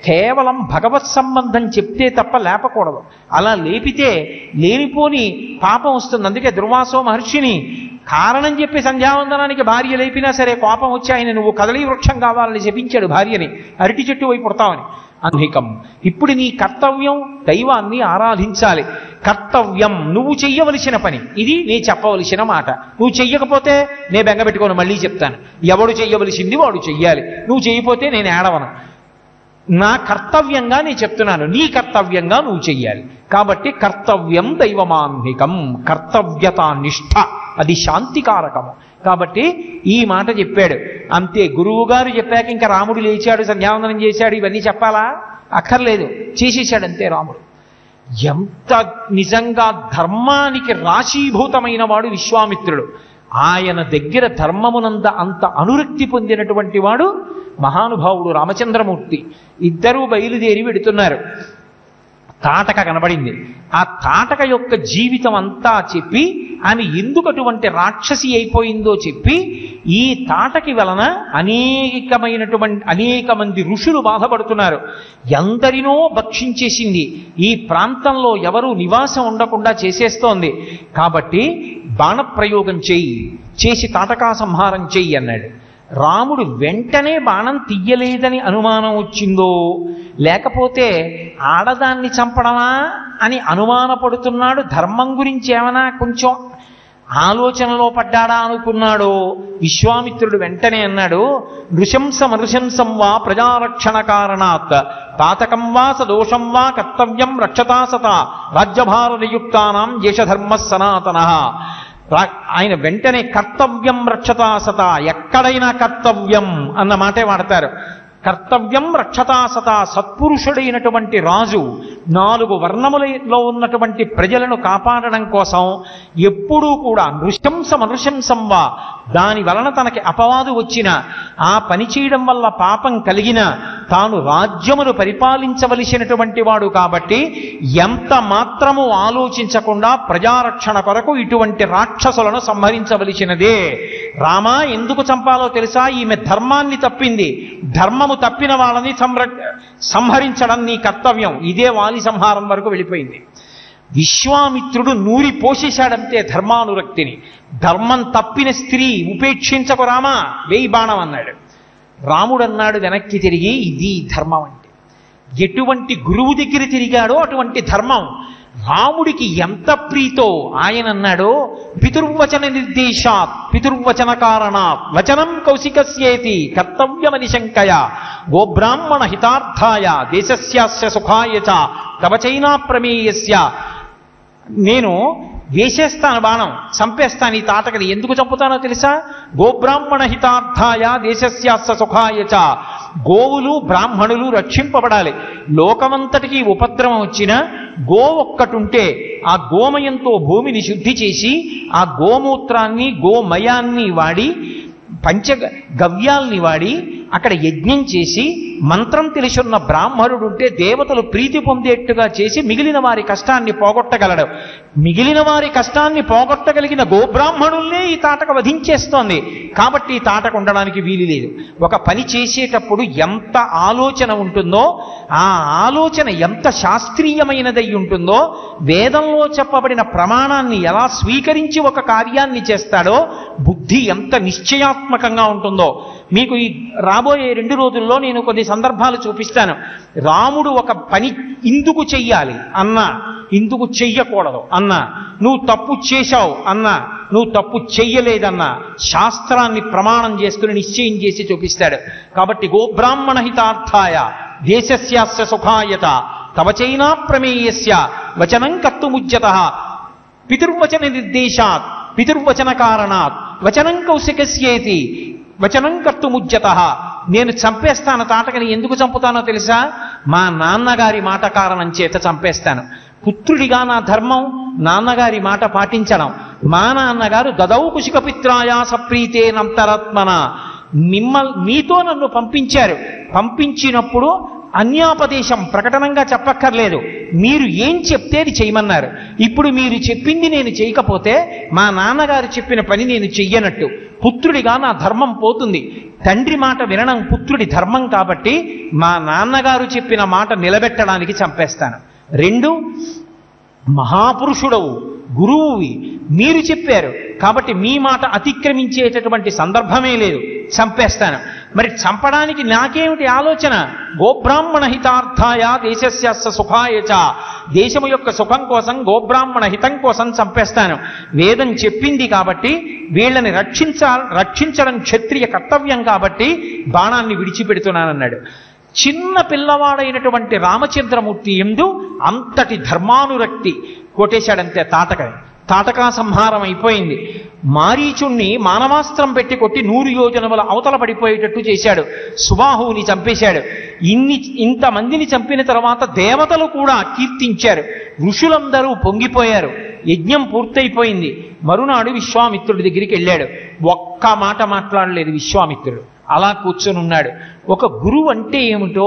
కేవలం భగవత్ సంబంధం చెప్తే తప్ప లేపకూడదు. అలా లేపితే లేనిపోని పాపం వస్తుంది. అందుకే దుర్వాసో మహర్షిని కారణం చెప్పి సంధ్యావందనానికి భార్య లేపినా సరే కోపం వచ్చి ఆయన నువ్వు కదలీ వృక్షం కావాలని చెప్పించాడు భార్యని, అరటి చెట్టు వైపు పుడతామని. అన్నికం. ఇప్పుడు నీ కర్తవ్యం దైవాన్ని ఆరాధించాలి. కర్తవ్యం, నువ్వు చెయ్యవలసిన పని ఇది, నీ చెప్పవలసిన మాట. నువ్వు చెయ్యకపోతే నే బెంగ పెట్టుకోను, మళ్ళీ చెప్తాను. ఎవడు చెయ్యవలసింది వాడు చెయ్యాలి. నువ్వు చెయ్యపోతే నేను ఏడవను. నా కర్తవ్యంగా నేను చెప్తున్నాను, నీ కర్తవ్యంగా నువ్వు చెయ్యాలి. కాబట్టి కర్తవ్యం దైవమాన్నికం, కర్తవ్యత నిష్ఠ, అది శాంతికారకము. కాబట్టి ఈ మాట చెప్పాడు. అంతే, గురువు గారు చెప్పాక ఇంకా రాముడు లేచాడు, సంధ్యావందనం చేశాడు, ఇవన్నీ చెప్పాలా? అక్కర్లేదు, చేసేశాడంతే రాముడు. ఎంత నిజంగా ధర్మానికి రాశీభూతమైన వాడు విశ్వామిత్రుడు. ఆయన దగ్గర ధర్మమునంద అంత అనురక్తి పొందినటువంటి వాడు మహానుభావుడు రామచంద్రమూర్తి. ఇద్దరూ బయలుదేరి వెడుతున్నారు. తాటక కనబడింది. ఆ తాటక యొక్క జీవితం అంతా చెప్పి ఆమె ఎందుకు అటువంటి రాక్షసి అయిపోయిందో చెప్పి, ఈ తాటకి వలన అనేక మంది ఋషులు బాధపడుతున్నారు. ఎందరినో భక్షించేసింది. ఈ ప్రాంతంలో ఎవరు నివాసం ఉండకుండా చేసేస్తోంది. కాబట్టి బాణప్రయోగం చేసి తాటకా సంహారం చెయ్యి అన్నాడు. రాముడు వెంటనే బాణం తీయలేదని అనుమానం వచ్చిందో, లేకపోతే ఆడదాన్ని చంపడమా అని అనుమానపడుతున్నాడు, ధర్మం గురించి ఏమైనా కొంచెం ఆలోచనలో పడ్డాడా అనుకున్నాడో, విశ్వామిత్రుడు వెంటనే అన్నాడు, నృశంసం వా ప్రజారక్షణ కారణాత్ తాతకం వా సదోషం వా కర్తవ్యం రక్షతా సత రాజ్యభార నియుక్తానాం యశధర్మ సనాతనః. ఆయన వెంటనే కర్తవ్యం రక్షతా సత, ఎక్కడైనా కర్తవ్యం అన్న మాటే వాడతారు. కర్తవ్యం రక్షతా సత, సత్పురుషుడైనటువంటి రాజు 4 వర్ణములలో ఉన్నటువంటి ప్రజలను కాపాడడం కోసం ఎప్పుడూ కూడా నృశంసం వా, దాని వలన తనకి అపవాదు వచ్చిన, ఆ పని చేయడం వల్ల పాపం కలిగిన, తాను రాజ్యమును పరిపాలించవలసినటువంటి వాడు కాబట్టి ఎంత మాత్రము ఆలోచించకుండా ప్రజారక్షణ కొరకు ఇటువంటి రాక్షసులను సంహరించవలసినదే. రామ ఎందుకు చంపాలో తెలుసా? ఈమె ధర్మాన్ని తప్పింది, ధర్మము తప్పిన వాళ్ళని సంహరించడం నీ కర్తవ్యం. ఇదే వాలి సంహారం వరకు వెళ్ళిపోయింది. విశ్వామిత్రుడు నూరి పోషేశాడంతే ధర్మానురక్తిని. ధర్మం తప్పిన స్త్రీ ఉపేక్షించకు రామా, వేయి బాణం అన్నాడు. రాముడు అన్నాడు వెనక్కి తిరిగి, ఇది ధర్మం అంటే. ఎటువంటి గురువు దగ్గర తిరిగాడో అటువంటి ధర్మం. రాముడికి ఎంత ప్రీతో ఆయన అన్నాడో, పితుర్వచన నిర్దేశాత్ పితుర్వచన కారణాత్ వచనం కౌశికస్యేతి కర్తవ్యమని శంకయ గోబ్రాహ్మణ హితార్థాయ దేశస్యాస్య సుఖాయ చ తవచైనా ప్రమేయస్య. నేను వేసేస్తాను బాణం, చంపేస్తాను ఈ తాటకని. ఎందుకు చంపుతానో తెలుసా? గోబ్రాహ్మణ హితార్థాయ దేశస్యాస్య సుఖాయ చ. గోవులు బ్రాహ్మణులు రక్షింపబడాలి. లోకమంతటికీ ఉపద్రవం వచ్చినా గో ఒక్కటుంటే ఆ గోమయంతో భూమిని శుద్ధి చేసి ఆ గోమూత్రాన్ని గోమయాన్ని వాడి పంచగవ్యాల్ని వాడి అక్కడ యజ్ఞం చేసి మంత్రం తెలిసున్న బ్రాహ్మణుడుంటే దేవతలు ప్రీతి పొందేట్టుగా చేసి మిగిలిన వారి కష్టాన్ని పోగొట్టగలడు. మిగిలిన వారి కష్టాన్ని పోగొట్టగలిగిన గోబ్రాహ్మణుల్నే ఈ తాటక వధించేస్తోంది. కాబట్టి ఈ తాటక ఉండడానికి వీలు లేదు. ఒక పని చేసేటప్పుడు ఎంత ఆలోచన ఉంటుందో, ఆ ఆలోచన ఎంత శాస్త్రీయమైనదై ఉంటుందో, వేదంలో చెప్పబడిన ప్రమాణాన్ని ఎలా స్వీకరించి ఒక కార్యాన్ని చేస్తాడో, బుద్ధి ఎంత నిశ్చయాత్మకంగా ఉంటుందో. మీకు ఈ రాబోయే 2 రోజుల్లో నేను కొన్ని సందర్భాలు చూపిస్తాను. రాముడు ఒక పని ఇందుకు చెయ్యాలి అన్నా, ఇందుకు చెయ్యకూడదు అన్నా, నువ్వు తప్పు చేశావు అన్నా, నువ్వు తప్పు చెయ్యలేదన్నా శాస్త్రాన్ని ప్రమాణం చేసుకుని నిశ్చయం చేసి చూపిస్తాడు. కాబట్టి గోబ్రాహ్మణ హితార్థాయ దేశస్యాస్య సుఖాయత తవచైనా ప్రమేయస్య వచనం కర్తుముజ్యతః పితుర్వచన నిర్దేశాత్ పితుర్వచన కారణాత్ వచనం కౌశికస్యేతి వచనం కర్తుముజ్యతః. నేను చంపేస్తాను తాటకని. ఎందుకు చంపుతానో తెలుసా? మా నాన్నగారి మాట కారణం చేత చంపేస్తాను. పుత్రుడిగా నా ధర్మం నాన్నగారి మాట పాటించడం. మా నాన్నగారు దదౌ కుశికపిత్రాయా సప్రీతేనంతరాత్మన. మీతో నన్ను పంపించారు. పంపించినప్పుడు అన్యాపదేశం ప్రకటనంగా చెప్పక్కర్లేదు. మీరు ఏం చెప్తే అది చేయమన్నారు. ఇప్పుడు మీరు చెప్పింది నేను చేయకపోతే మా నాన్నగారు చెప్పిన పని నేను చెయ్యనట్టు. పుత్రుడిగా నా ధర్మం పోతుంది. తండ్రి మాట వినడం పుత్రుడి ధర్మం కాబట్టి మా నాన్నగారు చెప్పిన మాట నిలబెట్టడానికి చంపేస్తాను. 2, మహాపురుషుడవు గురువువి, మీరు చెప్పారు కాబట్టి మీ మాట అతిక్రమించేటటువంటి సందర్భమే లేదు, చంపేస్తాను. మరి చంపడానికి నాకేమిటి ఆలోచన? గోబ్రాహ్మణ హితార్థాయ దేశస్యాస్య సుఖాయ చ. దేశము యొక్క సుఖం కోసం, గోబ్రాహ్మణ హితం కోసం చంపేస్తాను. వేదం చెప్పింది కాబట్టి వీళ్ళని రక్షించడం క్షత్రియ కర్తవ్యం కాబట్టి బాణాన్ని విడిచిపెడుతున్నానన్నాడు. చిన్న పిల్లవాడైనటువంటి రామచంద్రమూర్తి ఎందు అంతటి ధర్మానురక్తి కొట్టేశాడంతే తాటకని. తాటకా సంహారం అయిపోయింది. మారీచుణ్ణి మానవాస్త్రం పెట్టి కొట్టి 100 యోజనముల అవతల పడిపోయేటట్టు చేశాడు. సుబాహువుని చంపేశాడు. ఇంతమందిని చంపిన తర్వాత దేవతలు కూడా కీర్తించారు. ఋషులందరూ పొంగిపోయారు. యజ్ఞం పూర్తయిపోయింది. మరునాడు విశ్వామిత్రుడి దగ్గరికి వెళ్ళాడు. ఒక్క మాట మాట్లాడలేదు విశ్వామిత్రుడు. అలా కూర్చొనున్నాడు. ఒక గురువు అంటే ఏమిటో,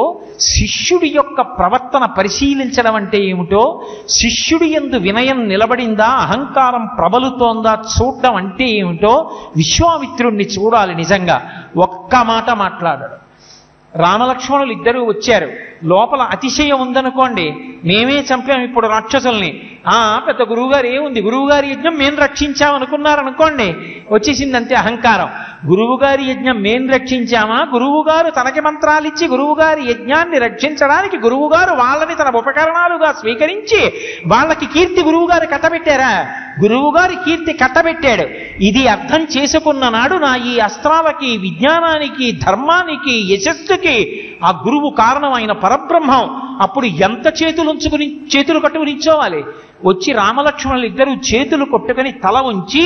శిష్యుడి యొక్క ప్రవర్తన పరిశీలించడం అంటే ఏమిటో, శిష్యుడి యందు వినయం నిలబడిందా, అహంకారం ప్రబలుతోందా చూడడం అంటే ఏమిటో విశ్వామిత్రుణ్ణి చూడాలి. నిజంగా ఒక్క మాట మాట్లాడాడు. రామలక్ష్మణులు ఇద్దరూ వచ్చారు. లోపల అతిశయం ఉందనుకోండి, మేమే చంపాం ఇప్పుడు రాక్షసుల్ని, పెద్ద గురువుగారు ఏముంది, గురువుగారి యజ్ఞం మేము రక్షించామనుకున్నారనుకోండి, వచ్చేసిందంతే అహంకారం. గురువుగారి యజ్ఞం మేము రక్షించామా? గురువుగారు తనకి మంత్రాలిచ్చి గురువుగారి యజ్ఞాన్ని రక్షించడానికి గురువుగారు వాళ్ళని తన ఉపకరణాలుగా స్వీకరించి వాళ్ళకి కీర్తి గురువుగారు కట్టబెట్టారా? గురువుగారి కీర్తి కట్టబెట్టాడు. ఇది అర్థం చేసుకున్న నాడు నా ఈ అస్త్రాలకి, విజ్ఞానానికి, ధర్మానికి, యశస్సుకి ఆ గురువు కారణమైన పరబ్రహ్మం. అప్పుడు ఎంత చేతులు కట్టుకుని నిల్చోవాలి. వచ్చి రామలక్ష్మణులు ఇద్దరు చేతులు కొట్టుకుని తల ఉంచి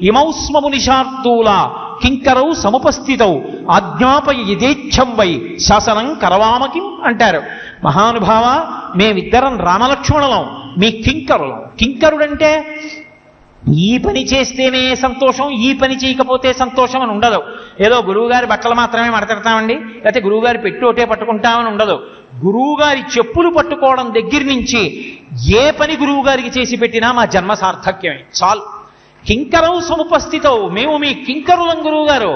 ఇమౌస్మము నిశార్దూల కింకరౌ సముపస్థితౌ ఆజ్ఞాపయ యథేచ్ఛం వై శాసనం కరవామకిం అంటారు. మహానుభావ, మేమిద్దరం రామలక్ష్మణులం, మీ కింకరులం. కింకరుడంటే ఈ పని చేస్తేనే సంతోషం, ఈ పని చేయకపోతే సంతోషం అని ఉండదు. ఏదో గురువుగారి బట్టలు మాత్రమే మడతెడతామండి, లేకపోతే గురువుగారి పెట్టోటే పట్టుకుంటామని ఉండదు. గురువుగారి చెప్పులు పట్టుకోవడం దగ్గర నుంచి ఏ పని గురువుగారికి చేసి పెట్టినా మా జన్మ సార్థక్యమే చాలు. కింకరౌ సముపస్థితౌ, మేము మీ కింకరులం గురువుగారు.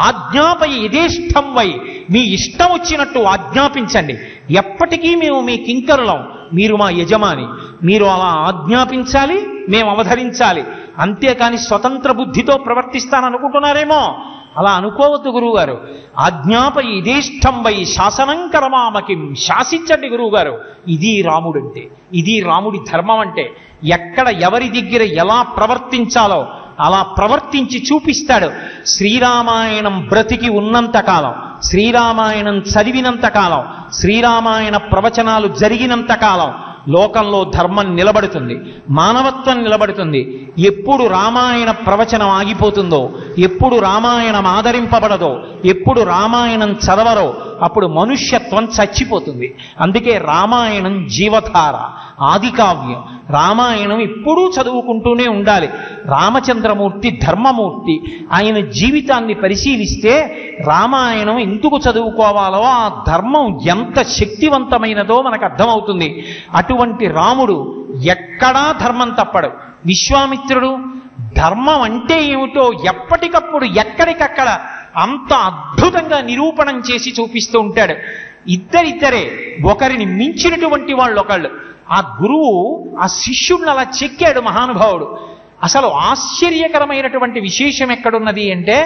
ఆజ్ఞాపయ యథేష్టం వై, మీ ఇష్టం వచ్చినట్టు ఆజ్ఞాపించండి. ఎప్పటికీ మేము మీ కింకరులం, మీరు మా యజమాని. మీరు అలా ఆజ్ఞాపించాలి, మేము అవధరించాలి. అంతేకాని స్వతంత్ర బుద్ధితో ప్రవర్తిస్తాననుకుంటున్నారేమో, అలా అనుకోవద్దు గురువుగారు. ఆజ్ఞాపై ఇదేష్టం వై శాసనం కరమామకిం, శాసించండి గురువుగారు. ఇది రాముడంటే, ఇది రాముడి ధర్మం అంటే. ఎక్కడ ఎవరి దగ్గర ఎలా ప్రవర్తించాలో అలా ప్రవర్తించి చూపిస్తాడు. శ్రీరామాయణం బ్రతికి ఉన్నంతకాలం, శ్రీరామాయణం చదివినంతకాలం, శ్రీరామాయణ ప్రవచనాలు జరిగినంతకాలం లోకంలో ధర్మం నిలబడుతుంది, మానవత్వం నిలబడుతుంది. ఎప్పుడు రామాయణ ప్రవచనం ఆగిపోతుందో, ఎప్పుడు రామాయణం ఆదరింపబడదో, ఎప్పుడు రామాయణం చదవరో అప్పుడు మనుష్యత్వం చచ్చిపోతుంది. అందుకే రామాయణం జీవధార, ఆది కావ్యం. రామాయణం ఎప్పుడూ చదువుకుంటూనే ఉండాలి. రామచంద్రమూర్తి ధర్మమూర్తి. ఆయన జీవితాన్ని పరిశీలిస్తే రామాయణం ఎందుకు చదువుకోవాలో, ఆ ధర్మం ఎంత శక్తివంతమైనదో మనకు అర్థమవుతుంది. అటువంటి రాముడు ఎక్కడా ధర్మం తప్పడు. విశ్వామిత్రుడు ధర్మం అంటే ఏమిటో ఎప్పటికప్పుడు ఎక్కడికక్కడ అంత అద్భుతంగా నిరూపణం చేసి చూపిస్తూ ఉంటాడు. ఇద్దరే, ఒకరిని మించినటువంటి వాళ్ళు ఒకళ్ళు. ఆ గురువు ఆ శిష్యుడిని అలా చెక్కాడు మహానుభావుడు. అసలు ఆశ్చర్యకరమైనటువంటి విశేషం ఎక్కడున్నది అంటే,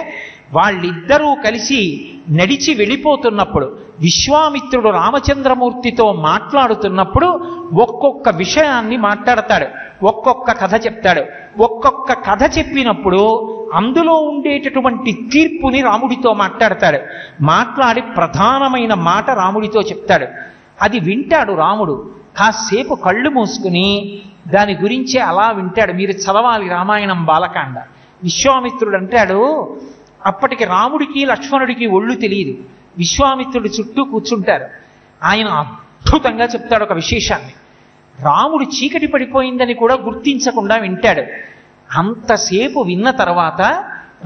వాళ్ళిద్దరూ కలిసి నడిచి వెళ్ళిపోతున్నప్పుడు విశ్వామిత్రుడు రామచంద్రమూర్తితో మాట్లాడుతున్నప్పుడు ఒక్కొక్క విషయాన్ని మాట్లాడతాడు, ఒక్కొక్క కథ చెప్తాడు. ఒక్కొక్క కథ చెప్పినప్పుడు అందులో ఉండేటటువంటి తీర్పుని రాముడితో మాట్లాడతాడు. మాట్లాడి ప్రధానమైన మాట రాముడితో చెప్తాడు. అది వింటాడు రాముడు. కాసేపు కళ్ళు మూసుకుని దాని గురించి అలా వింటాడు. మీరు చదవాలి రామాయణం బాలకాండ. విశ్వామిత్రుడు అంటాడు, అప్పటికి రాముడికి లక్ష్మణుడికి ఒళ్ళు తెలియదు. విశ్వామిత్రుడి చుట్టూ కూర్చుంటారు. ఆయన అద్భుతంగా చెప్తాడు ఒక విశేషాన్ని. రాముడు చీకటి పడిపోయిందని కూడా గుర్తించకుండా వింటాడు. అంతసేపు విన్న తర్వాత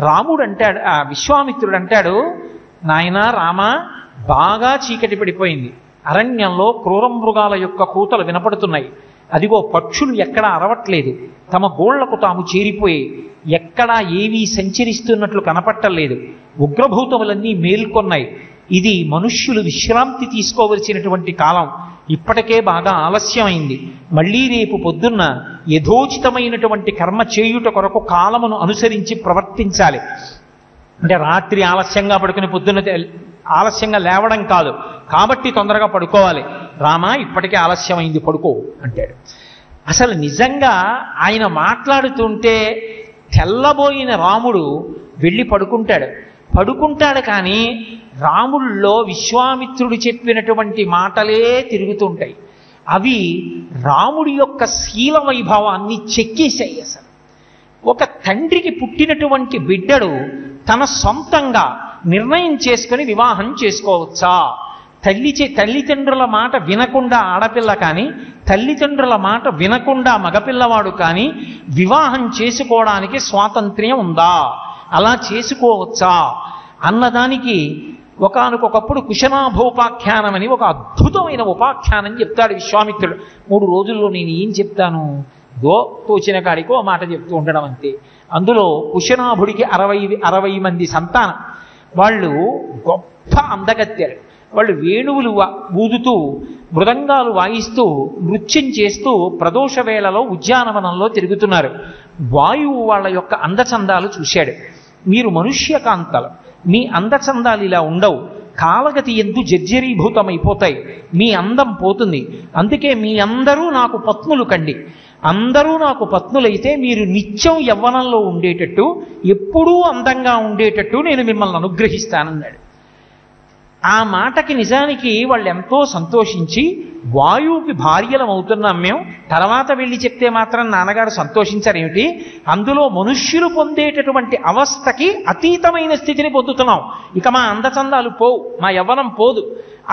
రాముడు అంటాడు, ఆ విశ్వామిత్రుడు అంటాడు, నాయనా రామ, బాగా చీకటి పడిపోయింది. అరణ్యంలో క్రూర మృగాల యొక్క కూతలు వినపడుతున్నాయి. అదిగో పక్షులు ఎక్కడా అరవట్లేదు, తమ గోళ్లకు తాము చేరిపోయి ఎక్కడా ఏవీ సంచరిస్తున్నట్లు కనపట్టలేదు. ఉగ్రభూతములన్నీ మేల్కొన్నాయి. ఇది మనుష్యులు విశ్రాంతి తీసుకోవలసినటువంటి కాలం. ఇప్పటికే బాగా ఆలస్యమైంది. మళ్ళీ రేపు పొద్దున్న యథోచితమైనటువంటి కర్మ చేయుట కొరకు కాలమును అనుసరించి ప్రవర్తించాలి. అంటే రాత్రి ఆలస్యంగా పడుకుని పొద్దున్న ఆలస్యంగా లేవడం కాదు. కాబట్టి తొందరగా పడుకోవాలి. రామా, ఇప్పటికే ఆలస్యమైంది, పడుకో అంటాడు. అసలు నిజంగా ఆయన మాట్లాడుతుంటే తెల్లబోయిన రాముడు వెళ్ళి పడుకుంటాడు. కానీ రాముల్లో విశ్వామిత్రుడు చెప్పినటువంటి మాటలే తిరుగుతుంటాయి. అవి రాముడి యొక్క శీల వైభవాన్ని చెక్కేశాయి. అసలు ఒక తండ్రికి పుట్టినటువంటి బిడ్డడు తన సొంతంగా నిర్ణయం చేసుకుని వివాహం చేసుకోవచ్చా? తల్లిదండ్రుల మాట వినకుండా ఆడపిల్ల కానీ, తల్లిదండ్రుల మాట వినకుండా మగపిల్లవాడు కానీ వివాహం చేసుకోవడానికి స్వాతంత్ర్యం ఉందా? అలా చేసుకోవచ్చా అన్నదానికి ఒకానొకప్పుడు కుశనాభోపాఖ్యానం అని ఒక అద్భుతమైన ఉపాఖ్యానం చెప్తాడు విశ్వామిత్రుడు. 3 రోజుల్లో నేను ఏం చెప్తాను, తోచిన కాడికో మాట చెప్తూ ఉండడం అంతే. అందులో కుశనాభుడికి 60 మంది సంతానం. వాళ్ళు గొప్ప అందగత్యారు. వాళ్ళు వేణువులు ఊదుతూ, మృదంగాలు వాయిస్తూ, నృత్యం చేస్తూ ప్రదోష వేళలో ఉద్యానవనంలో తిరుగుతున్నారు. వాయువు వాళ్ళ యొక్క అందచందాలు చూశాడు. మీరు మనుష్యకాంతలు, మీ అందచందాలు ఇలా ఉండవు, కాలగతి ఎందు జర్జరీభూతమైపోతాయి, మీ అందం పోతుంది. అందుకే మీ అందరూ నాకు పత్నులు కండి. అందరూ నాకు పత్నులైతే మీరు నిత్యం యవ్వనంలో ఉండేటట్టు, ఎప్పుడూ అందంగా ఉండేటట్టు నేను మిమ్మల్ని అనుగ్రహిస్తానన్నాడు. ఆ మాటకి నిజానికి వాళ్ళు ఎంతో సంతోషించి, వాయువుకి భార్యలం అవుతున్నాం మేము, తర్వాత వెళ్ళి చెప్తే మాత్రం నాన్నగారు సంతోషించారేమిటి, అందులో మనుష్యులు పొందేటటువంటి అవస్థకి అతీతమైన స్థితిని పొందుతున్నాం, ఇక మా అందచందాలు పోవు, మా యవ్వనం పోదు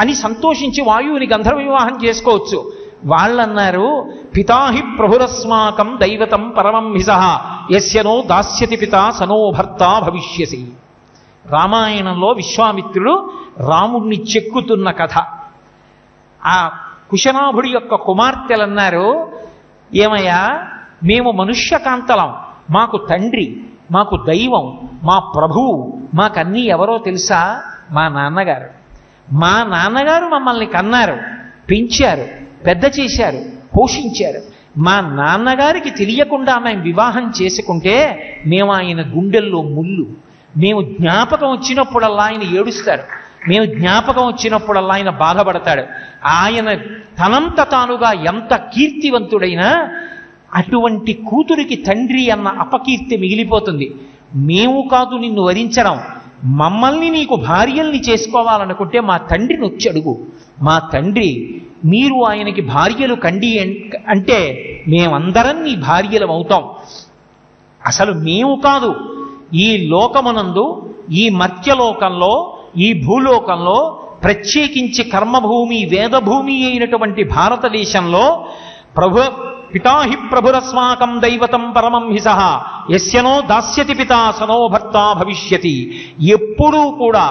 అని సంతోషించి వాయువుని గంధర్వ వివాహం చేసుకోవచ్చు. వాళ్ళన్నారు, పితాహి ప్రభురస్మాకం దైవతం పరమం హిసః యస్యనో దాస్యతి పితా సనో భర్త భవిష్యసి. రామాయణంలో విశ్వామిత్రుడు రాముడిని చెక్కుతున్న కథ. ఆ కుశనాభుడి యొక్క కుమార్తెలన్నారు, ఏమయ్యా, మేము మనుష్యకాంతలం, మాకు తండ్రి, మాకు దైవం, మా ప్రభువు, మాకన్నీ ఎవరో తెలుసా? మా నాన్నగారు. మా నాన్నగారు మమ్మల్ని కన్నారు, పెంచారు, పెద్ద చేశారు, పోషించారు. మా నాన్నగారికి తెలియకుండా మేము వివాహం చేసుకుంటే మేము ఆయన గుండెల్లో ముళ్ళు, మేము జ్ఞాపకం వచ్చినప్పుడల్లా ఆయన ఏడుస్తారు, మేము జ్ఞాపకం వచ్చినప్పుడల్లా ఆయన బాధపడతాడు. ఆయన తనంత తానుగా ఎంత కీర్తివంతుడైనా అటువంటి కూతురికి తండ్రి అన్న అపకీర్తి మిగిలిపోతుంది. మేము కాదు నిన్ను వరించడం, మమ్మల్ని నీకు భార్యల్ని చేసుకోవాలనుకుంటే మా తండ్రిని వచ్చి అడుగు. మా తండ్రి మీరు ఆయనకి భార్యలు కండి అంటే మేమందరం నీ భార్యలం అవుతాం. అసలు మేము కాదు, ఈ లోకమునందు, ఈ మర్త్యలోకంలో, ఈ భూలోకంలో, ప్రత్యేకించి కర్మభూమి వేదభూమి అయినటువంటి భారతదేశంలో పితాహి ప్రభురస్మాకం దైవతం పరమం హిసః యస్యనో దాస్యతి పితా సనో భర్త భవిష్యతి. ఎప్పుడూ కూడా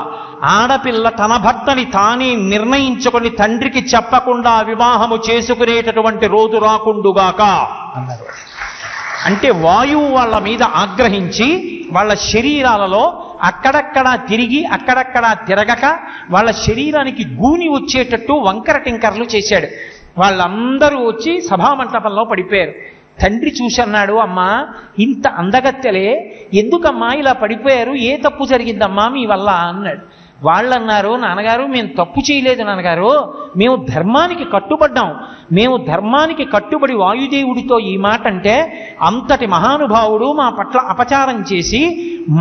ఆడపిల్ల తన భర్తని తానే నిర్ణయించుకొని తండ్రికి చెప్పకుండా వివాహము చేసుకునేటటువంటి రోజు రాకుండుగాక అన్నారు. అంటే వాయువు వాళ్ళ మీద ఆగ్రహించి వాళ్ళ శరీరాలలో అక్కడక్కడా తిరిగి అక్కడక్కడా తిరగక వాళ్ళ శరీరానికి గూని వచ్చేటట్టు వంకర టింకర్లు చేశాడు. వాళ్ళందరూ వచ్చి సభామంటపంలో పడిపోయారు. తండ్రి చూసన్నాడు, అమ్మా ఇంత అందగత్తెలే ఎందుకమ్మా ఇలా పడిపోయారు, ఏ తప్పు జరిగిందమ్మా మీ వల్ల అన్నాడు. వాళ్ళన్నారు, నాన్నగారు మేము తప్పు చేయలేదు నాన్నగారు, మేము ధర్మానికి కట్టుబడ్డాం. మేము ధర్మానికి కట్టుబడి వాయుదేవుడితో ఈ మాట అంటే అంతటి మహానుభావుడు మా పట్ల అపచారం చేసి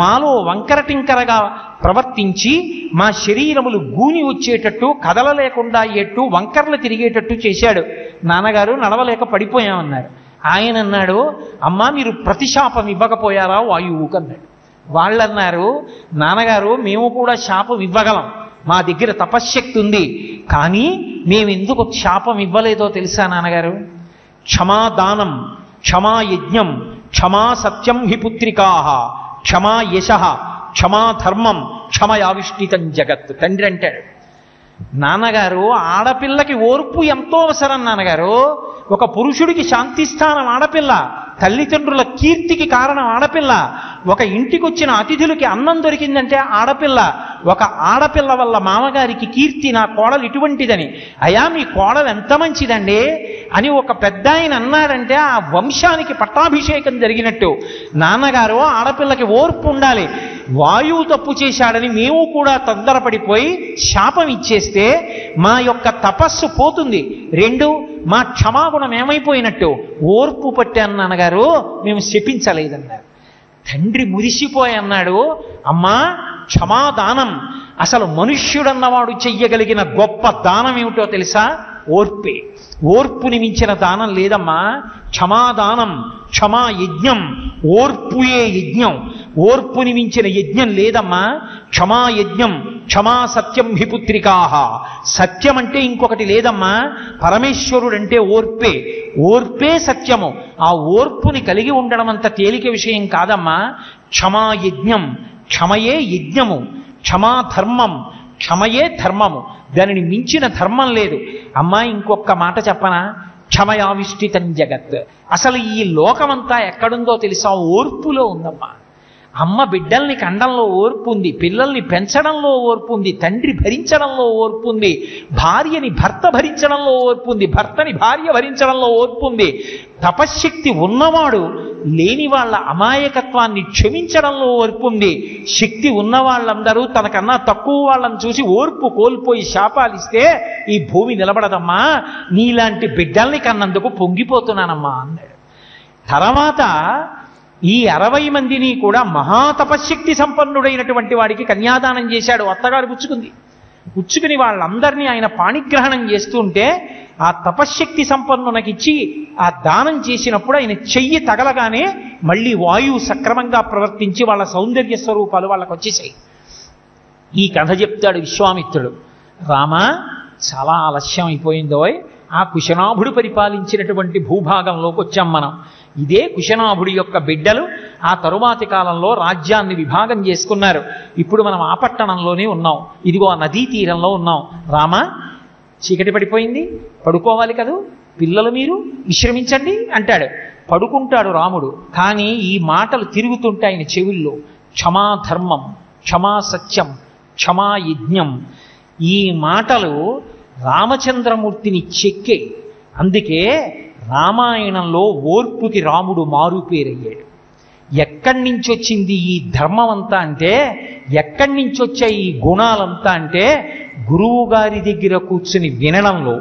మాలో వంకర టింకరగా ప్రవర్తించి మా శరీరములు గూని వచ్చేటట్టు కదలలేకుండా అయ్యేట్టు వంకర్లు తిరిగేటట్టు చేశాడు. నాన్నగారు నడవలేక పడిపోయామన్నారు. ఆయన అన్నాడు, అమ్మా మీరు ప్రతిశాపం ఇవ్వకపోయారా వాయువుకు అన్నాడు. వాళ్ళన్నారు, నాన్నగారు మేము కూడా శాపం ఇవ్వగలం, మా దగ్గర తపశ్శక్తి ఉంది, కానీ మేమెందుకు శాపం ఇవ్వలేదో తెలుసా నాన్నగారు? క్షమాదానం, క్షమా యజ్ఞం, క్షమా సత్యం హి పుత్రికాః, క్షమా యశః, క్షమా ధర్మం, క్షమయావిష్ఠితం జగత్. తండ్రి అంటాడు, నాన్నగారు ఆడపిల్లకి ఓర్పు ఎంతో అవసరం నాన్నగారు. ఒక పురుషుడికి శాంతిస్థానం ఆడపిల్ల, తల్లిదండ్రుల కీర్తికి కారణం ఆడపిల్ల, ఒక ఇంటికి వచ్చిన అతిథులకి అన్నం దొరికిందంటే ఆడపిల్ల, ఒక ఆడపిల్ల వల్ల మామగారికి కీర్తి, నా కోడలు ఇటువంటిదని. అయ్యా మీ కోడలు ఎంత మంచిదండి అని ఒక పెద్ద ఆయన అన్నాడంటే ఆ వంశానికి పట్టాభిషేకం జరిగినట్టు. నాన్నగారు ఆడపిల్లకి ఓర్పు ఉండాలి. వాయువు తప్పు చేశాడని మేము కూడా తొందరపడిపోయి శాపం ఇచ్చేస్తే మా యొక్క తపస్సు పోతుంది. రెండు, మా క్షమాగుణం ఏమైపోయినట్టు? ఓర్పు పట్టాను నాన్నగారు, మేము శపించలేదన్నారు. తండ్రి మురిసిపోయి అన్నాడు, అమ్మా క్షమాదానం, అసలు మనుష్యుడన్నవాడు చెయ్యగలిగిన గొప్ప దానం ఏమిటో తెలుసా? ఓర్పే. ఓర్పుని మించిన దానం లేదమ్మా. క్షమాదానం, క్షమా యజ్ఞం, ఓర్పుయే యజ్ఞం. ఓర్పుని మించిన యజ్ఞం లేదమ్మా. క్షమా యజ్ఞం, క్షమా సత్యం హి పుత్రికాః. సత్యం అంటే ఇంకొకటి లేదమ్మా. పరమేశ్వరుడంటే ఓర్పే. ఓర్పే సత్యము. ఆ ఓర్పుని కలిగి ఉండడం అంత తేలిక విషయం కాదమ్మా. క్షమా యజ్ఞం, క్షమయే యజ్ఞము. క్షమా ధర్మం, క్షమయే ధర్మము. దానిని మించిన ధర్మం లేదు. అమ్మా ఇంకొక మాట చెప్పనా? క్షమయావిష్ఠితం జగత్. అసలు ఈ లోకమంతా ఎక్కడుందో తెలుసా? ఓర్పులో ఉందమ్మా. అమ్మ బిడ్డల్ని కండంలో ఓర్పు ఉంది, పిల్లల్ని పెంచడంలో ఓర్పు ఉంది, తండ్రి భరించడంలో ఓర్పు ఉంది, భార్యని భర్త భరించడంలో ఓర్పు ఉంది, భర్తని భార్య భరించడంలో ఓర్పు ఉంది. తపశ్శక్తి ఉన్నవాడు లేని వాళ్ళ అమాయకత్వాన్ని క్షమించడంలో ఓర్పు ఉంది. శక్తి ఉన్న వాళ్ళందరూ తనకన్నా తక్కువ వాళ్ళని చూసి ఓర్పు కోల్పోయి శాపాలిస్తే ఈ భూమి నిలబడదమ్మా. నీలాంటి బిడ్డల్ని కన్నందుకు పొంగిపోతున్నానమ్మా అన్నాడు. తర్వాత ఈ 60 మందిని కూడా మహాతపశక్తి సంపన్నుడైనటువంటి వాడికి కన్యాదానం చేశాడు. అత్తగారు పుచ్చుకుని వాళ్ళందరినీ ఆయన పాణిగ్రహణం చేస్తుంటే ఆ తపశ్శక్తి సంపన్నునకిచ్చి ఆ దానం చేసినప్పుడు ఆయన చెయ్యి తగలగానే మళ్ళీ వాయువు సక్రమంగా ప్రవర్తించి వాళ్ళ సౌందర్య స్వరూపాలు వాళ్ళకు వచ్చేసాయి. ఈ కథ చెప్తాడు విశ్వామిత్రుడు. రామా చాలా ఆలస్యం అయిపోయిందోయ్, ఆ కుశనాభుడు పరిపాలించినటువంటి భూభాగంలోకి వచ్చాం మనం. ఇదే కుశనాభుడి యొక్క బిడ్డలు ఆ తరువాతి కాలంలో రాజ్యాన్ని విభాగం చేసుకున్నారు. ఇప్పుడు మనం ఆ పట్టణంలోనే ఉన్నాం, ఇదిగో ఆ నదీ తీరంలో ఉన్నాం. రామా చీకటి పడిపోయింది, పడుకోవాలి కదూ, పిల్లలు మీరు విశ్రమించండి అంటాడు. పడుకుంటాడు రాముడు. కానీ ఈ మాటలు తిరుగుతుంటే ఆయన చెవుల్లో క్షమా ధర్మం, క్షమా సత్యం, క్షమా యజ్ఞం, ఈ మాటలు రామచంద్రమూర్తిని చెక్కే. అందుకే రామాయణంలో ఓర్పుకి రాముడు మారుపేరయ్యాడు. ఎక్కడి నుంచి వచ్చింది ఈ ధర్మం అంతా అంటే, ఎక్కడి నుంచి వచ్చాయి ఈ గుణాలంతా అంటే, గురువు గారి దగ్గర కూర్చుని వినడంలో,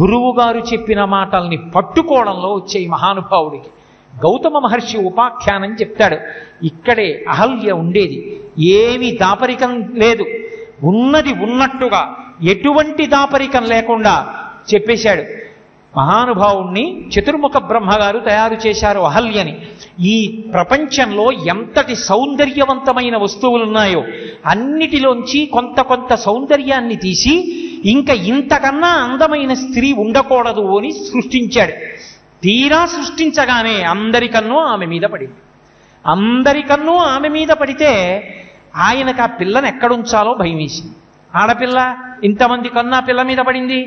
గురువు గారు చెప్పిన మాటల్ని పట్టుకోవడంలో వచ్చాయి మహానుభావుడికి. గౌతమ మహర్షి ఉపాఖ్యానం చెప్తాడు. ఇక్కడే అహల్య ఉండేది, ఏమీ దాపరికం లేదు, ఉన్నది ఉన్నట్టుగా ఎటువంటి దాపరికం లేకుండా చెప్పేశాడు. మహానుభావుణ్ణి చతుర్ముఖ బ్రహ్మగారు తయారు చేశారు అహల్యని. ఈ ప్రపంచంలో ఎంతటి సౌందర్యవంతమైన వస్తువులున్నాయో అన్నిటిలోంచి కొంత కొంత సౌందర్యాన్ని తీసి ఇంకా ఇంతకన్నా అందమైన స్త్రీ ఉండకూడదు అని సృష్టించాడు. తీరా సృష్టించగానే అందరికన్నూ ఆమె మీద పడింది. అందరికన్నూ ఆమె మీద పడితే ఆయనకు ఆ పిల్లని ఎక్కడుంచాలో భయం వేసింది. ఆడపిల్ల ఇంతమంది కన్నా పిల్ల మీద పడింది.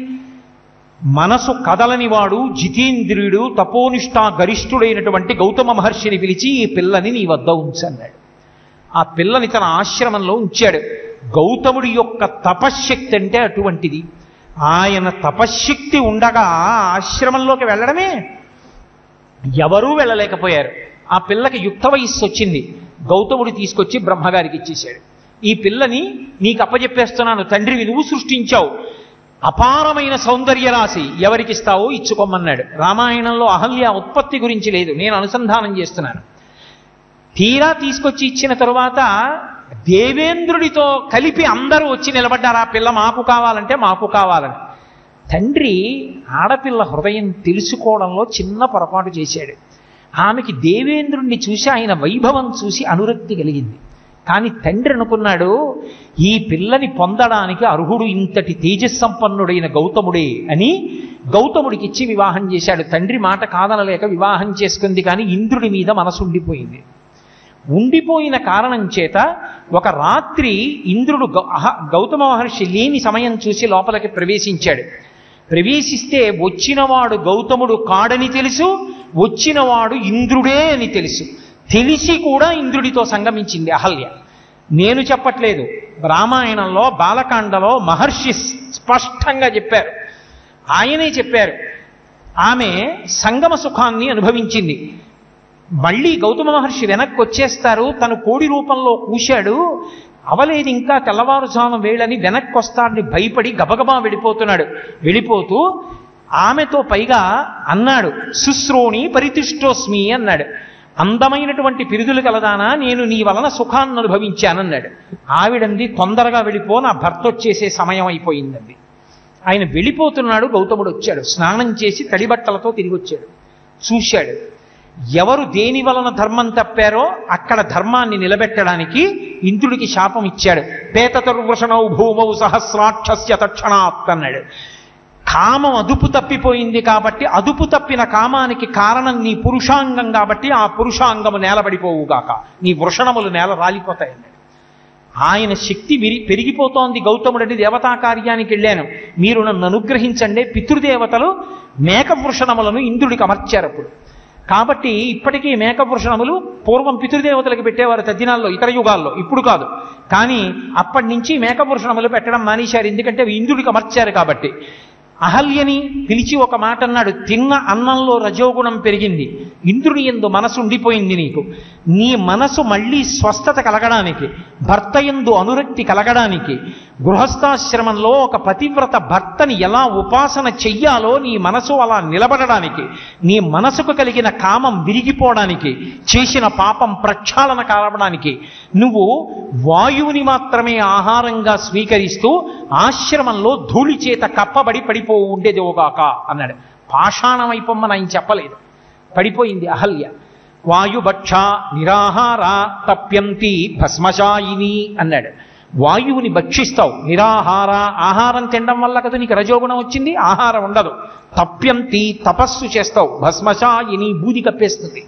మనసు కదలని వాడు, జితేంద్రియుడు, తపోనిష్టా గరిష్ఠుడైనటువంటి గౌతమ మహర్షిని పిలిచి ఈ పిల్లని నీ వద్ద ఉంచన్నాడు. ఆ పిల్లని తన ఆశ్రమంలో ఉంచాడు. గౌతముడి యొక్క తపశ్శక్తి అంటే అటువంటిది. ఆయన తపశ్శక్తి ఉండగా ఆశ్రమంలోకి వెళ్ళడమే ఎవరూ వెళ్ళలేకపోయారు. ఆ పిల్లకి యుక్త వయస్సు వచ్చింది. గౌతముడు తీసుకొచ్చి బ్రహ్మగారికి ఇచ్చేశాడు. ఈ పిల్లని నీకు అప్పచెప్పేస్తున్నాను, తండ్రివి నువ్వు సృష్టించావు, అపారమైన సౌందర్య రాశి, ఎవరికిస్తావో ఇచ్చుకోమన్నాడు. రామాయణంలో అహల్య ఉత్పత్తి గురించి లేదు, నేను అనుసంధానం చేస్తున్నాను. తీరా తీసుకొచ్చి ఇచ్చిన తరువాత దేవేంద్రుడితో కలిపి అందరూ వచ్చి నిలబడ్డారు. ఆ పిల్ల మాకు కావాలంటే మాకు కావాలని. తండ్రి ఆడపిల్ల హృదయం తెలుసుకోవడంలో చిన్న పొరపాటు చేశాడు. ఆమెకి దేవేంద్రుణ్ణి చూసి, ఆయన వైభవం చూసి అనురక్తి కలిగింది. కానీ తండ్రి అనుకున్నాడు, ఈ పిల్లని పొందడానికి అర్హుడు ఇంతటి తేజస్సంపన్నుడైన గౌతముడే అని గౌతముడికి ఇచ్చి వివాహం చేశాడు. తండ్రి మాట కాదనలేక వివాహం చేసుకుంది. కానీ ఇంద్రుడి మీద మనసు ఉండిపోయింది. ఉండిపోయిన కారణం చేత ఒక రాత్రి ఇంద్రుడు గౌతమ మహర్షి లేని సమయం చూసి లోపలికి ప్రవేశించాడు. ప్రవేశిస్తే వచ్చినవాడు గౌతముడు కాడని తెలుసు, వచ్చినవాడు ఇంద్రుడే అని తెలుసు. తెలిసి కూడా ఇంద్రుడితో సంగమించింది అహల్య. నేను చెప్పట్లేదు, రామాయణంలో బాలకాండలో మహర్షి స్పష్టంగా చెప్పారు, ఆయనే చెప్పారు. ఆమె సంగమ సుఖాన్ని అనుభవించింది. మళ్ళీ గౌతమ మహర్షి వెనక్కి వచ్చేస్తారు. తను కోడి రూపంలో కూశాడు, అవలేదు ఇంకా తెల్లవారుజాము వేళని వెనక్కి వస్తాడని భయపడి గబగబా వెళ్ళిపోతున్నాడు. వెళ్ళిపోతూ ఆమెతో పైగా అన్నాడు, శుశ్రోణి పరితిష్టోస్మి అన్నాడు. అందమైనటువంటి పిరుదులు కలదానా, నేను నీ వలన సుఖాన్ని అనుభవించానన్నాడు. ఆవిడంది, తొందరగా వెళ్ళిపో, నా భర్త వచ్చేసే సమయం అయిపోయిందండి. ఆయన వెళ్ళిపోతున్నాడు. గౌతముడు వచ్చాడు, స్నానం చేసి తడిబట్టలతో తిరిగి వచ్చాడు. చూశాడు, ఎవరు దేని వలన ధర్మం తప్పారో అక్కడ ధర్మాన్ని నిలబెట్టడానికి ఇంద్రుడికి శాపం ఇచ్చాడు. పేతతుర్వృషణౌ భూమౌ సహస్రాక్షస్య తక్షణాత్ అన్నాడు. కామం అదుపు తప్పిపోయింది కాబట్టి, అదుపు తప్పిన కామానికి కారణం నీ పురుషాంగం కాబట్టి ఆ పురుషాంగము నేలబడిపోవుగాక, నీ వృషణములు నేల రాలిపోతాయన్నాడు. ఆయన శక్తి పెరిగిపోతోంది. గౌతముడి దేవతా కార్యానికి వెళ్ళాను, మీరు నన్ను అనుగ్రహించండి. పితృదేవతలు మేకవృషణములను ఇంద్రుడికి అమర్చారు అప్పుడు. కాబట్టి ఇప్పటికీ మేకవృషణములు పూర్వం పితృదేవతలకు పెట్టేవారు తద్దినాల్లో, ఇతర యుగాల్లో, ఇప్పుడు కాదు. కానీ అప్పటి నుంచి మేకవృషణములు పెట్టడం మానేశారు, ఎందుకంటే ఇంద్రుడికి అమర్చారు కాబట్టి. అహల్యని పిలిచి ఒక మాట అన్నాడు, తిన్న అన్నంలో రజోగుణం పెరిగింది, ఇంద్రుని యందు మనసు ఉండిపోయింది. నీకు నీ మనసు మళ్ళీ స్వస్థత కలగడానికి, భర్త యందు అనురక్తి కలగడానికి, గృహస్థాశ్రమంలో ఒక పతివ్రత భర్తని ఎలా ఉపాసన చెయ్యాలో నీ మనసు అలా నిలబడడానికి, నీ మనసుకు కలిగిన కామం విరిగిపోవడానికి, చేసిన పాపం ప్రక్షాళన కావడానికి నువ్వు వాయువుని మాత్రమే ఆహారంగా స్వీకరిస్తూ ఆశ్రమంలో ధూళి చేత కప్పబడి పడిపోవు ఉండేదిగాక అన్నాడు. పాషాణం అయిపోమ్మని ఆయన చెప్పలేదు, పడిపోయింది అహల్య. వాయుభక్ష నిరాహార తప్యంతి భస్మశాయిని అన్నాడు. వాయువుని భక్షిస్తావు, నిరాహార, ఆహారం తినడం వల్ల కదా నీకు రజోగుణం వచ్చింది, ఆహారం ఉండదు. తప్యంతి, తపస్సు చేస్తావు, భస్మశాయిని, బూది కప్పేస్తుంది.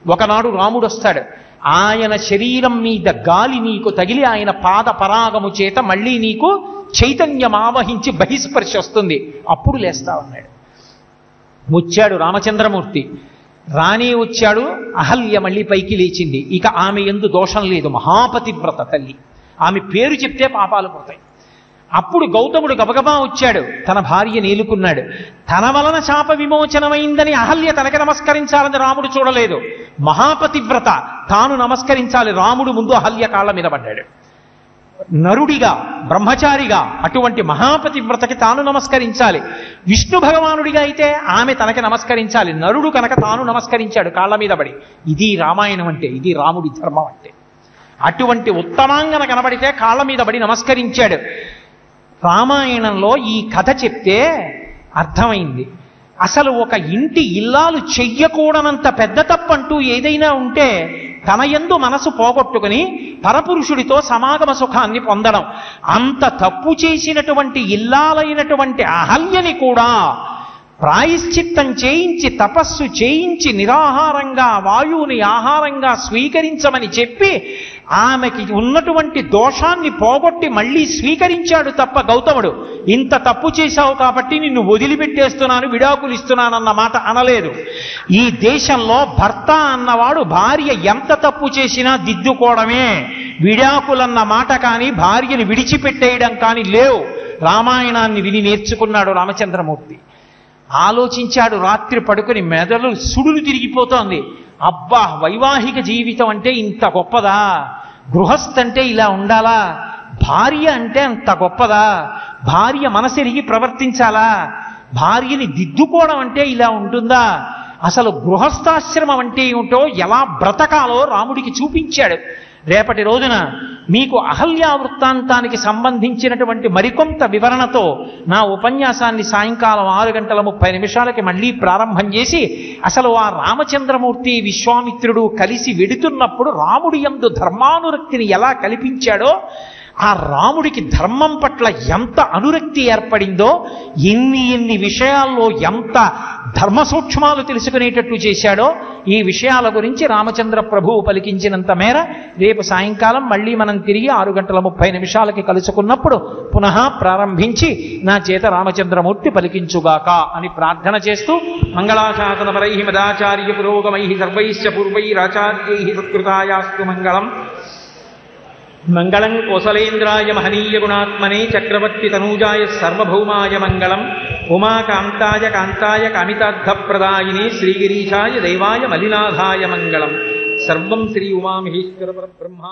ఒకనాడు రాముడు వస్తాడు, ఆయన శరీరం మీద గాలి నీకు తగిలి ఆయన పాద పరాగము చేత మళ్ళీ నీకు చైతన్యం ఆవహించి బహిస్పర్శ వస్తుంది, అప్పుడు లేస్తావన్నాడు. వచ్చాడు రామచంద్రమూర్తి, రానే వచ్చాడు. అహల్య మళ్ళీ పైకి లేచింది. ఇక ఆమె యందు దోషం లేదు, మహాపతివ్రత తల్లి. ఆమె పేరు చెప్తే పాపాలు పోతాయి. అప్పుడు గౌతముడు గబగబా వచ్చాడు, తన భార్య నీలుకున్నాడు. తన వలన శాప విమోచనమైందని అహల్య తనకి నమస్కరించాలని రాముడు చూడలేదు. మహాపతివ్రత, తాను నమస్కరించాలి. రాముడు ముందు అహల్య కాళ్ళ మీద పడ్డాడు. నరుడిగా, బ్రహ్మచారిగా అటువంటి మహాపతివ్రతకి తాను నమస్కరించాలి. విష్ణు భగవానుడిగా అయితే ఆమె తనకి నమస్కరించాలి. నరుడు కనుక తాను నమస్కరించాడు కాళ్ళ మీద పడి. ఇది రామాయణం అంటే, ఇది రాముడి ధర్మం అంటే. అటువంటి ఉత్తమాంగన కనబడితే కాళ్ళ మీద పడి నమస్కరించాడు. రామాయణంలో ఈ కథ చెప్తే అర్థమైంది. అసలు ఒక ఇంటి ఇల్లాలు చెయ్యకూడనంత పెద్ద తప్పంటూ ఏదైనా ఉంటే తన యందు మనసు పోగొట్టుకుని పరపురుషుడితో సమాగమ సుఖాన్ని పొందడం. అంత తప్పు చేసినటువంటి ఇల్లాలైనటువంటి అహల్యని కూడా ప్రాయశ్చిత్తం చేయించి, తపస్సు చేయించి, నిరాహారంగా వాయువుని ఆహారంగా స్వీకరించమని చెప్పి ఆమెకి ఉన్నటువంటి దోషాన్ని పోగొట్టి మళ్ళీ స్వీకరించాడు తప్ప గౌతముడు ఇంత తప్పు చేశావు కాబట్టి నిన్ను వదిలిపెట్టేస్తున్నాను, విడాకులు ఇస్తున్నానన్న మాట అనలేదు. ఈ దేశంలో భర్త అన్నవాడు భార్య ఎంత తప్పు చేసినా దిద్దుకోవడమే. విడాకులన్న మాట కానీ, భార్యని విడిచిపెట్టేయడం కానీ లేవు. రామాయణాన్ని విని నేర్చుకున్నాడు రామచంద్రమూర్తి. ఆలోచించాడు రాత్రి పడుకుని, మెదలు సుడులు తిరిగిపోతోంది. అబ్బా, వైవాహిక జీవితం అంటే ఇంత గొప్పదా? గృహస్థ అంటే ఇలా ఉండాలా? భార్య అంటే అంత గొప్పదా? భార్య మనసెరిగి ప్రవర్తించాలా? భార్యని దిద్దుకోవడం అంటే ఇలా ఉంటుందా? అసలు గృహస్థాశ్రమం అంటే ఏమిటో, ఎలా బ్రతకాలో రాముడికి చూపించాడు. రేపటి రోజున మీకు అహల్యా వృత్తాంతానికి సంబంధించినటువంటి మరికొంత వివరణతో నా ఉపన్యాసాన్ని సాయంకాలం 6:30 మళ్ళీ ప్రారంభం చేసి, అసలు ఆ రామచంద్రమూర్తి విశ్వామిత్రుడు కలిసి వెడుతున్నప్పుడు రాముడి యందు ధర్మానురక్తిని ఎలా కల్పించాడో, ఆ రాముడికి ధర్మం పట్ల ఎంత అనురక్తి ఏర్పడిందో, ఎన్ని విషయాల్లో ఎంత ధర్మ సూక్ష్మాలు తెలుసుకునేటట్టు చేశాడో, ఈ విషయాల గురించి రామచంద్ర ప్రభువు పలికించినంత మేర రేపు సాయంకాలం మళ్ళీ మనం తిరిగి 6:30 కలుసుకున్నప్పుడు పునః ప్రారంభించి నా చేత రామచంద్రమూర్తి పలికించుగాక అని ప్రార్థన చేస్తూ, మంగళాశాసనపరై మదాచార్య పురోగమై సర్వైశ్చ పూర్వైరాచార్యై సత్కృతాయాస్తు మంగళం. మంగళం కోసలేంద్రాయ మహనీయ గుణాత్మనే చక్రవర్తి తనూజాయ సర్వభౌమాయ మంగళం. ఉమాకాంతాయ కాంతాయ కామితార్థప్రదాయినే శ్రీగిరీశాయ దేవాయ మలినాథాయ మంగళం. సర్వం శ్రీ ఉమామహేశ్వర పరబ్రహ్మ